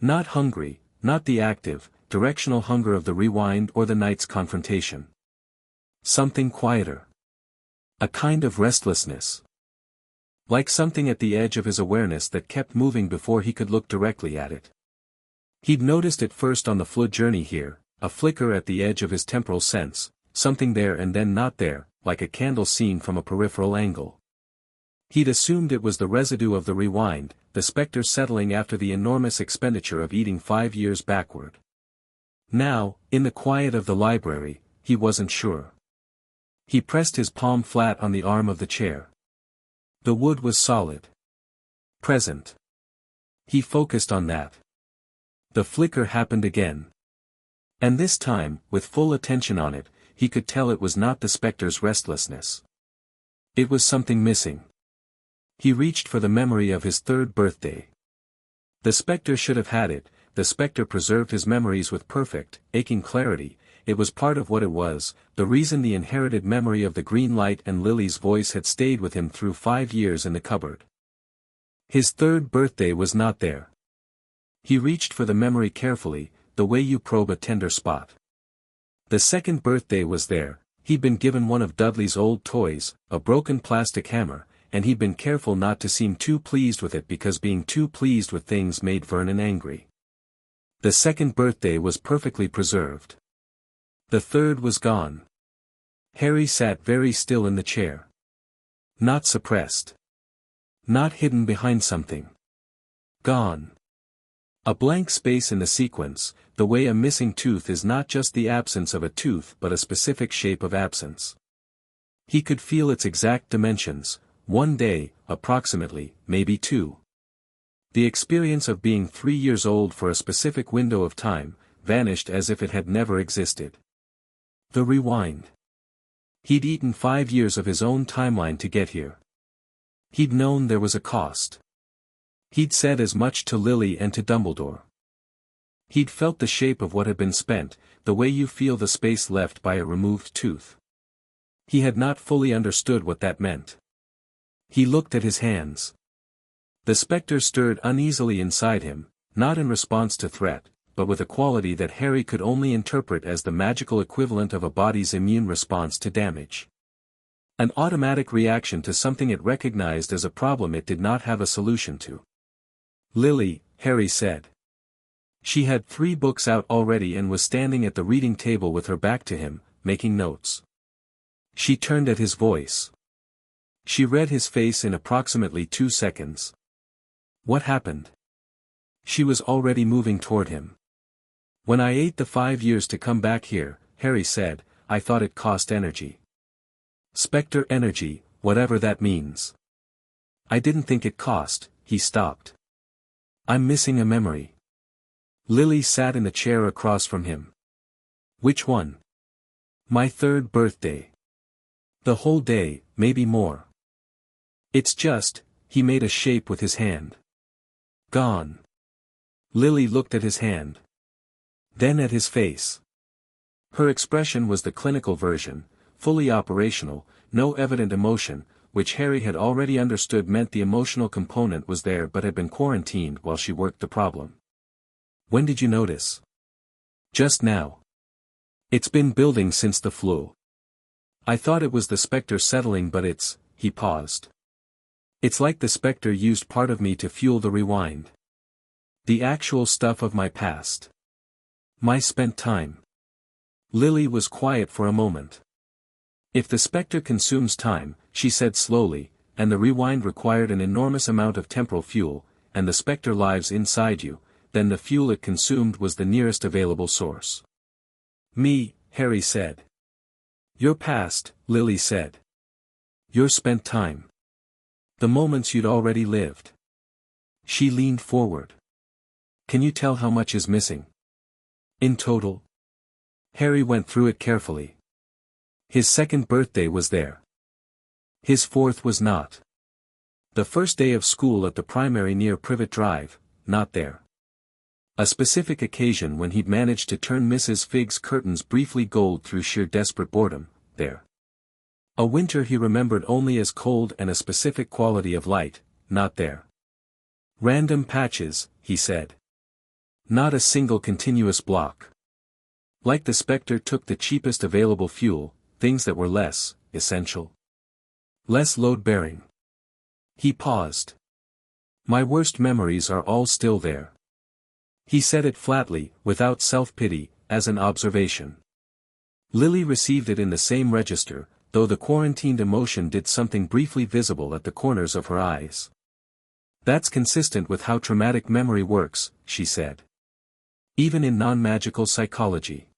Speaker 1: Not hungry, not the active, directional hunger of the Rewind or the night's confrontation. Something quieter. A kind of restlessness. Like something at the edge of his awareness that kept moving before he could look directly at it. He'd noticed it first on the flood journey here, a flicker at the edge of his temporal sense, something there and then not there, like a candle seen from a peripheral angle. He'd assumed it was the residue of the rewind, the specter settling after the enormous expenditure of eating 5 years backward. Now, in the quiet of the library, he wasn't sure. He pressed his palm flat on the arm of the chair. The wood was solid. Present. He focused on that. The flicker happened again. And this time, with full attention on it, he could tell it was not the specter's restlessness. It was something missing. He reached for the memory of his 3rd birthday. The specter should have had it. The specter preserved his memories with perfect, aching clarity. It was part of what it was, the reason the inherited memory of the green light and Lily's voice had stayed with him through 5 years in the cupboard. His 3rd birthday was not there. He reached for the memory carefully, the way you probe a tender spot. The 2nd birthday was there. He'd been given one of Dudley's old toys, a broken plastic hammer, and he'd been careful not to seem too pleased with it because being too pleased with things made Vernon angry. The 2nd birthday was perfectly preserved. The 3rd was gone. Harry sat very still in the chair. Not suppressed. Not hidden behind something. Gone. A blank space in the sequence, the way a missing tooth is not just the absence of a tooth but a specific shape of absence. He could feel its exact dimensions, 1 day, approximately, maybe 2. The experience of being 3 years old for a specific window of time, vanished as if it had never existed. The rewind. He'd eaten 5 years of his own timeline to get here. He'd known there was a cost. He'd said as much to Lily and to Dumbledore. He'd felt the shape of what had been spent, the way you feel the space left by a removed tooth. He had not fully understood what that meant. He looked at his hands. The specter stirred uneasily inside him, not in response to threat, but with a quality that Harry could only interpret as the magical equivalent of a body's immune response to damage. An automatic reaction to something it recognized as a problem it did not have a solution to. Lily, Harry said. She had 3 books out already and was standing at the reading table with her back to him, making notes. She turned at his voice. She read his face in approximately 2 seconds. What happened? She was already moving toward him. When I ate the 5 years to come back here, Harry said, I thought it cost energy. Specter energy, whatever that means. I didn't think it cost. He stopped. I'm missing a memory. Lily sat in the chair across from him. Which one? My 3rd birthday. The whole day, maybe more. It's just, he made a shape with his hand. Gone. Lily looked at his hand. Then at his face. Her expression was the clinical version, fully operational, no evident emotion, which Harry had already understood meant the emotional component was there but had been quarantined while she worked the problem. When did you notice? Just now. It's been building since the flu. I thought it was the specter settling but he paused. It's like the specter used part of me to fuel the rewind. The actual stuff of my past. My spent time. Lily was quiet for a moment. If the specter consumes time, she said slowly, and the rewind required an enormous amount of temporal fuel, and the specter lives inside you, then the fuel it consumed was the nearest available source. Me, Harry said. Your past, Lily said. Your spent time. The moments you'd already lived. She leaned forward. Can you tell how much is missing? In total? Harry went through it carefully. His 2nd birthday was there. His 4th was not. The first day of school at the primary near Privet Drive, not there. A specific occasion when he'd managed to turn Mrs. Figg's curtains briefly gold through sheer desperate boredom, there. A winter he remembered only as cold and a specific quality of light, not there. Random patches, he said. Not a single continuous block. Like the specter took the cheapest available fuel, things that were less essential. Less load-bearing. He paused. My worst memories are all still there. He said it flatly, without self-pity, as an observation. Lily received it in the same register, though the quarantined emotion did something briefly visible at the corners of her eyes. That's consistent with how traumatic memory works, she said. Even in non-magical psychology.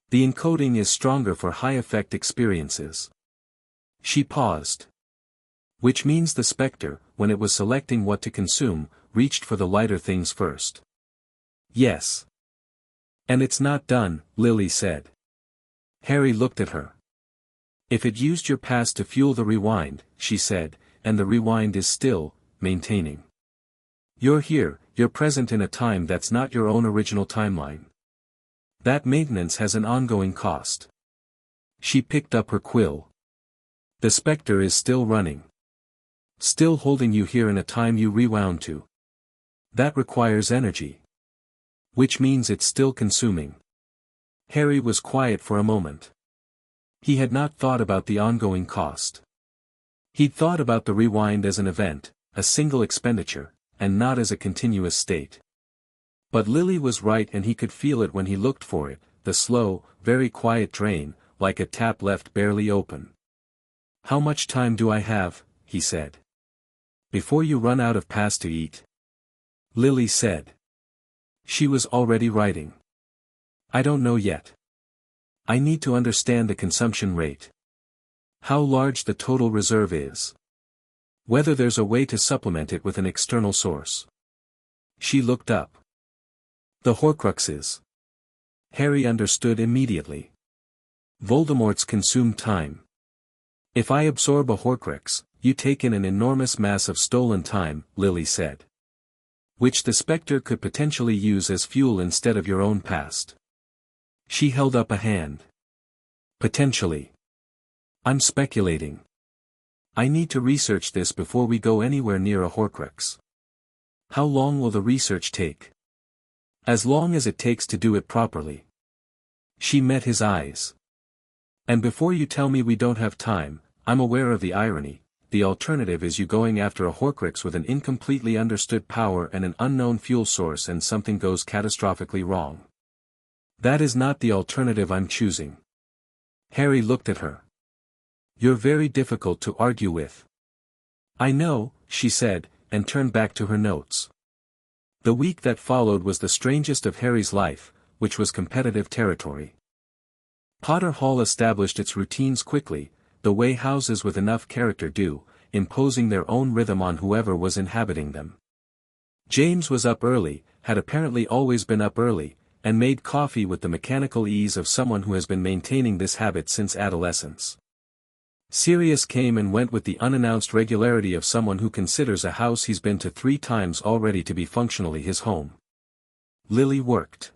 Speaker 1: The encoding is stronger for high-effect experiences. She paused. Which means the Specter, when it was selecting what to consume, reached for the lighter things first. Yes. And it's not done, Lily said. Harry looked at her. If it used your past to fuel the rewind, she said, and the rewind is still, maintaining. You're here, you're present in a time that's not your own original timeline. That maintenance has an ongoing cost. She picked up her quill. The Specter is still running. Still holding you here in a time you rewound to. That requires energy. Which means it's still consuming. Harry was quiet for a moment. He had not thought about the ongoing cost. He'd thought about the rewind as an event, a single expenditure, and not as a continuous state. But Lily was right, and he could feel it when he looked for it, the slow, very quiet drain, like a tap left barely open. How much time do I have? He said. Before you run out of past to eat. Lily said. She was already writing. I don't know yet. I need to understand the consumption rate. How large the total reserve is. Whether there's a way to supplement it with an external source. She looked up. The Horcruxes. Harry understood immediately. Voldemort's consumed time. If I absorb a Horcrux, you take in an enormous mass of stolen time, Lily said. Which the Specter could potentially use as fuel instead of your own past. She held up a hand. Potentially. I'm speculating. I need to research this before we go anywhere near a Horcrux. How long will the research take? As long as it takes to do it properly. She met his eyes. And before you tell me we don't have time, I'm aware of the irony. The alternative is you going after a Horcrux with an incompletely understood power and an unknown fuel source, and something goes catastrophically wrong. That is not the alternative I'm choosing. Harry looked at her. You're very difficult to argue with. I know, she said, and turned back to her notes. The week that followed was the strangest of Harry's life, which was competitive territory. Potter Hall established its routines quickly, the way houses with enough character do, imposing their own rhythm on whoever was inhabiting them. James was up early, had apparently always been up early, and made coffee with the mechanical ease of someone who has been maintaining this habit since adolescence. Sirius came and went with the unannounced regularity of someone who considers a house he's been to 3 times already to be functionally his home. Lily worked.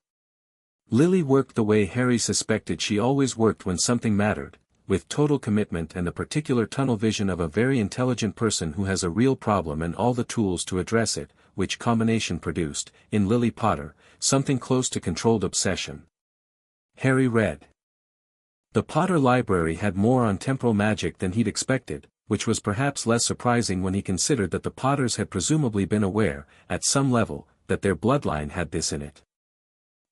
Speaker 1: Lily worked the way Harry suspected she always worked when something mattered, with total commitment and the particular tunnel vision of a very intelligent person who has a real problem and all the tools to address it, which combination produced, in Lily Potter, something close to controlled obsession. Harry read. The Potter library had more on temporal magic than he'd expected, which was perhaps less surprising when he considered that the Potters had presumably been aware, at some level, that their bloodline had this in it.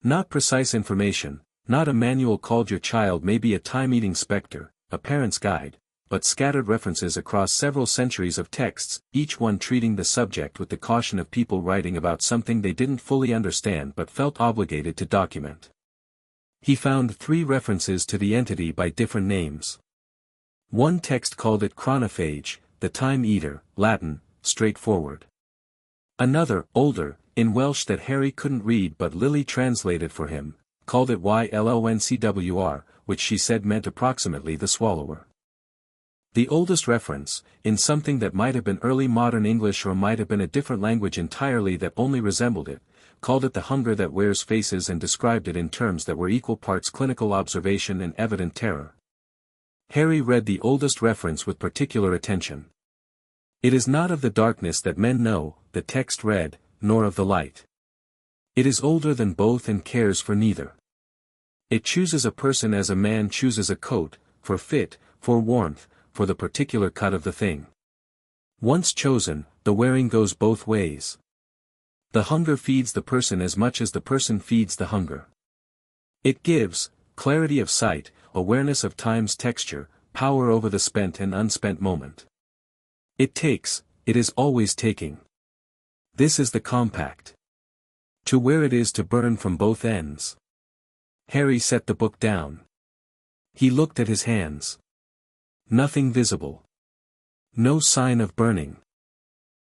Speaker 1: Not precise information, not a manual called Your Child May Be a Time-Eating Specter, a parent's guide, but scattered references across several centuries of texts, each one treating the subject with the caution of people writing about something they didn't fully understand but felt obligated to document. He found 3 references to the entity by different names. One text called it Chronophage, the Time Eater, Latin, straightforward. Another, older, in Welsh that Harry couldn't read but Lily translated for him, called it Ylloncwr, which she said meant approximately the swallower. The oldest reference, in something that might have been early modern English or might have been a different language entirely that only resembled it, called it the hunger that wears faces and described it in terms that were equal parts clinical observation and evident terror. Harry read the oldest reference with particular attention. It is not of the darkness that men know, the text read, nor of the light. It is older than both and cares for neither. It chooses a person as a man chooses a coat, for fit, for warmth, for the particular cut of the thing. Once chosen, the wearing goes both ways. The hunger feeds the person as much as the person feeds the hunger. It gives clarity of sight, awareness of time's texture, power over the spent and unspent moment. It takes, it is always taking. This is the compact. To where it is to burn from both ends. Harry set the book down. He looked at his hands. Nothing visible. No sign of burning.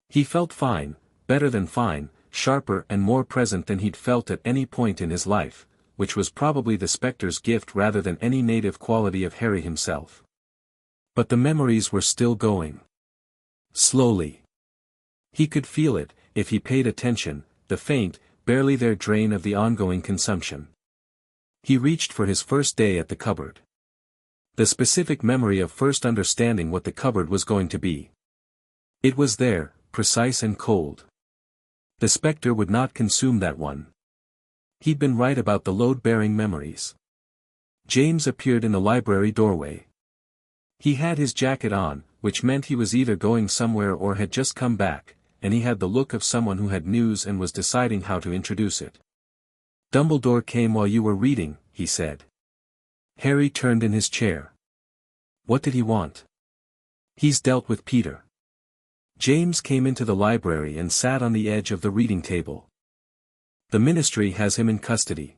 Speaker 1: He felt fine, better than fine, sharper and more present than he'd felt at any point in his life, which was probably the Specter's gift rather than any native quality of Harry himself. But the memories were still going. Slowly. He could feel it, if he paid attention, the faint, barely there drain of the ongoing consumption. He reached for his first day at the cupboard. The specific memory of first understanding what the cupboard was going to be. It was there, precise and cold. The Specter would not consume that one. He'd been right about the load-bearing memories. James appeared in the library doorway. He had his jacket on, which meant he was either going somewhere or had just come back, and he had the look of someone who had news and was deciding how to introduce it. "Dumbledore came while you were reading," he said. Harry turned in his chair. What did he want? He's dealt with Peter. James came into the library and sat on the edge of the reading table. The Ministry has him in custody.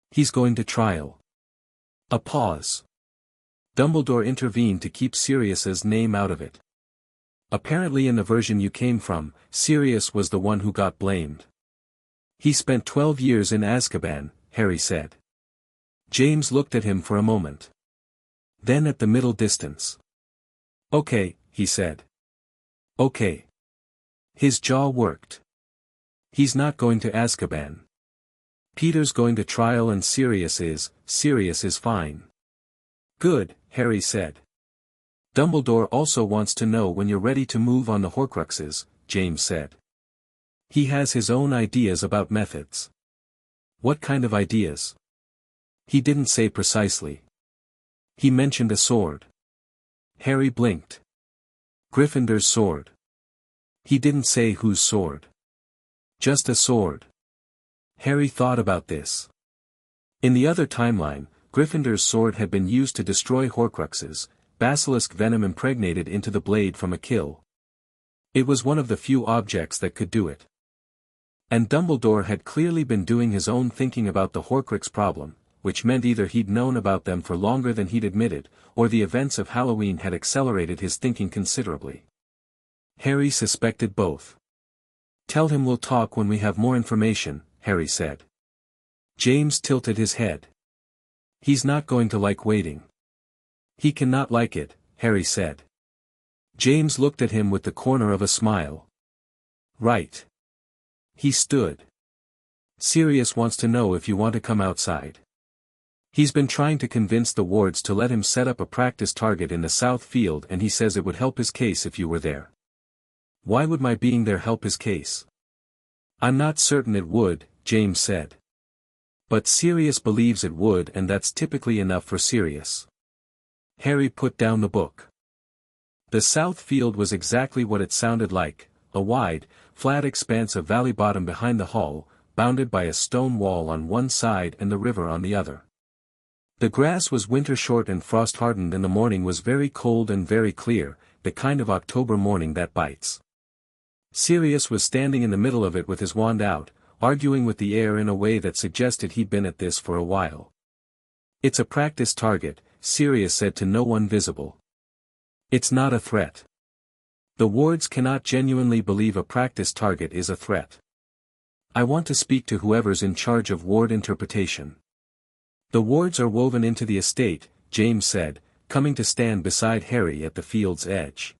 Speaker 1: He's going to trial. A pause. Dumbledore intervened to keep Sirius's name out of it. Apparently in the version you came from, Sirius was the one who got blamed. He spent 12 years in Azkaban, Harry said. James looked at him for a moment. Then at the middle distance. Okay, he said. Okay. His jaw worked. He's not going to Azkaban. Peter's going to trial and Sirius is fine. Good, Harry said. Dumbledore also wants to know when you're ready to move on the Horcruxes, James said. He has his own ideas about methods. What kind of ideas? He didn't say precisely. He mentioned a sword. Harry blinked. Gryffindor's sword. He didn't say whose sword. Just a sword. Harry thought about this. In the other timeline, Gryffindor's sword had been used to destroy Horcruxes, basilisk venom impregnated into the blade from a kill. It was one of the few objects that could do it. And Dumbledore had clearly been doing his own thinking about the Horcrux problem, which meant either he'd known about them for longer than he'd admitted, or the events of Halloween had accelerated his thinking considerably. Harry suspected both. Tell him we'll talk when we have more information, Harry said. James tilted his head. He's not going to like waiting. He cannot like it, Harry said. James looked at him with the corner of a smile. Right. He stood. Sirius wants to know if you want to come outside. He's been trying to convince the wards to let him set up a practice target in the south field and he says it would help his case if you were there. Why would my being there help his case? I'm not certain it would, James said. But Sirius believes it would and that's typically enough for Sirius. Harry put down the book. The south field was exactly what it sounded like, a wide, flat expanse of valley bottom behind the hall, bounded by a stone wall on one side and the river on the other. The grass was winter short and frost hardened and the morning was very cold and very clear, the kind of October morning that bites. Sirius was standing in the middle of it with his wand out, arguing with the air in a way that suggested he'd been at this for a while. It's a practice target, Sirius said to no one visible. It's not a threat. The wards cannot genuinely believe a practice target is a threat. I want to speak to whoever's in charge of ward interpretation. The wards are woven into the estate, James said, coming to stand beside Harry at the field's edge.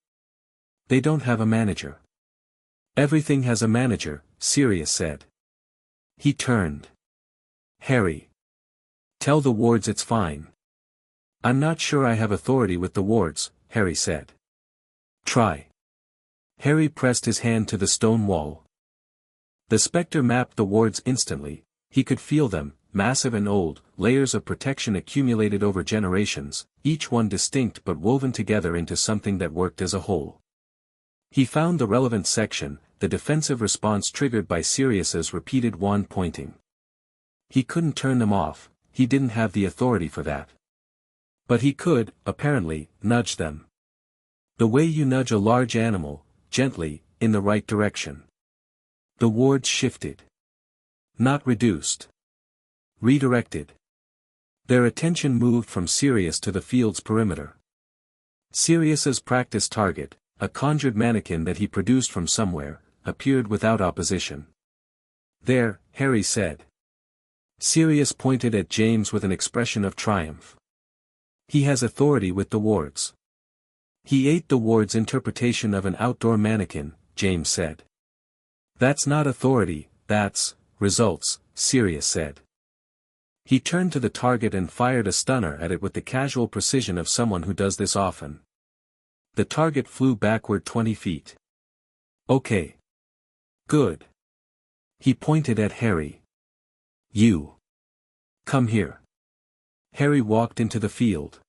Speaker 1: They don't have a manager. Everything has a manager, Sirius said. He turned. Harry. Tell the wards it's fine. I'm not sure I have authority with the wards, Harry said. Try. Harry pressed his hand to the stone wall. The Specter mapped the wards instantly, he could feel them, massive and old, layers of protection accumulated over generations, each one distinct but woven together into something that worked as a whole. He found the relevant section, the defensive response triggered by Sirius's repeated wand pointing. He couldn't turn them off, he didn't have the authority for that. But he could, apparently, nudge them. The way you nudge a large animal, gently, in the right direction. The wards shifted. Not reduced. Redirected. Their attention moved from Sirius to the field's perimeter. Sirius's practice target, a conjured mannequin that he produced from somewhere, appeared without opposition. "There," Harry said. Sirius pointed at James with an expression of triumph. "He has authority with the wards." "He ate the ward's interpretation of an outdoor mannequin," James said. "That's not authority, that's results," Sirius said. He turned to the target and fired a stunner at it with the casual precision of someone who does this often. The target flew backward 20 feet. "Okay. Good." He pointed at Harry. "You. Come here." Harry walked into the field.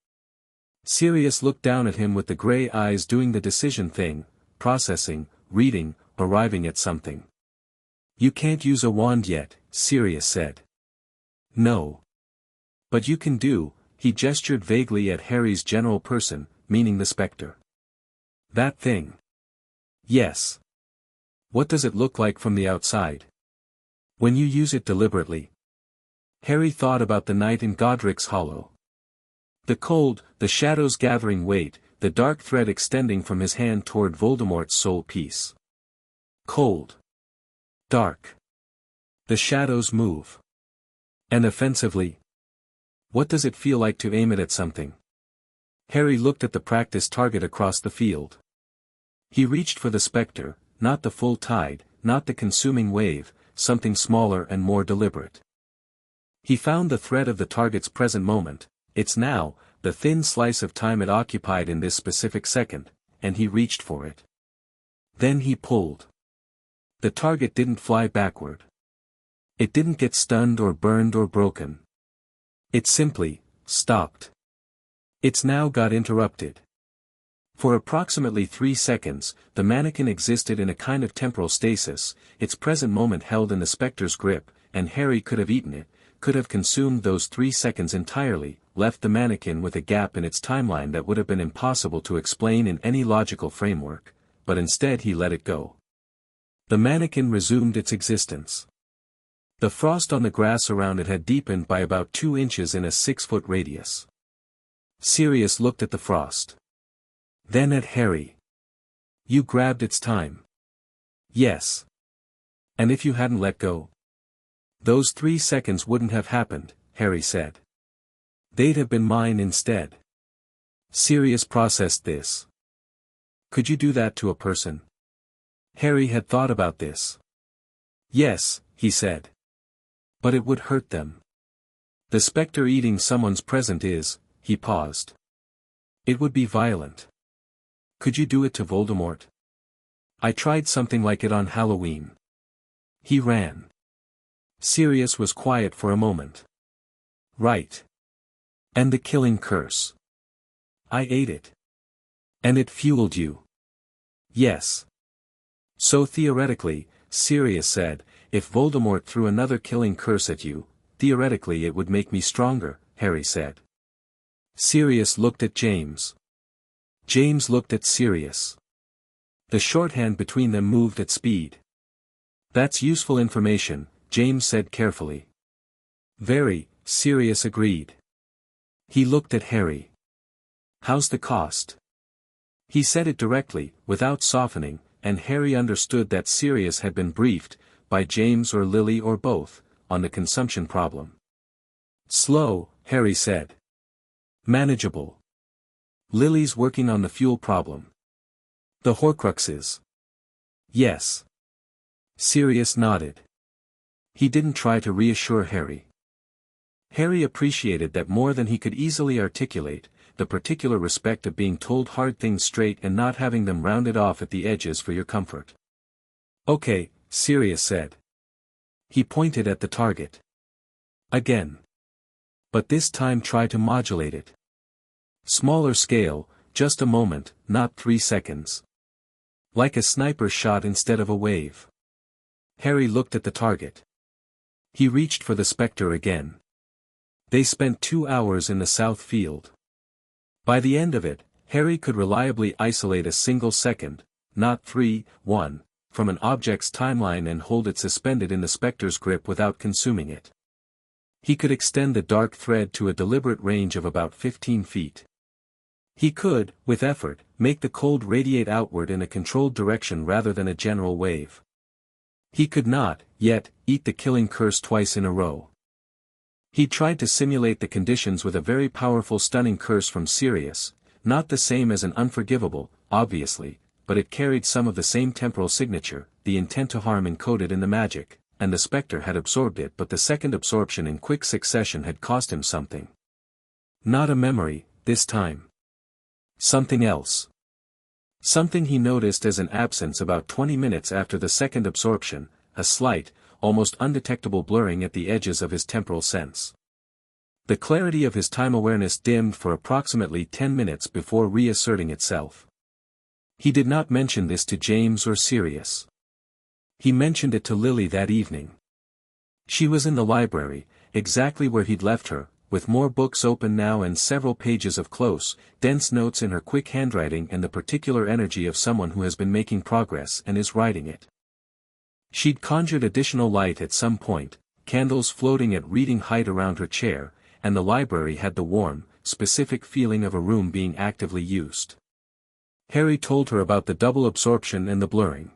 Speaker 1: Sirius looked down at him with the gray eyes doing the decision thing, processing, reading, arriving at something. "You can't use a wand yet," Sirius said. "No. But you can do," he gestured vaguely at Harry's general person, meaning the Specter. "That thing." "Yes. What does it look like from the outside? When you use it deliberately?" Harry thought about the night in Godric's Hollow. The cold, the shadows gathering weight, the dark thread extending from his hand toward Voldemort's soul piece. Cold. Dark. The shadows move. And offensively? What does it feel like to aim it at something? Harry looked at the practice target across the field. He reached for the Specter, not the full tide, not the consuming wave, something smaller and more deliberate. He found the thread of the target's present moment, its now, the thin slice of time it occupied in this specific second, and he reached for it. Then he pulled. The target didn't fly backward. It didn't get stunned or burned or broken. It simply stopped. Its now got interrupted. For approximately 3 seconds, the mannequin existed in a kind of temporal stasis, its present moment held in the Specter's grip, and Harry could have eaten it, could have consumed those 3 seconds entirely, left the mannequin with a gap in its timeline that would have been impossible to explain in any logical framework, but instead he let it go. The mannequin resumed its existence. The frost on the grass around it had deepened by about 2 inches in a 6-foot radius. Sirius looked at the frost. Then at Harry. "You grabbed its time." "Yes. And if you hadn't let go? Those 3 seconds wouldn't have happened," Harry said. "They'd have been mine instead." Sirius processed this. "Could you do that to a person?" Harry had thought about this. "Yes," he said. "But it would hurt them. The Specter eating someone's present is," he paused. "It would be violent. Could you do it to Voldemort?" "I tried something like it on Halloween." He ran. Sirius was quiet for a moment. "Right. And the killing curse. I ate it. And it fueled you." "Yes. So theoretically," Sirius said, "if Voldemort threw another killing curse at you, theoretically it would make me stronger," Harry said. Sirius looked at James. James looked at Sirius. The shorthand between them moved at speed. "That's useful information," James said carefully. "Very," Sirius agreed. He looked at Harry. "How's the cost?" He said it directly, without softening, and Harry understood that Sirius had been briefed, by James or Lily or both, on the consumption problem. "Slow," Harry said. "Manageable. Lily's working on the fuel problem." "The Horcruxes." "Yes." Sirius nodded. He didn't try to reassure Harry. Harry appreciated that more than he could easily articulate, the particular respect of being told hard things straight and not having them rounded off at the edges for your comfort. "Okay," Sirius said. He pointed at the target. "Again. But this time try to modulate it. Smaller scale, just a moment, not 3 seconds. Like a sniper shot instead of a wave. Harry looked at the target. He reached for the Specter again. They spent 2 hours in the south field. By the end of it, Harry could reliably isolate a single second, not 3, 1, from an object's timeline and hold it suspended in the Specter's grip without consuming it. He could extend the dark thread to a deliberate range of about 15 feet. He could, with effort, make the cold radiate outward in a controlled direction rather than a general wave. He could not, yet, eat the killing curse twice in a row. He tried to simulate the conditions with a very powerful stunning curse from Sirius, not the same as an unforgivable, obviously, but it carried some of the same temporal signature, the intent to harm encoded in the magic, and the Specter had absorbed it, but the second absorption in quick succession had cost him something. Not a memory, this time. Something else. Something he noticed as an absence about 20 minutes after the second absorption, a slight, almost undetectable blurring at the edges of his temporal sense. The clarity of his time awareness dimmed for approximately 10 minutes before reasserting itself. He did not mention this to James or Sirius. He mentioned it to Lily that evening. She was in the library, exactly where he'd left her, with more books open now and several pages of close, dense notes in her quick handwriting and the particular energy of someone who has been making progress and is writing it. She'd conjured additional light at some point, candles floating at reading height around her chair, and the library had the warm, specific feeling of a room being actively used. Harry told her about the double absorption and the blurring.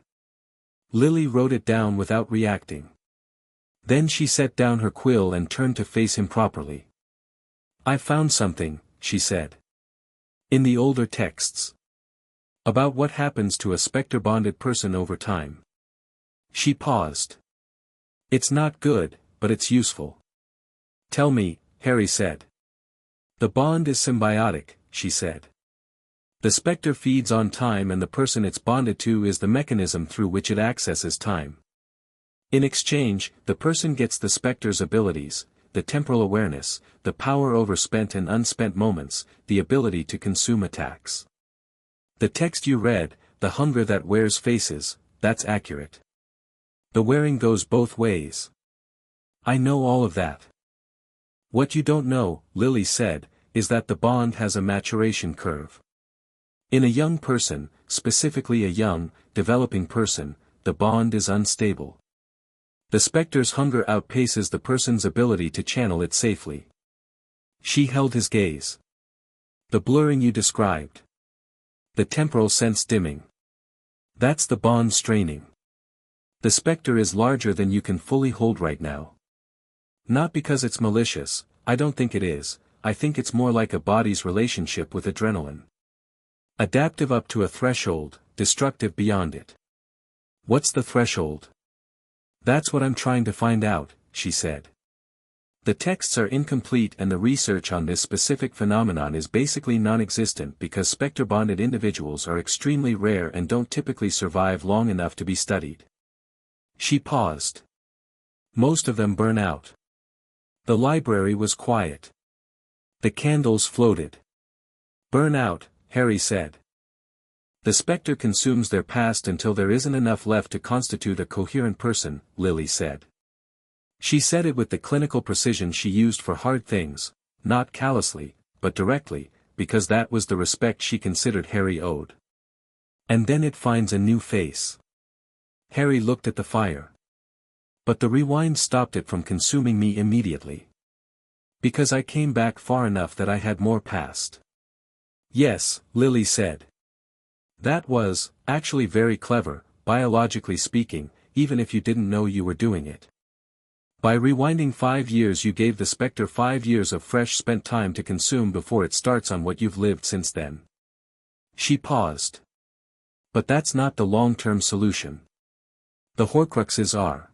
Speaker 1: Lily wrote it down without reacting. Then she set down her quill and turned to face him properly. "I found something," she said. "In the older texts. About what happens to a Specter-bonded person over time." She paused. "It's not good, but it's useful." "Tell me," Harry said. "The bond is symbiotic," she said. "The Specter feeds on time and the person it's bonded to is the mechanism through which it accesses time. In exchange, the person gets the Specter's abilities, the temporal awareness, the power over spent and unspent moments, the ability to consume attacks. The text you read, the hunger that wears faces, that's accurate. The wearing goes both ways. I know all of that. What you don't know," Lily said, "is that the bond has a maturation curve. In a young person, specifically a young, developing person, the bond is unstable. The Specter's hunger outpaces the person's ability to channel it safely." She held his gaze. "The blurring you described. The temporal sense dimming. That's the bond straining. The Specter is larger than you can fully hold right now. Not because it's malicious, I don't think it is, I think it's more like a body's relationship with adrenaline. Adaptive up to a threshold, destructive beyond it." "What's the threshold?" "That's what I'm trying to find out," she said. "The texts are incomplete and the research on this specific phenomenon is basically non-existent because Specter-bonded individuals are extremely rare and don't typically survive long enough to be studied." She paused. "Most of them burn out." The library was quiet. The candles floated. "Burn out," Harry said. "The Specter consumes their past until there isn't enough left to constitute a coherent person," Lily said. She said it with the clinical precision she used for hard things, not callously, but directly, because that was the respect she considered Harry owed. "And then it finds a new face." Harry looked at the fire. "But the rewind stopped it from consuming me immediately. Because I came back far enough that I had more past." "Yes," Lily said. "That was, actually very clever, biologically speaking, even if you didn't know you were doing it. By rewinding 5 years you gave the Specter 5 years of fresh spent time to consume before it starts on what you've lived since then." She paused. "But that's not the long-term solution. The Horcruxes are.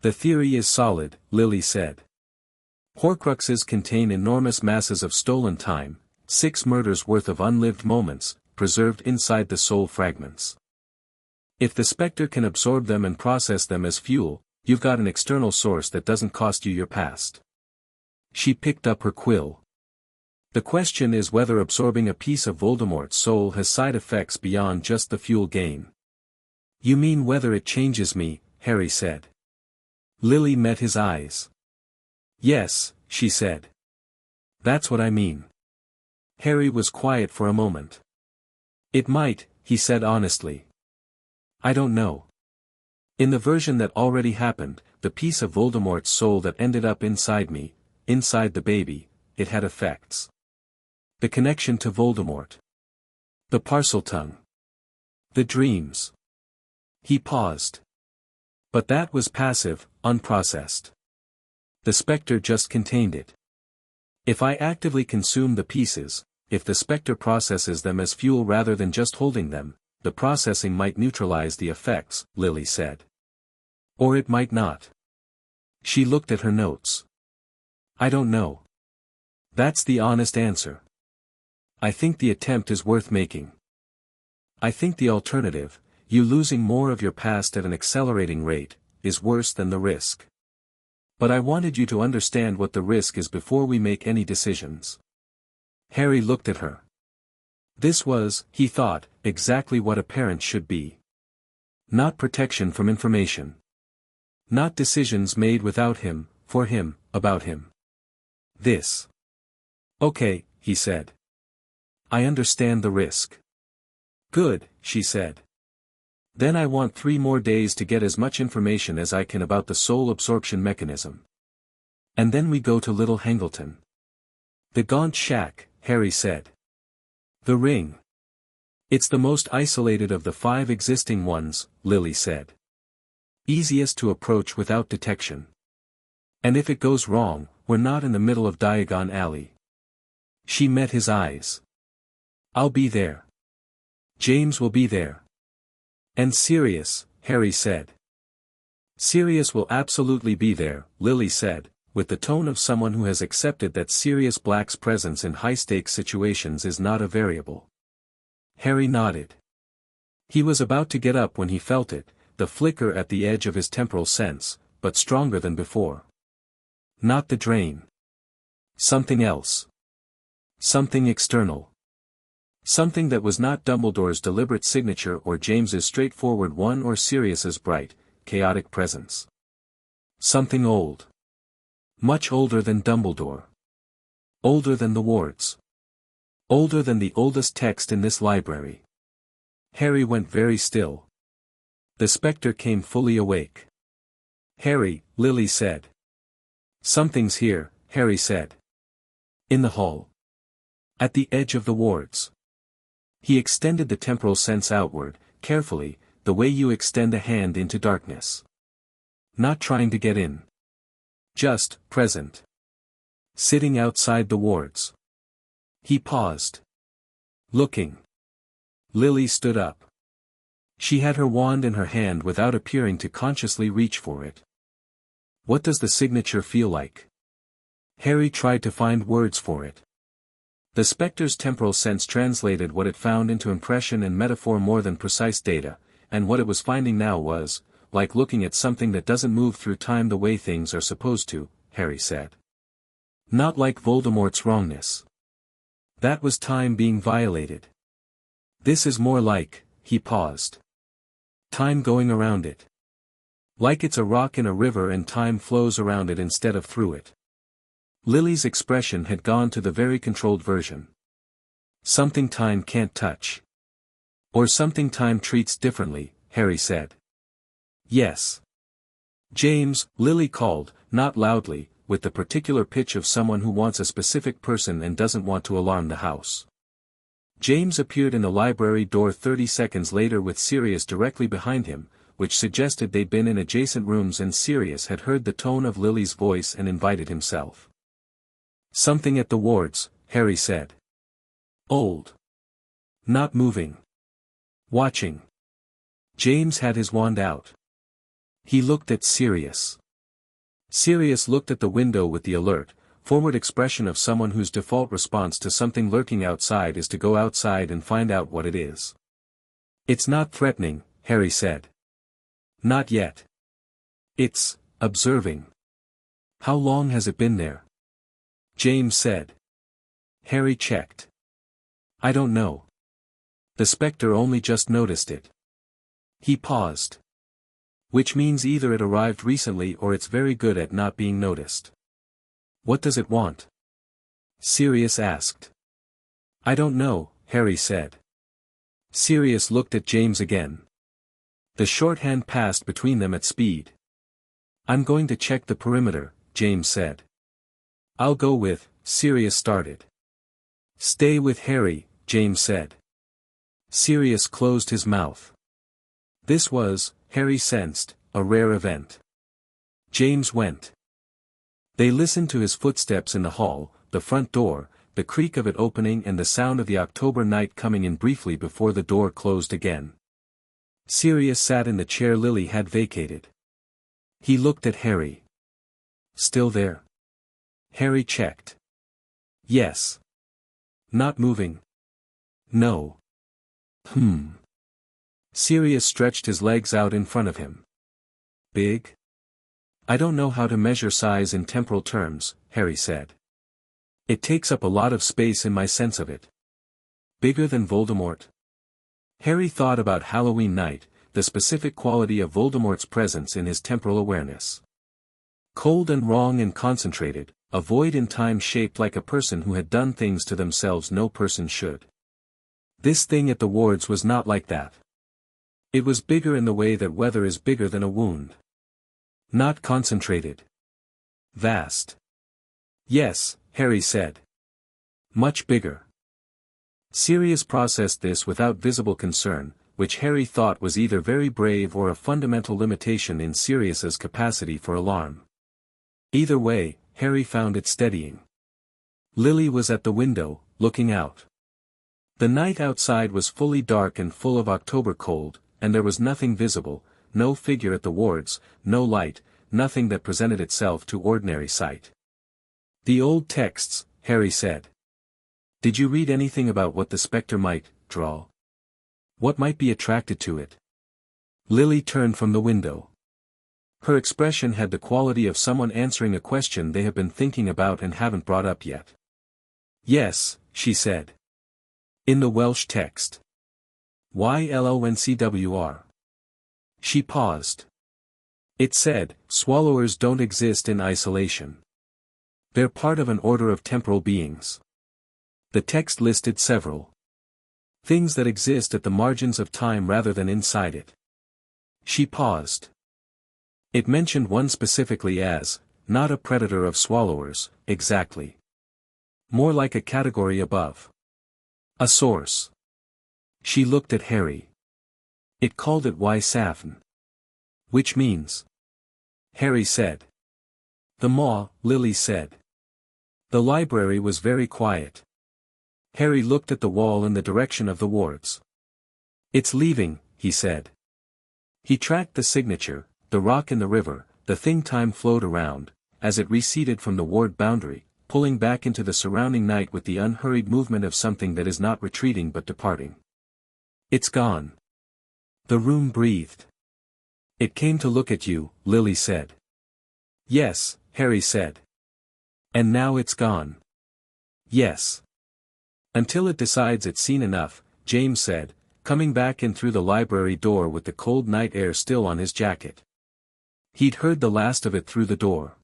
Speaker 1: The theory is solid," Lily said. "Horcruxes contain enormous masses of stolen time, 6 murders worth of unlived moments, preserved inside the soul fragments. If the Specter can absorb them and process them as fuel, you've got an external source that doesn't cost you your past." She picked up her quill. The question is whether absorbing a piece of Voldemort's soul has side effects beyond just the fuel gain. You mean whether it changes me, Harry said. Lily met his eyes. Yes, she said. That's what I mean. Harry was quiet for a moment. It might, he said honestly. I don't know. In the version that already happened, the piece of Voldemort's soul that ended up inside me, inside the baby, it had effects. The connection to Voldemort. The Parseltongue. The dreams. He paused. But that was passive, unprocessed. The Specter just contained it. If I actively consume the pieces, if the Specter processes them as fuel rather than just holding them, the processing might neutralize the effects, Lily said. Or it might not. She looked at her notes. I don't know. That's the honest answer. I think the attempt is worth making. I think the alternative, you losing more of your past at an accelerating rate, is worse than the risk. But I wanted you to understand what the risk is before we make any decisions. Harry looked at her. This was, he thought, exactly what a parent should be. Not protection from information. Not decisions made without him, for him, about him. This. Okay, he said. I understand the risk. Good, she said. Then I want 3 more days to get as much information as I can about the soul absorption mechanism. And then we go to Little Hangleton. The Gaunt Shack, Harry said. The ring. It's the most isolated of the 5 existing ones, Lily said. Easiest to approach without detection. And if it goes wrong, we're not in the middle of Diagon Alley. She met his eyes. I'll be there. James will be there. And Sirius, Harry said. Sirius will absolutely be there, Lily said, with the tone of someone who has accepted that Sirius Black's presence in high-stakes situations is not a variable. Harry nodded. He was about to get up when he felt it, the flicker at the edge of his temporal sense, but stronger than before. Not the drain. Something else. Something external. Something that was not Dumbledore's deliberate signature or James's straightforward one or Sirius's bright, chaotic presence. Something old. Much older than Dumbledore. Older than the wards. Older than the oldest text in this library. Harry went very still. The Specter came fully awake. Harry, Lily said. Something's here, Harry said. In the hall. At the edge of the wards. He extended the temporal sense outward, carefully, the way you extend a hand into darkness. Not trying to get in. Just, present. Sitting outside the wards. He paused. Looking. Lily stood up. She had her wand in her hand without appearing to consciously reach for it. What does the signature feel like? Harry tried to find words for it. The Specter's temporal sense translated what it found into impression and metaphor more than precise data, and what it was finding now was, like looking at something that doesn't move through time the way things are supposed to, Harry said. Not like Voldemort's wrongness. That was time being violated. This is more like, he paused. Time going around it. Like it's a rock in a river and time flows around it instead of through it. Lily's expression had gone to the very controlled version. Something time can't touch. Or something time treats differently, Harry said. Yes. James, Lily called, not loudly, with the particular pitch of someone who wants a specific person and doesn't want to alarm the house. James appeared in the library door 30 seconds later with Sirius directly behind him, which suggested they'd been in adjacent rooms and Sirius had heard the tone of Lily's voice and invited himself. Something at the wards, Harry said. Old. Not moving. Watching. James had his wand out. He looked at Sirius. Sirius looked at the window with the alert, forward expression of someone whose default response to something lurking outside is to go outside and find out what it is. It's not threatening, Harry said. Not yet. It's observing. How long has it been there? James said. Harry checked. I don't know. The Specter only just noticed it. He paused. Which means either it arrived recently or it's very good at not being noticed. What does it want? Sirius asked. I don't know, Harry said. Sirius looked at James again. The shorthand passed between them at speed. I'm going to check the perimeter, James said. I'll go with, Sirius started. Stay with Harry, James said. Sirius closed his mouth. This was, Harry sensed, a rare event. James went. They listened to his footsteps in the hall, the front door, the creak of it opening and the sound of the October night coming in briefly before the door closed again. Sirius sat in the chair Lily had vacated. He looked at Harry. Still there? Harry checked. Yes. Not moving? No. Sirius stretched his legs out in front of him. Big? I don't know how to measure size in temporal terms, Harry said. It takes up a lot of space in my sense of it. Bigger than Voldemort? Harry thought about Halloween night, the specific quality of Voldemort's presence in his temporal awareness. Cold and wrong and concentrated, a void in time shaped like a person who had done things to themselves no person should. This thing at the wards was not like that. It was bigger in the way that weather is bigger than a wound. Not concentrated. Vast. Yes, Harry said. Much bigger. Sirius processed this without visible concern, which Harry thought was either very brave or a fundamental limitation in Sirius's capacity for alarm. Either way, Harry found it steadying. Lily was at the window, looking out. The night outside was fully dark and full of October cold, and there was nothing visible, no figure at the wards, no light, nothing that presented itself to ordinary sight. The old texts, Harry said. Did you read anything about what the Specter might draw? What might be attracted to it? Lily turned from the window. Her expression had the quality of someone answering a question they have been thinking about and haven't brought up yet. Yes, she said. In the Welsh text. YLONCWR. She paused. It said, swallowers don't exist in isolation. They're part of an order of temporal beings. The text listed several things that exist at the margins of time rather than inside it. She paused. It mentioned one specifically as, not a predator of swallowers, exactly. More like a category above. A source. She looked at Harry. It called it Y-Safn. Which means? Harry said. The maw, Lily said. The library was very quiet. Harry looked at the wall in the direction of the wards. It's leaving, he said. He tracked the signature, the rock in the river, the thing time flowed around, as it receded from the ward boundary, pulling back into the surrounding night with the unhurried movement of something that is not retreating but departing. It's gone. The room breathed. It came to look at you, Lily said. Yes, Harry said. And now it's gone. Yes. Until it decides it's seen enough, James said, coming back in through the library door with the cold night air still on his jacket. He'd heard the last of it through the door.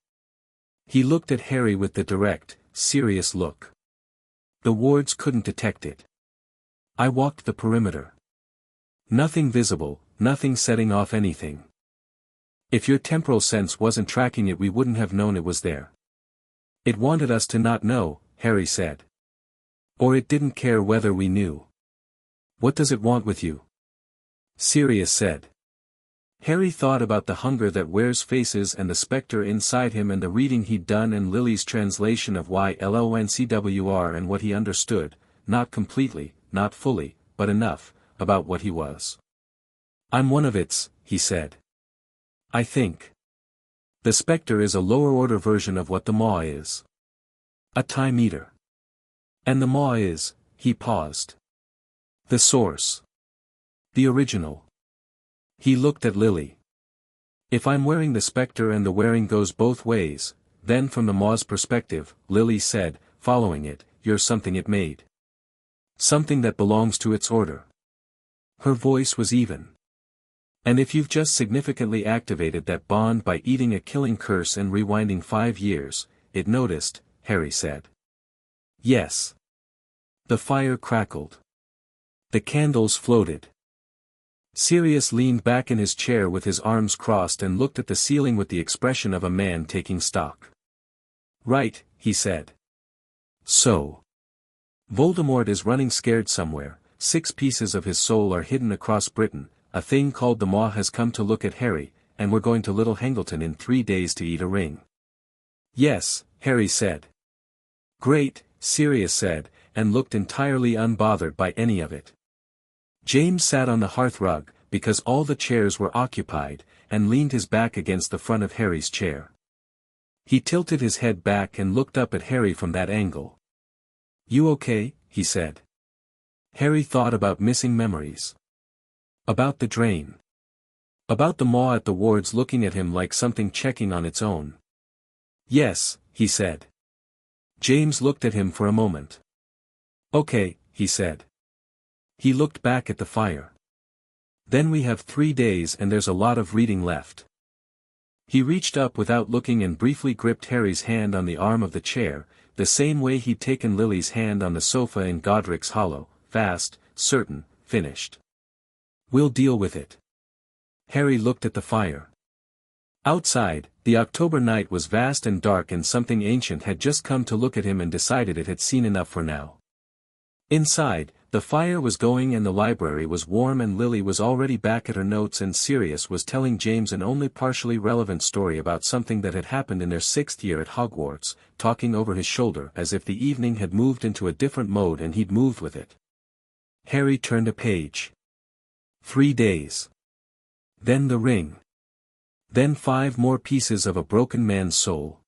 Speaker 1: He looked at Harry with the direct, serious look. The wards couldn't detect it. I walked the perimeter. Nothing visible, nothing setting off anything. If your temporal sense wasn't tracking it, we wouldn't have known it was there. It wanted us to not know, Harry said. Or it didn't care whether we knew. What does it want with you? Sirius said. Harry thought about the hunger that wears faces and the Specter inside him and the reading he'd done and Lily's translation of YLONCWR and what he understood, not completely, not fully, but enough, about what he was. I'm one of its, he said. I think. The Specter is a lower-order version of what the maw is. A time eater. And the maw is, he paused. The source. The original. He looked at Lily. If I'm wearing the Specter and the wearing goes both ways, then from the maw's perspective, Lily said, following it, you're something it made. Something that belongs to its order. Her voice was even. And if you've just significantly activated that bond by eating a killing curse and rewinding 5 years, it noticed, Harry said. Yes. The fire crackled. The candles floated. Sirius leaned back in his chair with his arms crossed and looked at the ceiling with the expression of a man taking stock. Right, he said. So. Voldemort is running scared somewhere, 6 pieces of his soul are hidden across Britain, a thing called the Maw has come to look at Harry, and we're going to Little Hangleton in 3 days to eat a ring. Yes, Harry said. Great, Sirius said, and looked entirely unbothered by any of it. James sat on the hearth rug, because all the chairs were occupied, and leaned his back against the front of Harry's chair. He tilted his head back and looked up at Harry from that angle. You okay? He said. Harry thought about missing memories. About the drain. About the Maw at the wards looking at him like something checking on its own. Yes, he said. James looked at him for a moment. Okay, he said. He looked back at the fire. Then we have 3 days and there's a lot of reading left. He reached up without looking and briefly gripped Harry's hand on the arm of the chair, the same way he'd taken Lily's hand on the sofa in Godric's Hollow, fast, certain, finished. We'll deal with it. Harry looked at the fire. Outside, the October night was vast and dark and something ancient had just come to look at him and decided it had seen enough for now. Inside, the fire was going and the library was warm and Lily was already back at her notes and Sirius was telling James an only partially relevant story about something that had happened in their 6th year at Hogwarts, talking over his shoulder as if the evening had moved into a different mode and he'd moved with it. Harry turned a page. 3 days. Then the ring. Then 5 more pieces of a broken man's soul.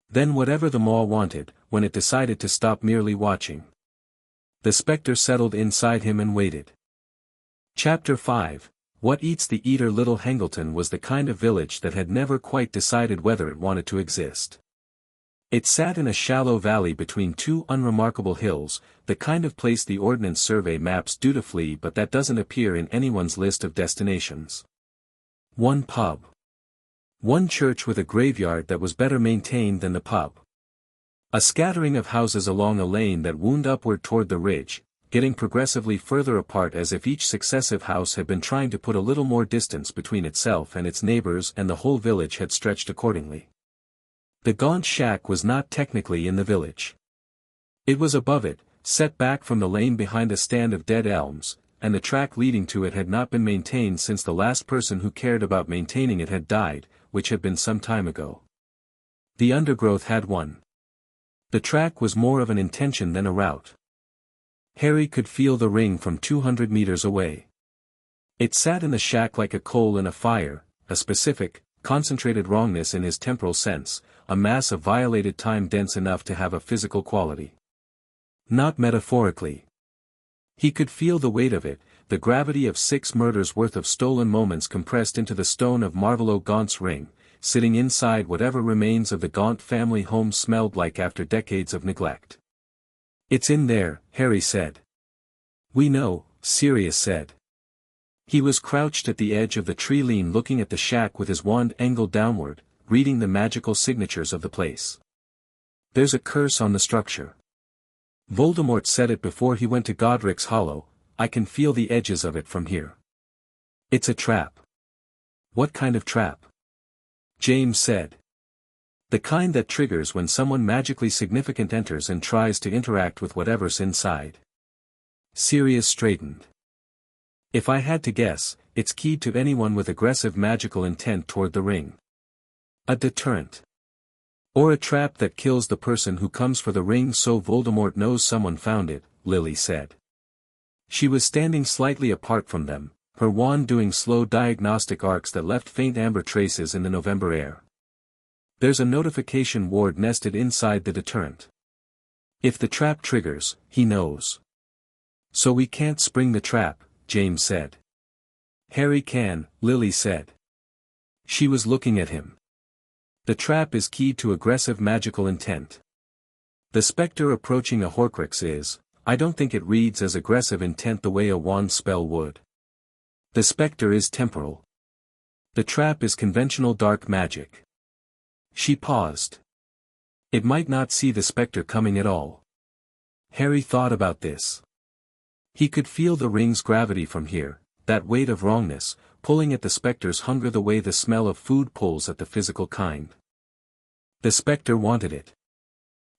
Speaker 1: Then whatever the Maw wanted, when it decided to stop merely watching. The Specter settled inside him and waited. Chapter 5, What Eats the Eater. Little Hangleton was the kind of village that had never quite decided whether it wanted to exist. It sat in a shallow valley between 2 unremarkable hills, the kind of place the Ordnance Survey maps dutifully but that doesn't appear in anyone's list of destinations. 1 pub. 1 church with a graveyard that was better maintained than the pub. A scattering of houses along a lane that wound upward toward the ridge, getting progressively further apart as if each successive house had been trying to put a little more distance between itself and its neighbors, and the whole village had stretched accordingly. The gaunt shack was not technically in the village. It was above it, set back from the lane behind a stand of dead elms, and the track leading to it had not been maintained since the last person who cared about maintaining it had died, which had been some time ago. The undergrowth had one. The track was more of an intention than a route. Harry could feel the ring from 200 meters away. It sat in the shack like a coal in a fire, a specific, concentrated wrongness in his temporal sense, a mass of violated time dense enough to have a physical quality. Not metaphorically. He could feel the weight of it, the gravity of 6 murders worth of stolen moments compressed into the stone of Marvolo Gaunt's ring, sitting inside whatever remains of the Gaunt family home smelled like after decades of neglect. It's in there, Harry said. We know, Sirius said. He was crouched at the edge of the tree line looking at the shack with his wand angled downward, reading the magical signatures of the place. There's a curse on the structure. Voldemort said it before he went to Godric's Hollow, I can feel the edges of it from here. It's a trap. What kind of trap? James said. The kind that triggers when someone magically significant enters and tries to interact with whatever's inside. Sirius straightened. If I had to guess, it's keyed to anyone with aggressive magical intent toward the ring. A deterrent. Or a trap that kills the person who comes for the ring so Voldemort knows someone found it, Lily said. She was standing slightly apart from them, her wand doing slow diagnostic arcs that left faint amber traces in the November air. There's a notification ward nested inside the deterrent. If the trap triggers, he knows. So we can't spring the trap, James said. Harry can, Lily said. She was looking at him. The trap is keyed to aggressive magical intent. The specter approaching a Horcrux is, I don't think it reads as aggressive intent the way a wand spell would. The specter is temporal. The trap is conventional dark magic. She paused. It might not see the specter coming at all. Harry thought about this. He could feel the ring's gravity from here, that weight of wrongness, pulling at the specter's hunger the way the smell of food pulls at the physical kind. The specter wanted it.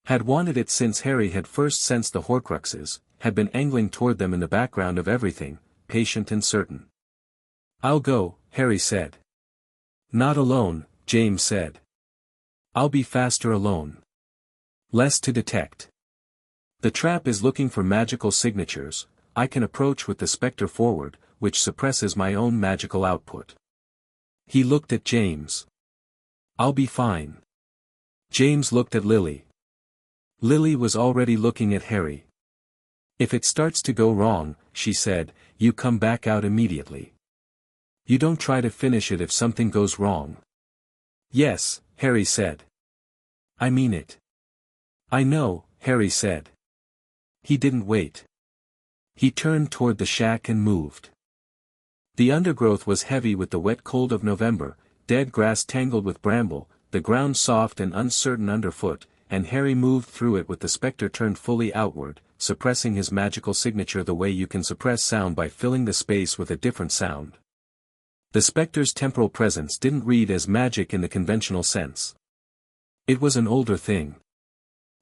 Speaker 1: Had wanted it since Harry had first sensed the Horcruxes, had been angling toward them in the background of everything, patient and certain. I'll go, Harry said. Not alone, James said. I'll be faster alone. Less to detect. The trap is looking for magical signatures. I can approach with the specter forward, which suppresses my own magical output. He looked at James. I'll be fine. James looked at Lily. Lily was already looking at Harry. If it starts to go wrong, she said, you come back out immediately. You don't try to finish it if something goes wrong. Yes, Harry said. I mean it. I know, Harry said. He didn't wait. He turned toward the shack and moved. The undergrowth was heavy with the wet cold of November, dead grass tangled with bramble, the ground soft and uncertain underfoot, and Harry moved through it with the specter turned fully outward, suppressing his magical signature the way you can suppress sound by filling the space with a different sound. The specter's temporal presence didn't read as magic in the conventional sense. It was an older thing.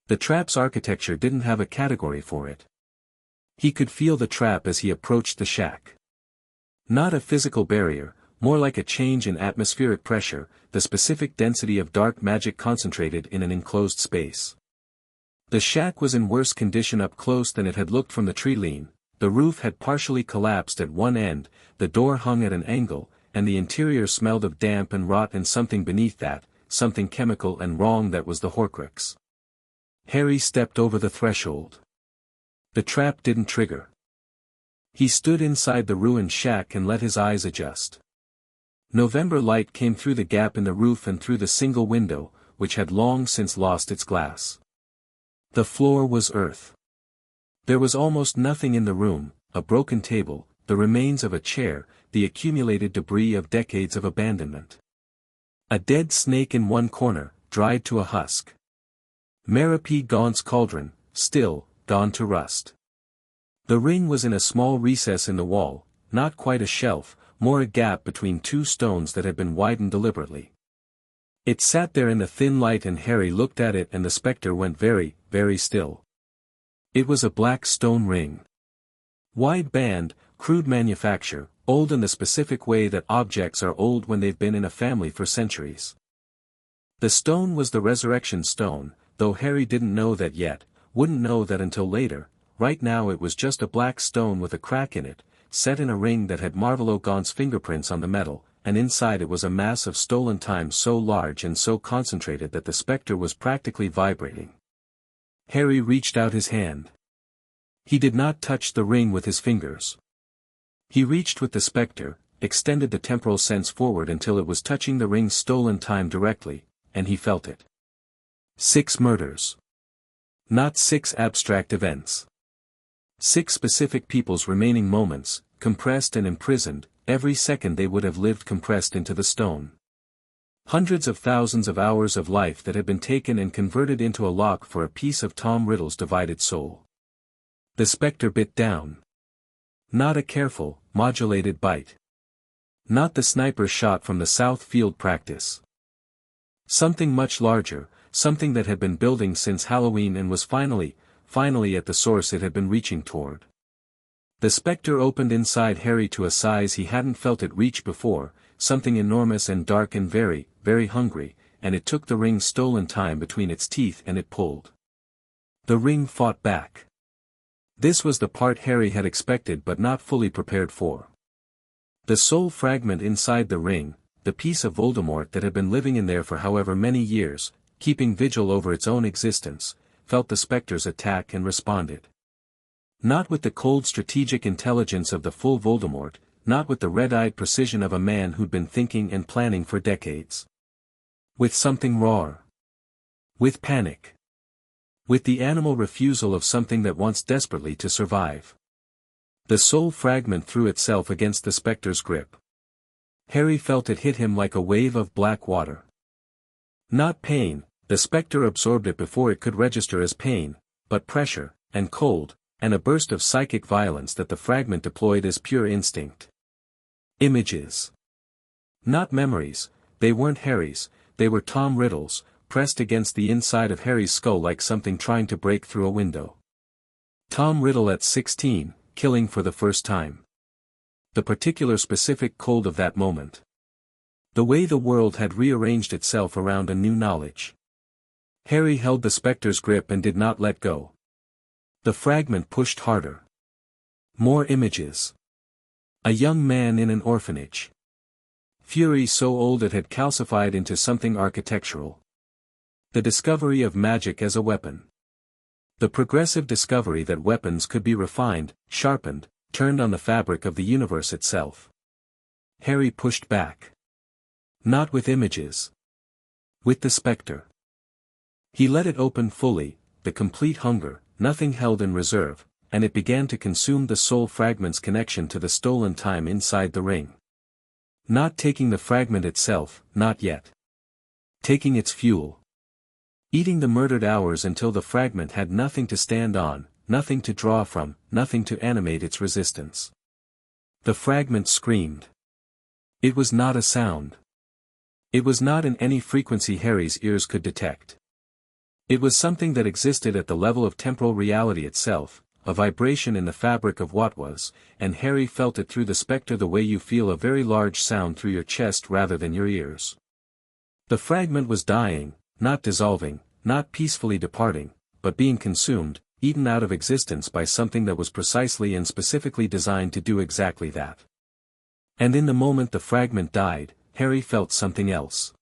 Speaker 1: The trap's architecture didn't have a category for it. He could feel the trap as he approached the shack. Not a physical barrier, more like a change in atmospheric pressure, the specific density of dark magic concentrated in an enclosed space. The shack was in worse condition up close than it had looked from the tree lean. The roof had partially collapsed at one end, the door hung at an angle, and the interior smelled of damp and rot and something beneath that, something chemical and wrong that was the Horcrux. Harry stepped over the threshold. The trap didn't trigger. He stood inside the ruined shack and let his eyes adjust. November light came through the gap in the roof and through the single window, which had long since lost its glass. The floor was earth. There was almost nothing in the room, a broken table, the remains of a chair, the accumulated debris of decades of abandonment. A dead snake in one corner, dried to a husk. Marapi Gaunt's cauldron, still, gone to rust. The ring was in a small recess in the wall, not quite a shelf, more a gap between two stones that had been widened deliberately. It sat there in the thin light and Harry looked at it and the specter went very, very still. It was a black stone ring. Wide band, crude manufacture, old in the specific way that objects are old when they've been in a family for centuries. The stone was the resurrection stone, though Harry didn't know that yet, wouldn't know that until later. Right now it was just a black stone with a crack in it, set in a ring that had Marvolo Gaunt's fingerprints on the metal, and inside it was a mass of stolen time so large and so concentrated that the specter was practically vibrating. Harry reached out his hand. He did not touch the ring with his fingers. He reached with the specter, extended the temporal sense forward until it was touching the ring's stolen time directly, and he felt it. 6 murders. Not 6 abstract events. 6 specific people's remaining moments, compressed and imprisoned, every second they would have lived compressed into the stone. Hundreds of thousands of hours of life that had been taken and converted into a lock for a piece of Tom Riddle's divided soul. The specter bit down. Not a careful, modulated bite. Not the sniper shot from the south field practice. Something much larger, something that had been building since Halloween and was finally at the source it had been reaching toward. The specter opened inside Harry to a size he hadn't felt it reach before, something enormous and dark and very, very hungry, and it took the ring's stolen time between its teeth and it pulled. The ring fought back. This was the part Harry had expected but not fully prepared for. The soul fragment inside the ring, the piece of Voldemort that had been living in there for however many years, keeping vigil over its own existence, felt the specter's attack and responded. Not with the cold strategic intelligence of the full Voldemort, not with the red-eyed precision of a man who'd been thinking and planning for decades. With something raw. With panic. With the animal refusal of something that wants desperately to survive. The soul fragment threw itself against the specter's grip. Harry felt it hit him like a wave of black water. Not pain, the specter absorbed it before it could register as pain, but pressure, and cold, and a burst of psychic violence that the fragment deployed as pure instinct. Images. Not memories, they weren't Harry's, they were Tom Riddle's, pressed against the inside of Harry's skull like something trying to break through a window. Tom Riddle at 16, killing for the first time. The particular specific cold of that moment. The way the world had rearranged itself around a new knowledge. Harry held the specter's grip and did not let go. The fragment pushed harder. More images. A young man in an orphanage. Fury so old it had calcified into something architectural. The discovery of magic as a weapon. The progressive discovery that weapons could be refined, sharpened, turned on the fabric of the universe itself. Harry pushed back. Not with images. With the specter. He let it open fully, the complete hunger, nothing held in reserve, and it began to consume the soul fragment's connection to the stolen time inside the ring. Not taking the fragment itself, not yet. Taking its fuel. Eating the murdered hours until the fragment had nothing to stand on, nothing to draw from, nothing to animate its resistance. The fragment screamed. It was not a sound. It was not in any frequency Harry's ears could detect. It was something that existed at the level of temporal reality itself, a vibration in the fabric of what was, and Harry felt it through the specter the way you feel a very large sound through your chest rather than your ears. The fragment was dying, not dissolving, not peacefully departing, but being consumed, eaten out of existence by something that was precisely and specifically designed to do exactly that. And in the moment the fragment died, Harry felt something else.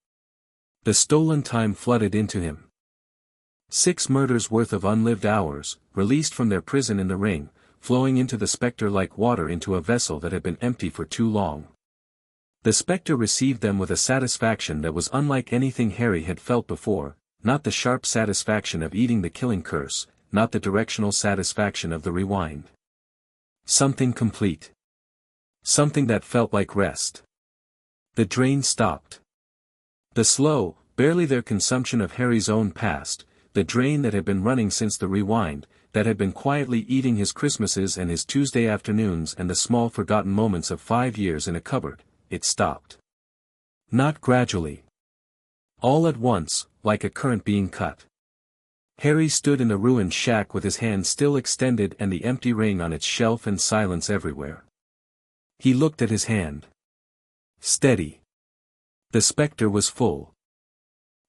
Speaker 1: The stolen time flooded into him. 6 murders worth of unlived hours, released from their prison in the ring, flowing into the specter like water into a vessel that had been empty for too long. The specter received them with a satisfaction that was unlike anything Harry had felt before, not the sharp satisfaction of eating the killing curse, not the directional satisfaction of the rewind. Something complete. Something that felt like rest. The drain stopped. The slow, barely their consumption of Harry's own past, the drain that had been running since the rewind, that had been quietly eating his Christmases and his Tuesday afternoons and the small forgotten moments of 5 years in a cupboard, it stopped. Not gradually. All at once, like a current being cut. Harry stood in the ruined shack with his hand still extended and the empty ring on its shelf and silence everywhere. He looked at his hand. Steady. The specter was full.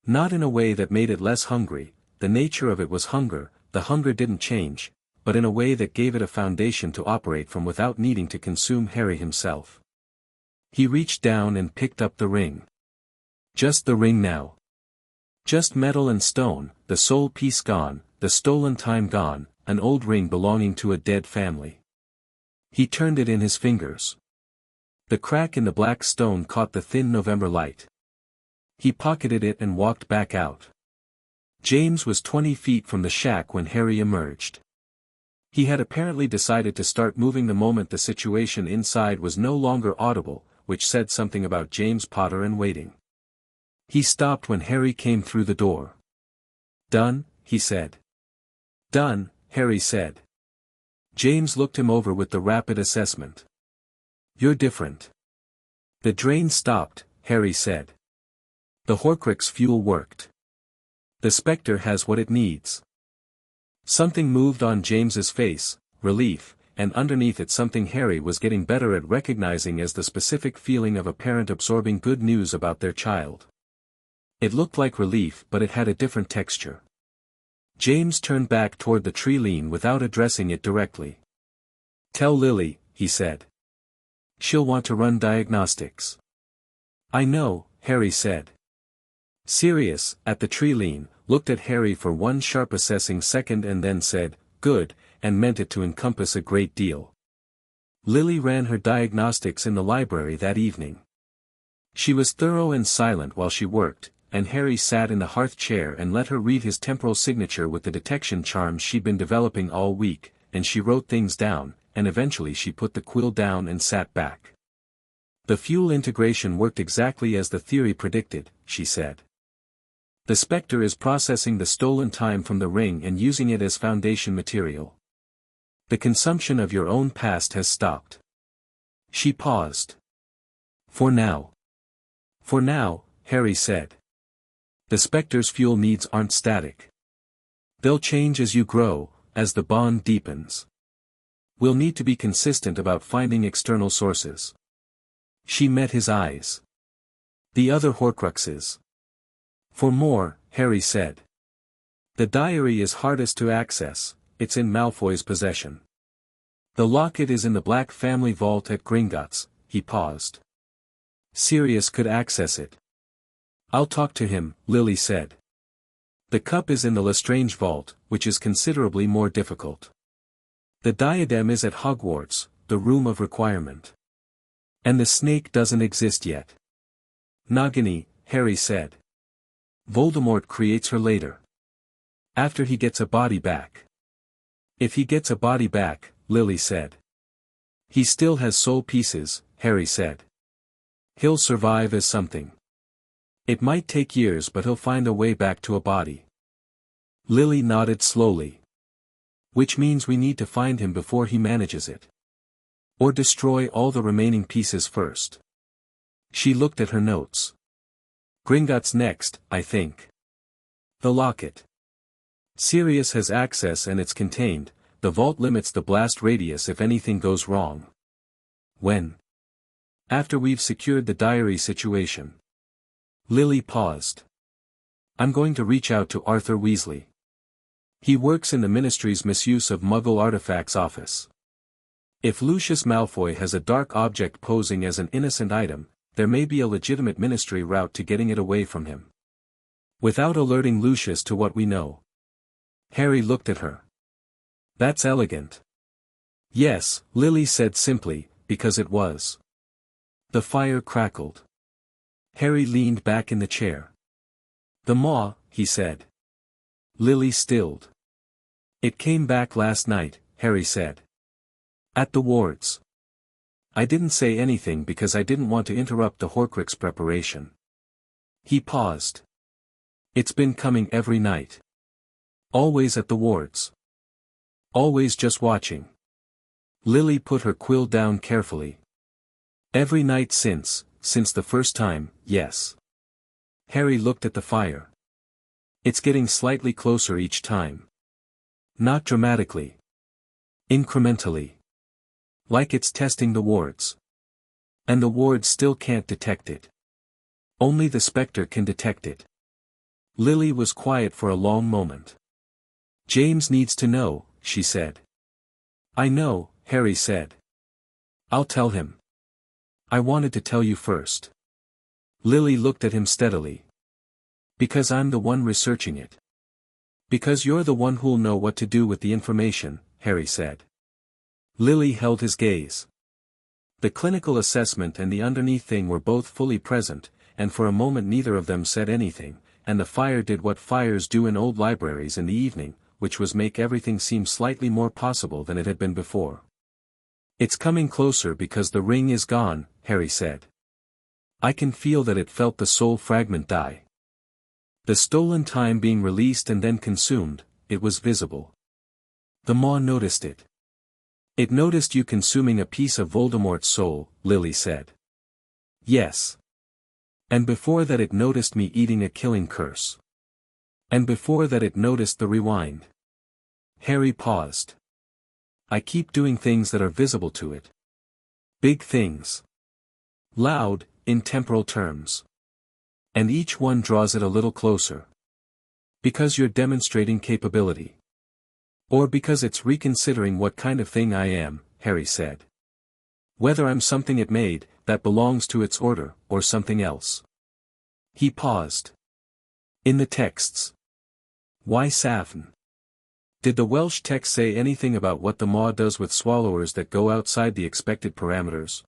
Speaker 1: Not in a way that made it less hungry, the nature of it was hunger, the hunger didn't change, but in a way that gave it a foundation to operate from without needing to consume Harry himself. He reached down and picked up the ring. Just the ring now. Just metal and stone, the soul piece gone, the stolen time gone, an old ring belonging to a dead family. He turned it in his fingers. The crack in the black stone caught the thin November light. He pocketed it and walked back out. James was 20 feet from the shack when Harry emerged. He had apparently decided to start moving the moment the situation inside was no longer audible, which said something about James Potter and waiting. He stopped when Harry came through the door. "Done?" he said. "Done," Harry said. James looked him over with the rapid assessment. "You're different." "The drain stopped," Harry said. "The Horcrux fuel worked. The specter has what it needs." Something moved on James's face, relief, and underneath it something Harry was getting better at recognizing as the specific feeling of a parent absorbing good news about their child. It looked like relief but it had a different texture. James turned back toward the tree lean without addressing it directly. "Tell Lily," he said. "She'll want to run diagnostics." "I know," Harry said. Sirius, at the tree lean, looked at Harry for one sharp assessing second and then said, "Good," and meant it to encompass a great deal. Lily ran her diagnostics in the library that evening. She was thorough and silent while she worked, and Harry sat in the hearth chair and let her read his temporal signature with the detection charms she'd been developing all week, and she wrote things down, and eventually she put the quill down and sat back. The fuel integration worked exactly as the theory predicted, she said. The Specter is processing the stolen time from the ring and using it as foundation material. The consumption of your own past has stopped. She paused. For now. For now, Harry said. The Specter's fuel needs aren't static. They'll change as you grow, as the bond deepens. We'll need to be consistent about finding external sources. She met his eyes. The other Horcruxes. For more, Harry said. The diary is hardest to access, it's in Malfoy's possession. The locket is in the Black family vault at Gringotts. He paused. Sirius could access it. I'll talk to him, Lily said. The cup is in the Lestrange vault, which is considerably more difficult. The diadem is at Hogwarts, the room of requirement. And the snake doesn't exist yet. Nagini, Harry said. Voldemort creates her later. After he gets a body back. If he gets a body back, Lily said. He still has soul pieces, Harry said. He'll survive as something. It might take years, but he'll find a way back to a body. Lily nodded slowly. Which means we need to find him before he manages it. Or destroy all the remaining pieces first. She looked at her notes. Gringotts next, I think. The locket. Sirius has access and it's contained. The vault limits the blast radius if anything goes wrong. When? After we've secured the diary situation. Lily paused. I'm going to reach out to Arthur Weasley. He works in the Ministry's Misuse of Muggle Artifacts office. If Lucius Malfoy has a dark object posing as an innocent item, there may be a legitimate Ministry route to getting it away from him. Without alerting Lucius to what we know. Harry looked at her. That's elegant. Yes, Lily said simply, because it was. The fire crackled. Harry leaned back in the chair. The maw, he said. Lily stilled. It came back last night, Harry said. At the wards. I didn't say anything because I didn't want to interrupt the Horcrux preparation. He paused. It's been coming every night. Always at the wards. Always just watching. Lily put her quill down carefully. Every night since the first time, yes. Harry looked at the fire. It's getting slightly closer each time. Not dramatically. Incrementally. Like it's testing the wards. And the wards still can't detect it. Only the Specter can detect it. Lily was quiet for a long moment. James needs to know, she said. I know, Harry said. I'll tell him. I wanted to tell you first. Lily looked at him steadily. Because I'm the one researching it. Because you're the one who'll know what to do with the information, Harry said. Lily held his gaze. The clinical assessment and the underneath thing were both fully present, and for a moment neither of them said anything, and the fire did what fires do in old libraries in the evening, which was make everything seem slightly more possible than it had been before. It's coming closer because the ring is gone, Harry said. I can feel that it felt the soul fragment die. The stolen time being released and then consumed, it was visible. The maw noticed it. It noticed you consuming a piece of Voldemort's soul, Lily said. Yes. And before that it noticed me eating a killing curse. And before that it noticed the rewind. Harry paused. I keep doing things that are visible to it. Big things. Loud, in temporal terms. And each one draws it a little closer. Because you're demonstrating capability. Or because it's reconsidering what kind of thing I am, Harry said. Whether I'm something it made, that belongs to its order, or something else. He paused. In the texts. Why Safn? Did the Welsh text say anything about what the maw does with swallowers that go outside the expected parameters?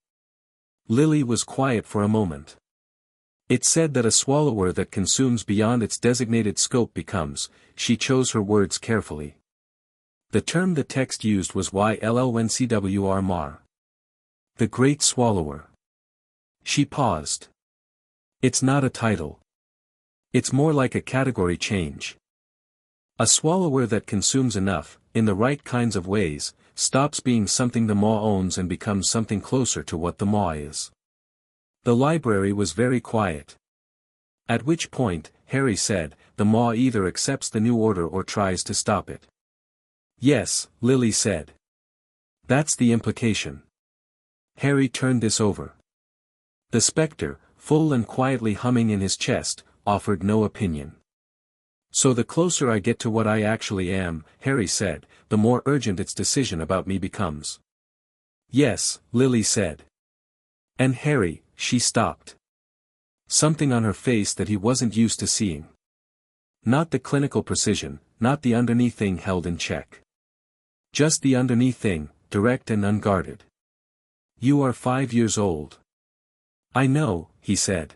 Speaker 1: Lily was quiet for a moment. It said that a swallower that consumes beyond its designated scope becomes, she chose her words carefully. The term the text used was YLLNCWR Mar. The Great Swallower. She paused. It's not a title. It's more like a category change. A swallower that consumes enough, in the right kinds of ways, stops being something the maw owns and becomes something closer to what the maw is. The library was very quiet. At which point, Harry said, the maw either accepts the new order or tries to stop it. Yes, Lily said. That's the implication. Harry turned this over. The specter, full and quietly humming in his chest, offered no opinion. So the closer I get to what I actually am, Harry said, the more urgent its decision about me becomes. Yes, Lily said. And Harry, she stopped. Something on her face that he wasn't used to seeing. Not the clinical precision, not the underneath thing held in check. Just the underneath thing, direct and unguarded. You are 5 years old. I know, he said.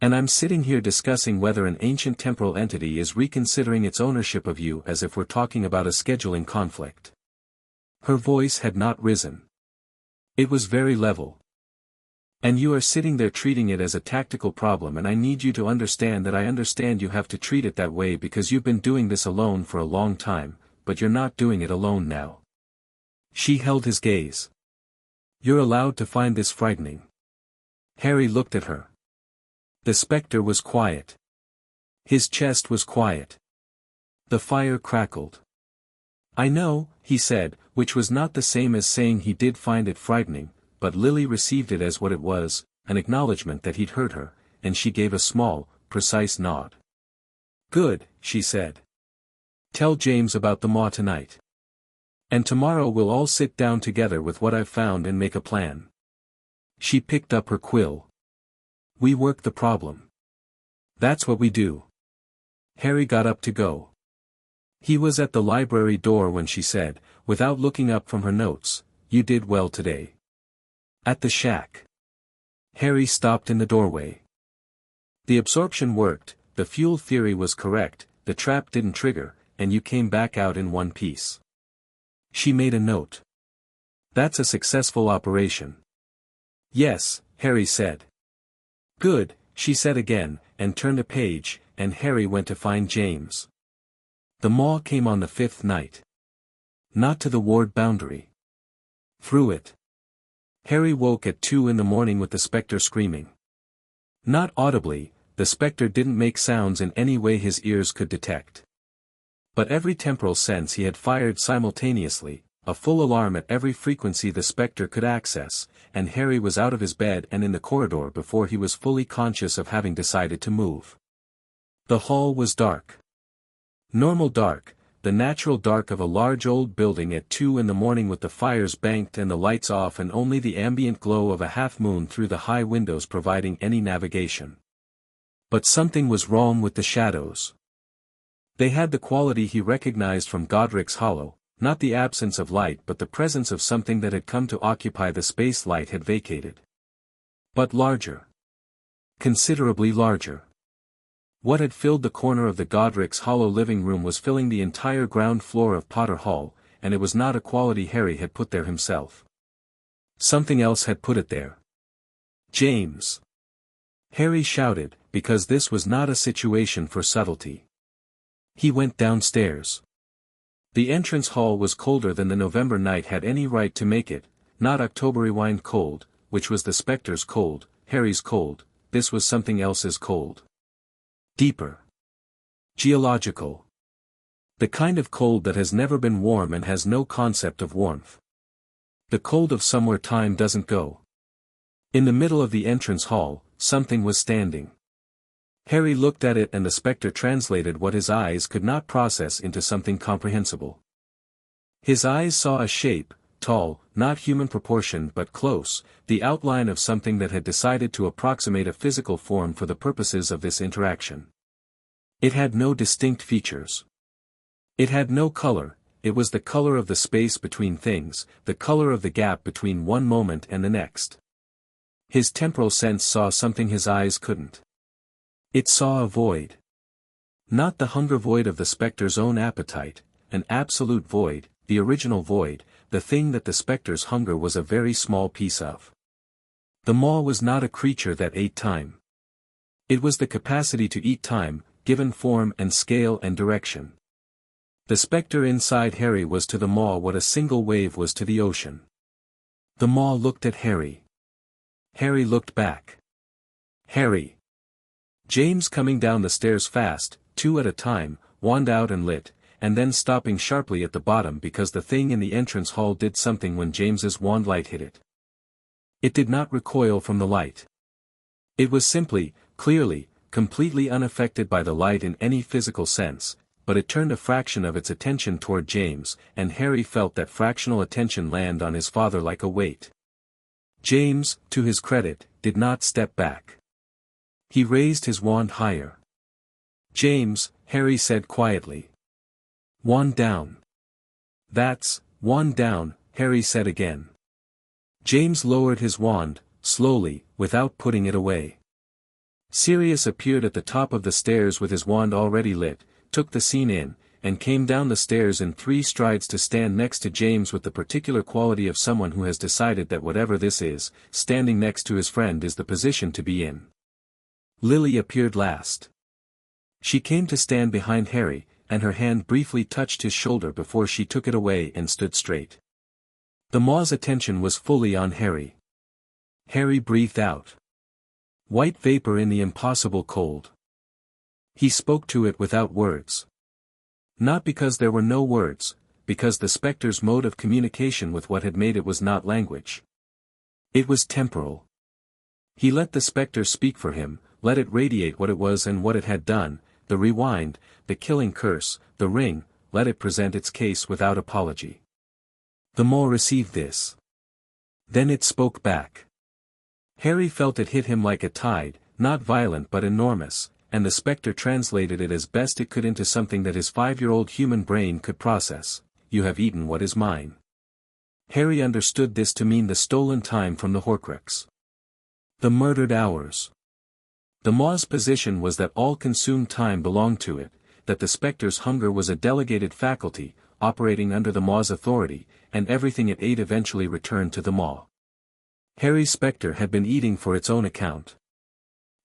Speaker 1: And I'm sitting here discussing whether an ancient temporal entity is reconsidering its ownership of you as if we're talking about a scheduling conflict. Her voice had not risen. It was very level. And you are sitting there treating it as a tactical problem, and I need you to understand that I understand you have to treat it that way because you've been doing this alone for a long time, but you're not doing it alone now. She held his gaze. You're allowed to find this frightening. Harry looked at her. The specter was quiet. His chest was quiet. The fire crackled. I know, he said, which was not the same as saying he did find it frightening, but Lily received it as what it was, an acknowledgement that he'd heard her, and she gave a small, precise nod. Good, she said. Tell James about the maw tonight. And tomorrow we'll all sit down together with what I've found and make a plan. She picked up her quill. We work the problem. That's what we do. Harry got up to go. He was at the library door when she said, without looking up from her notes, you did well today. At the shack. Harry stopped in the doorway. The absorption worked, the fuel theory was correct, the trap didn't trigger, and you came back out in one piece. She made a note. That's a successful operation. Yes, Harry said. Good, she said again, and turned a page, and Harry went to find James. The maw came on the 5th night. Not to the ward boundary. Through it. Harry woke at 2 in the morning with the specter screaming. Not audibly, the specter didn't make sounds in any way his ears could detect. But every temporal sense he had fired simultaneously, a full alarm at every frequency the specter could access, and Harry was out of his bed and in the corridor before he was fully conscious of having decided to move. The hall was dark. Normal dark, the natural dark of a large old building at 2 in the morning with the fires banked and the lights off and only the ambient glow of a half-moon through the high windows providing any navigation. But something was wrong with the shadows. They had the quality he recognized from Godric's Hollow, not the absence of light but the presence of something that had come to occupy the space light had vacated. But larger. Considerably larger. What had filled the corner of the Godric's Hollow living room was filling the entire ground floor of Potter Hall, and it was not a quality Harry had put there himself. Something else had put it there. James! Harry shouted, because this was not a situation for subtlety. He went downstairs. The entrance hall was colder than the November night had any right to make it, not October rewind cold, which was the specter's cold, Harry's cold, this was something else's cold. Deeper. Geological. The kind of cold that has never been warm and has no concept of warmth. The cold of somewhere time doesn't go. In the middle of the entrance hall, something was standing. Harry looked at it and the specter translated what his eyes could not process into something comprehensible. His eyes saw a shape, tall, not human proportioned but close, the outline of something that had decided to approximate a physical form for the purposes of this interaction. It had no distinct features. It had no color, it was the color of the space between things, the color of the gap between one moment and the next. His temporal sense saw something his eyes couldn't. It saw a void. Not the hunger void of the Specter's own appetite, an absolute void, the original void, the thing that the Specter's hunger was a very small piece of. The maw was not a creature that ate time. It was the capacity to eat time, given form and scale and direction. The Specter inside Harry was to the maw what a single wave was to the ocean. The maw looked at Harry. Harry looked back. Harry. James coming down the stairs fast, 2 at a time, wand out and lit, and then stopping sharply at the bottom because the thing in the entrance hall did something when James's wand light hit it. It did not recoil from the light. It was simply, clearly, completely unaffected by the light in any physical sense, but it turned a fraction of its attention toward James, and Harry felt that fractional attention land on his father like a weight. James, to his credit, did not step back. He raised his wand higher. James, Harry said quietly. Wand down. That's, wand down, Harry said again. James lowered his wand, slowly, without putting it away. Sirius appeared at the top of the stairs with his wand already lit, took the scene in, and came down the stairs in 3 strides to stand next to James with the particular quality of someone who has decided that whatever this is, standing next to his friend is the position to be in. Lily appeared last. She came to stand behind Harry, and her hand briefly touched his shoulder before she took it away and stood straight. The maw's attention was fully on Harry. Harry breathed out. White vapor in the impossible cold. He spoke to it without words. Not because there were no words, because the Specter's mode of communication with what had made it was not language. It was temporal. He let the Specter speak for him, let it radiate what it was and what it had done, the rewind, the killing curse, the ring, let it present its case without apology. The maw received this. Then it spoke back. Harry felt it hit him like a tide, not violent but enormous, and the Specter translated it as best it could into something that his 5-year-old human brain could process. You have eaten what is mine. Harry understood this to mean the stolen time from the Horcrux. The murdered hours. The maw's position was that all consumed time belonged to it, that the Specter's hunger was a delegated faculty, operating under the maw's authority, and everything it ate eventually returned to the maw. Harry's Specter had been eating for its own account.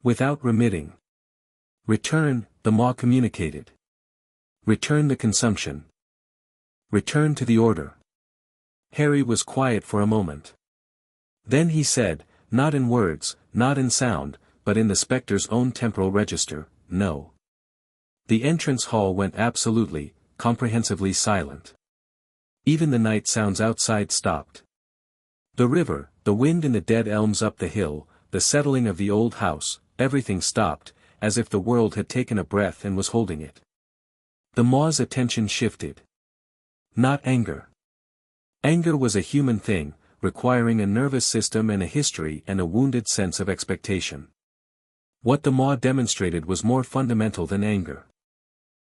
Speaker 1: Without remitting. Return, the maw communicated. Return the consumption. Return to the order. Harry was quiet for a moment. Then he said, not in words, not in sound, but in the Specter's own temporal register, no. The entrance hall went absolutely, comprehensively silent. Even the night sounds outside stopped. The river, the wind in the dead elms up the hill, the settling of the old house, everything stopped, as if the world had taken a breath and was holding it. The maw's attention shifted. Not anger. Anger was a human thing, requiring a nervous system and a history and a wounded sense of expectation. What the maw demonstrated was more fundamental than anger.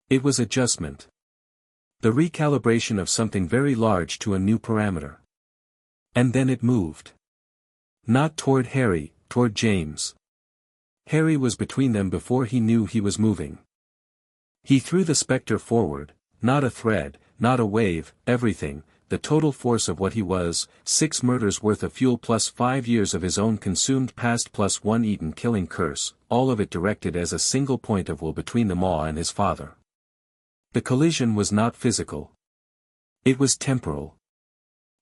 Speaker 1: It was adjustment. The recalibration of something very large to a new parameter. And then it moved. Not toward Harry, toward James. Harry was between them before he knew he was moving. He threw the Specter forward, not a thread, not a wave, everything, the total force of what he was, 6 murders worth of fuel plus 5 years of his own consumed past plus 1 eaten killing curse, all of it directed as a single point of will between the maw and his father. The collision was not physical. It was temporal.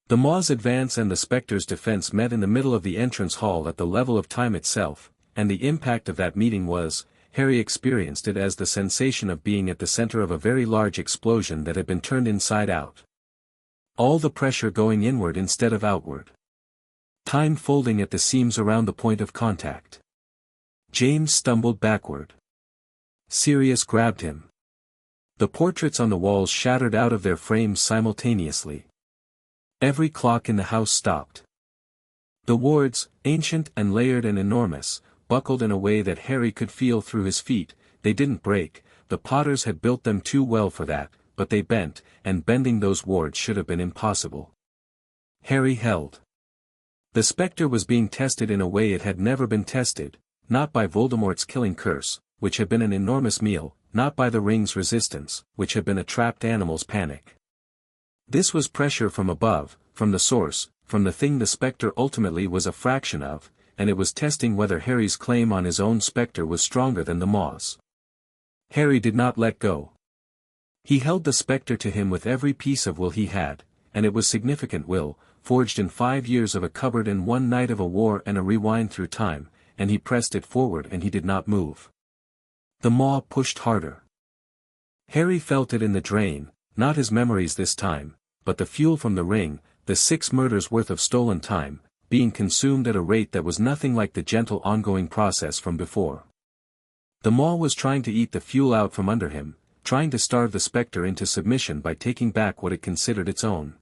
Speaker 1: The maw's advance and the Specter's defense met in the middle of the entrance hall at the level of time itself, and the impact of that meeting was, Harry experienced it as the sensation of being at the center of a very large explosion that had been turned inside out. All the pressure going inward instead of outward. Time folding at the seams around the point of contact. James stumbled backward. Sirius grabbed him. The portraits on the walls shattered out of their frames simultaneously. Every clock in the house stopped. The wards, ancient and layered and enormous, buckled in a way that Harry could feel through his feet. They didn't break, the Potters had built them too well for that, but they bent, and bending those wards should have been impossible. Harry held. The Specter was being tested in a way it had never been tested, not by Voldemort's killing curse, which had been an enormous meal, not by the ring's resistance, which had been a trapped animal's panic. This was pressure from above, from the source, from the thing the Specter ultimately was a fraction of, and it was testing whether Harry's claim on his own Specter was stronger than the Maw's. Harry did not let go. He held the Specter to him with every piece of will he had, and it was significant will, forged in 5 years of a cupboard and 1 night of a war and a rewind through time, and he pressed it forward and he did not move. The Maw pushed harder. Harry felt it in the drain, not his memories this time, but the fuel from the ring, the 6 murders worth of stolen time, being consumed at a rate that was nothing like the gentle ongoing process from before. The Maw was trying to eat the fuel out from under him, trying to starve the Specter into submission by taking back what it considered its own.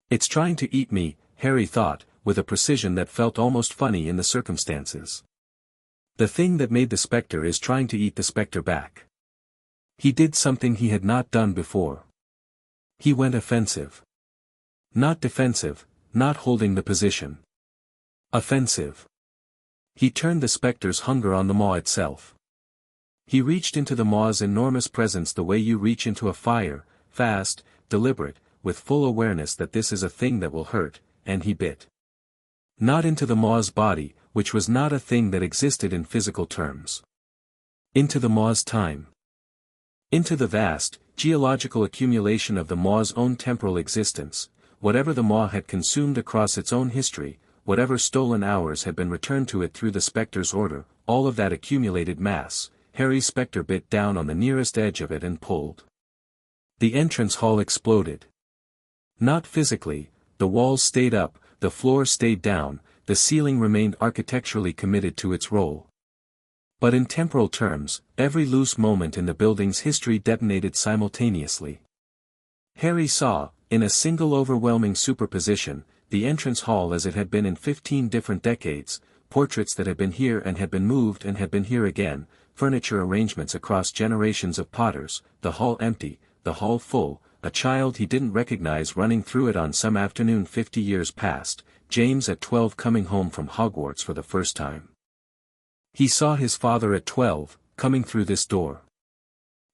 Speaker 1: It's trying to eat me, Harry thought, with a precision that felt almost funny in the circumstances. The thing that made the Specter is trying to eat the Specter back. He did something he had not done before. He went offensive. Not defensive, not holding the position. Offensive. He turned the Specter's hunger on the Maw itself. He reached into the Maw's enormous presence the way you reach into a fire, fast, deliberate, with full awareness that this is a thing that will hurt, and he bit. Not into the Maw's body, which was not a thing that existed in physical terms. Into the Maw's time. Into the vast, geological accumulation of the Maw's own temporal existence, whatever the Maw had consumed across its own history, whatever stolen hours had been returned to it through the Specter's order, all of that accumulated mass, Harry's Specter bit down on the nearest edge of it and pulled. The entrance hall exploded. Not physically, the walls stayed up, the floor stayed down, the ceiling remained architecturally committed to its role. But in temporal terms, every loose moment in the building's history detonated simultaneously. Harry saw, in a single overwhelming superposition, the entrance hall as it had been in 15 different decades, portraits that had been here and had been moved and had been here again, furniture arrangements across generations of potters, the hall empty, the hall full, a child he didn't recognize running through it on some afternoon 50 years past, James at 12 coming home from Hogwarts for the first time. He saw his father at 12, coming through this door.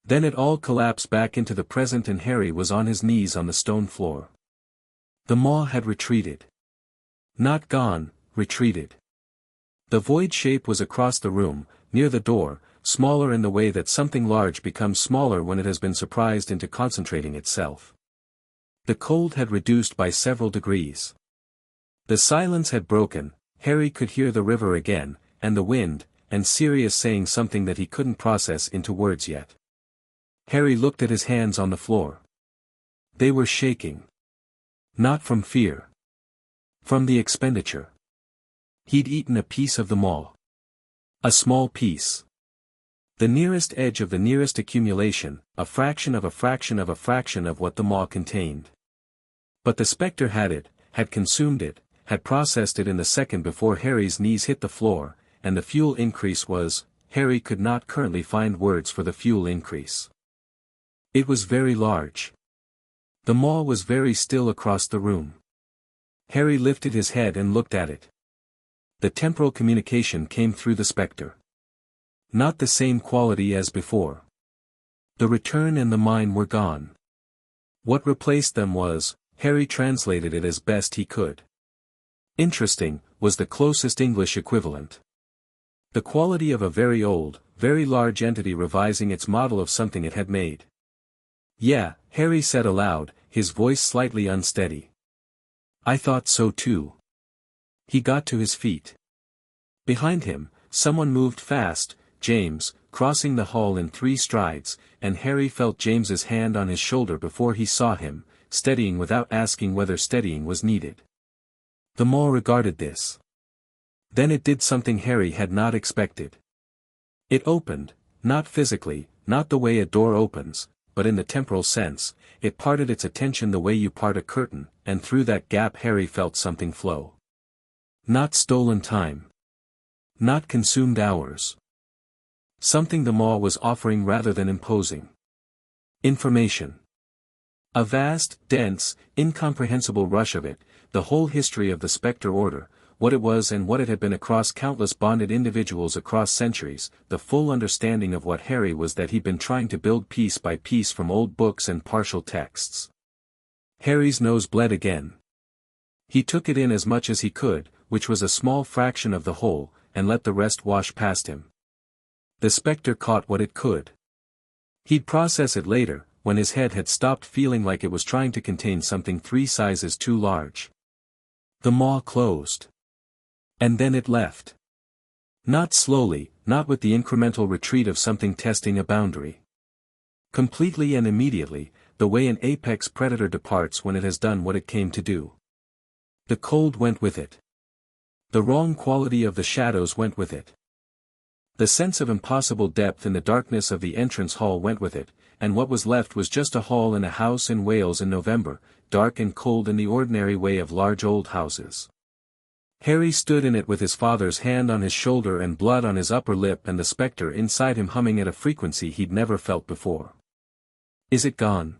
Speaker 1: Then it all collapsed back into the present and Harry was on his knees on the stone floor. The Maw had retreated. Not gone, retreated. The void shape was across the room, near the door, smaller in the way that something large becomes smaller when it has been surprised into concentrating itself. The cold had reduced by several degrees. The silence had broken, Harry could hear the river again, and the wind, and Sirius saying something that he couldn't process into words yet. Harry looked at his hands on the floor. They were shaking. Not from fear. From the expenditure. He'd eaten a piece of the Maw. A small piece. The nearest edge of the nearest accumulation, a fraction of a fraction of a fraction of what the Maw contained. But the Specter had it, had consumed it, had processed it in the second before Harry's knees hit the floor, and the fuel increase was, Harry could not currently find words for the fuel increase. It was very large. The Maw was very still across the room. Harry lifted his head and looked at it. The temporal communication came through the Specter. Not the same quality as before. The return and the mine were gone. What replaced them was, Harry translated it as best he could. Interesting, was the closest English equivalent. The quality of a very old, very large entity revising its model of something it had made. Yeah, Harry said aloud, his voice slightly unsteady. I thought so too. He got to his feet. Behind him, someone moved fast, James, crossing the hall in 3 strides, and Harry felt James's hand on his shoulder before he saw him, steadying without asking whether steadying was needed. The Maw regarded this. Then it did something Harry had not expected. It opened, not physically, not the way a door opens, but in the temporal sense, it parted its attention the way you part a curtain, and through that gap Harry felt something flow. Not stolen time. Not consumed hours. Something the Maw was offering rather than imposing. Information. A vast, dense, incomprehensible rush of it, the whole history of the Specter order, what it was and what it had been across countless bonded individuals across centuries, the full understanding of what Harry was that he'd been trying to build piece by piece from old books and partial texts. Harry's nose bled again. He took it in as much as he could, which was a small fraction of the whole, and let the rest wash past him. The Specter caught what it could. He'd process it later, when his head had stopped feeling like it was trying to contain something 3 sizes too large. The maw closed. And then it left. Not slowly, not with the incremental retreat of something testing a boundary. Completely and immediately, the way an apex predator departs when it has done what it came to do. The cold went with it. The wrong quality of the shadows went with it. The sense of impossible depth in the darkness of the entrance hall went with it, and what was left was just a hall in a house in Wales in November, dark and cold in the ordinary way of large old houses. Harry stood in it with his father's hand on his shoulder and blood on his upper lip and the Specter inside him humming at a frequency he'd never felt before. "Is it gone?"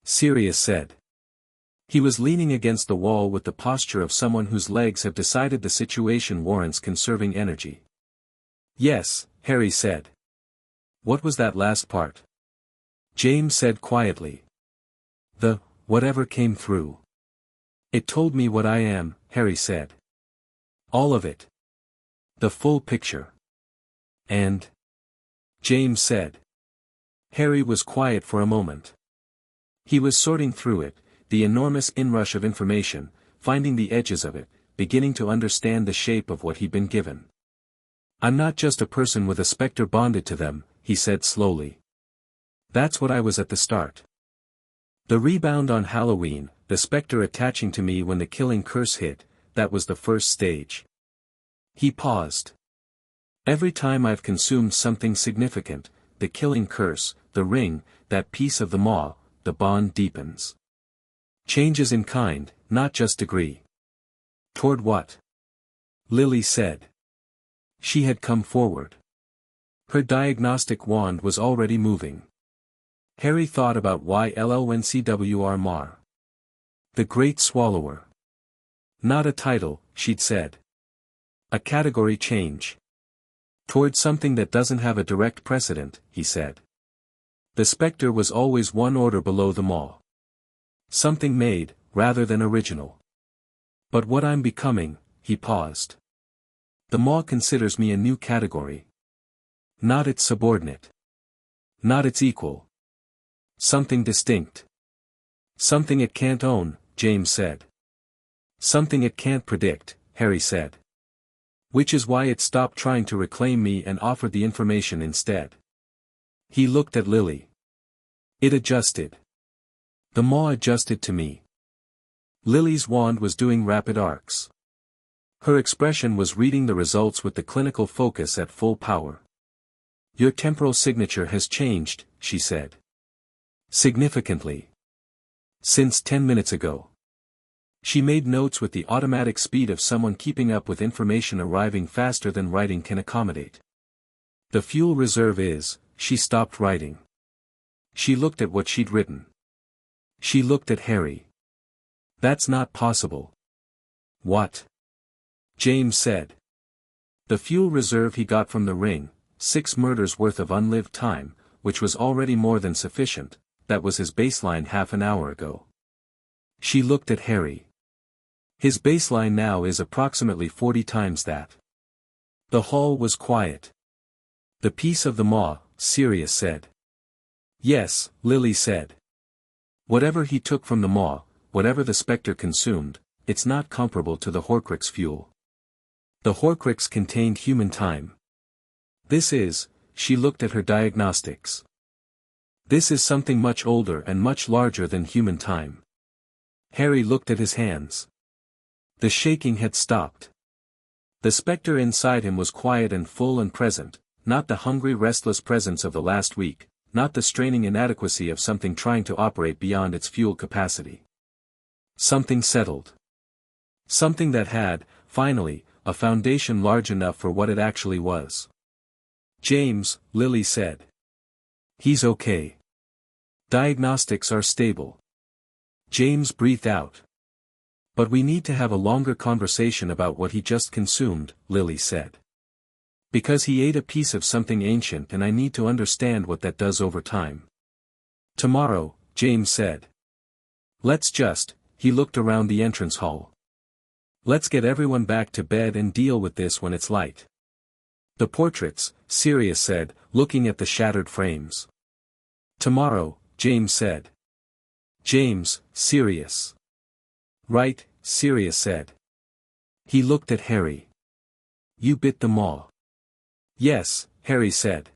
Speaker 1: Sirius said. He was leaning against the wall with the posture of someone whose legs have decided the situation warrants conserving energy. "Yes," Harry said. "What was that last part?" James said quietly. "The, whatever came through. It told me what I am," Harry said. "All of it. The full picture." "And?" James said. Harry was quiet for a moment. He was sorting through it, the enormous inrush of information, finding the edges of it, beginning to understand the shape of what he'd been given. "I'm not just a person with a Specter bonded to them," he said slowly. "That's what I was at the start. The rebound on Halloween, the Specter attaching to me when the killing curse hit, that was the first stage." He paused. "Every time I've consumed something significant, the killing curse, the ring, that piece of the maw, the bond deepens. Changes in kind, not just degree." "Toward what?" Lily said. She had come forward. Her diagnostic wand was already moving. Harry thought about YLLNCWR Mar. The Great Swallower. "Not a title," she'd said. "A category change. Toward something that doesn't have a direct precedent," he said. "The Specter was always one order below them all. Something made, rather than original. But what I'm becoming," he paused. "The maw considers me a new category. Not its subordinate. Not its equal. Something distinct. Something it can't own," James said. "Something it can't predict," Harry said. "Which is why it stopped trying to reclaim me and offered the information instead." He looked at Lily. "It adjusted. The maw adjusted to me." Lily's wand was doing rapid arcs. Her expression was reading the results with the clinical focus at full power. "Your temporal signature has changed," she said. "Significantly. Since 10 minutes ago." She made notes with the automatic speed of someone keeping up with information arriving faster than writing can accommodate. "The fuel reserve is," she stopped writing. She looked at what she'd written. She looked at Harry. "That's not possible." "What?" James said. "The fuel reserve he got from the ring, 6 murders worth of unlived time, which was already more than sufficient, that was his baseline half an hour ago." She looked at Harry. "His baseline now is approximately 40 times that." The hall was quiet. "The piece of the maw," Sirius said. "Yes," Lily said. "Whatever he took from the maw, whatever the Specter consumed, it's not comparable to the Horcrux fuel. The Horcrux contained human time. This is," she looked at her diagnostics. "This is something much older and much larger than human time." Harry looked at his hands. The shaking had stopped. The Specter inside him was quiet and full and present, not the hungry restless presence of the last week, not the straining inadequacy of something trying to operate beyond its fuel capacity. Something settled. Something that had, finally, a foundation large enough for what it actually was. "James," Lily said. "He's okay. Diagnostics are stable." James breathed out. But we need to have a longer conversation about what he just consumed, Lily said. Because he ate a piece of something ancient and I need to understand what that does over time. Tomorrow, James said. He looked around the entrance hall. Let's get everyone back to bed and deal with this when it's light. The portraits, Sirius said, looking at the shattered frames. Tomorrow, James said. James, Sirius. Right, Sirius said. He looked at Harry. You bit them all. Yes, Harry said.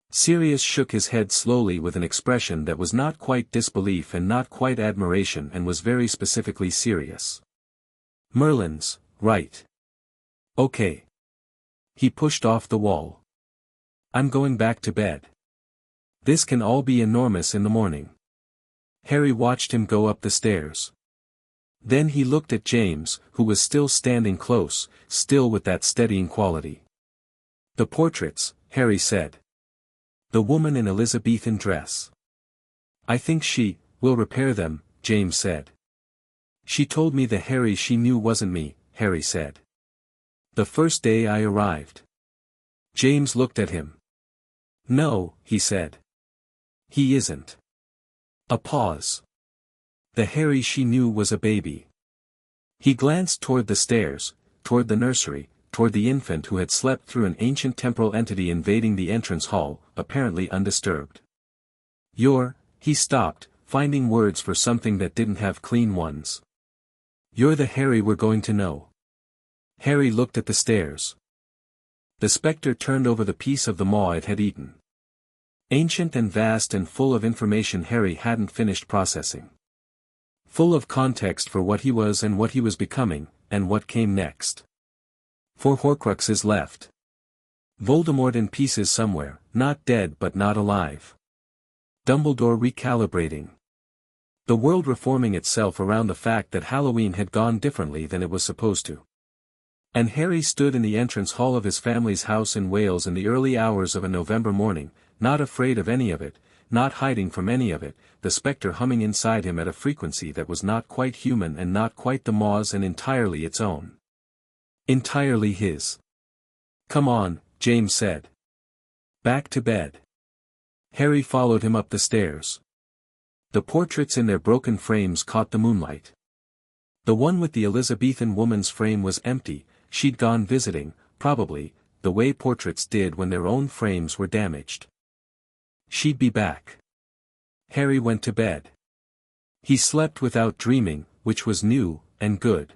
Speaker 1: Sirius shook his head slowly with an expression that was not quite disbelief and not quite admiration and was very specifically serious. Merlin's, right. Okay. He pushed off the wall. I'm going back to bed. This can all be enormous in the morning. Harry watched him go up the stairs. Then he looked at James, who was still standing close, still with that steadying quality. The portraits, Harry said. The woman in Elizabethan dress. I think she will repair them, James said. She told me the Harry she knew wasn't me, Harry said. The first day I arrived. James looked at him. No, he said. He isn't. A pause. The Harry she knew was a baby. He glanced toward the stairs, toward the nursery, toward the infant who had slept through an ancient temporal entity invading the entrance hall, apparently undisturbed. He stopped, finding words for something that didn't have clean ones. You're the Harry we're going to know. Harry looked at the stairs. The specter turned over the piece of the maw it had eaten. Ancient and vast and full of information Harry hadn't finished processing. Full of context for what he was and what he was becoming, and what came next. 4 Horcruxes left. Voldemort in pieces somewhere, not dead but not alive. Dumbledore recalibrating. The world reforming itself around the fact that Halloween had gone differently than it was supposed to. And Harry stood in the entrance hall of his family's house in Wales in the early hours of a November morning, not afraid of any of it, not hiding from any of it, the spectre humming inside him at a frequency that was not quite human and not quite the maw's and entirely its own. Entirely his. Come on, James said. Back to bed. Harry followed him up the stairs. The portraits in their broken frames caught the moonlight. The one with the Elizabethan woman's frame was empty, she'd gone visiting, probably, the way portraits did when their own frames were damaged. She'd be back. Harry went to bed. He slept without dreaming, which was new, and good.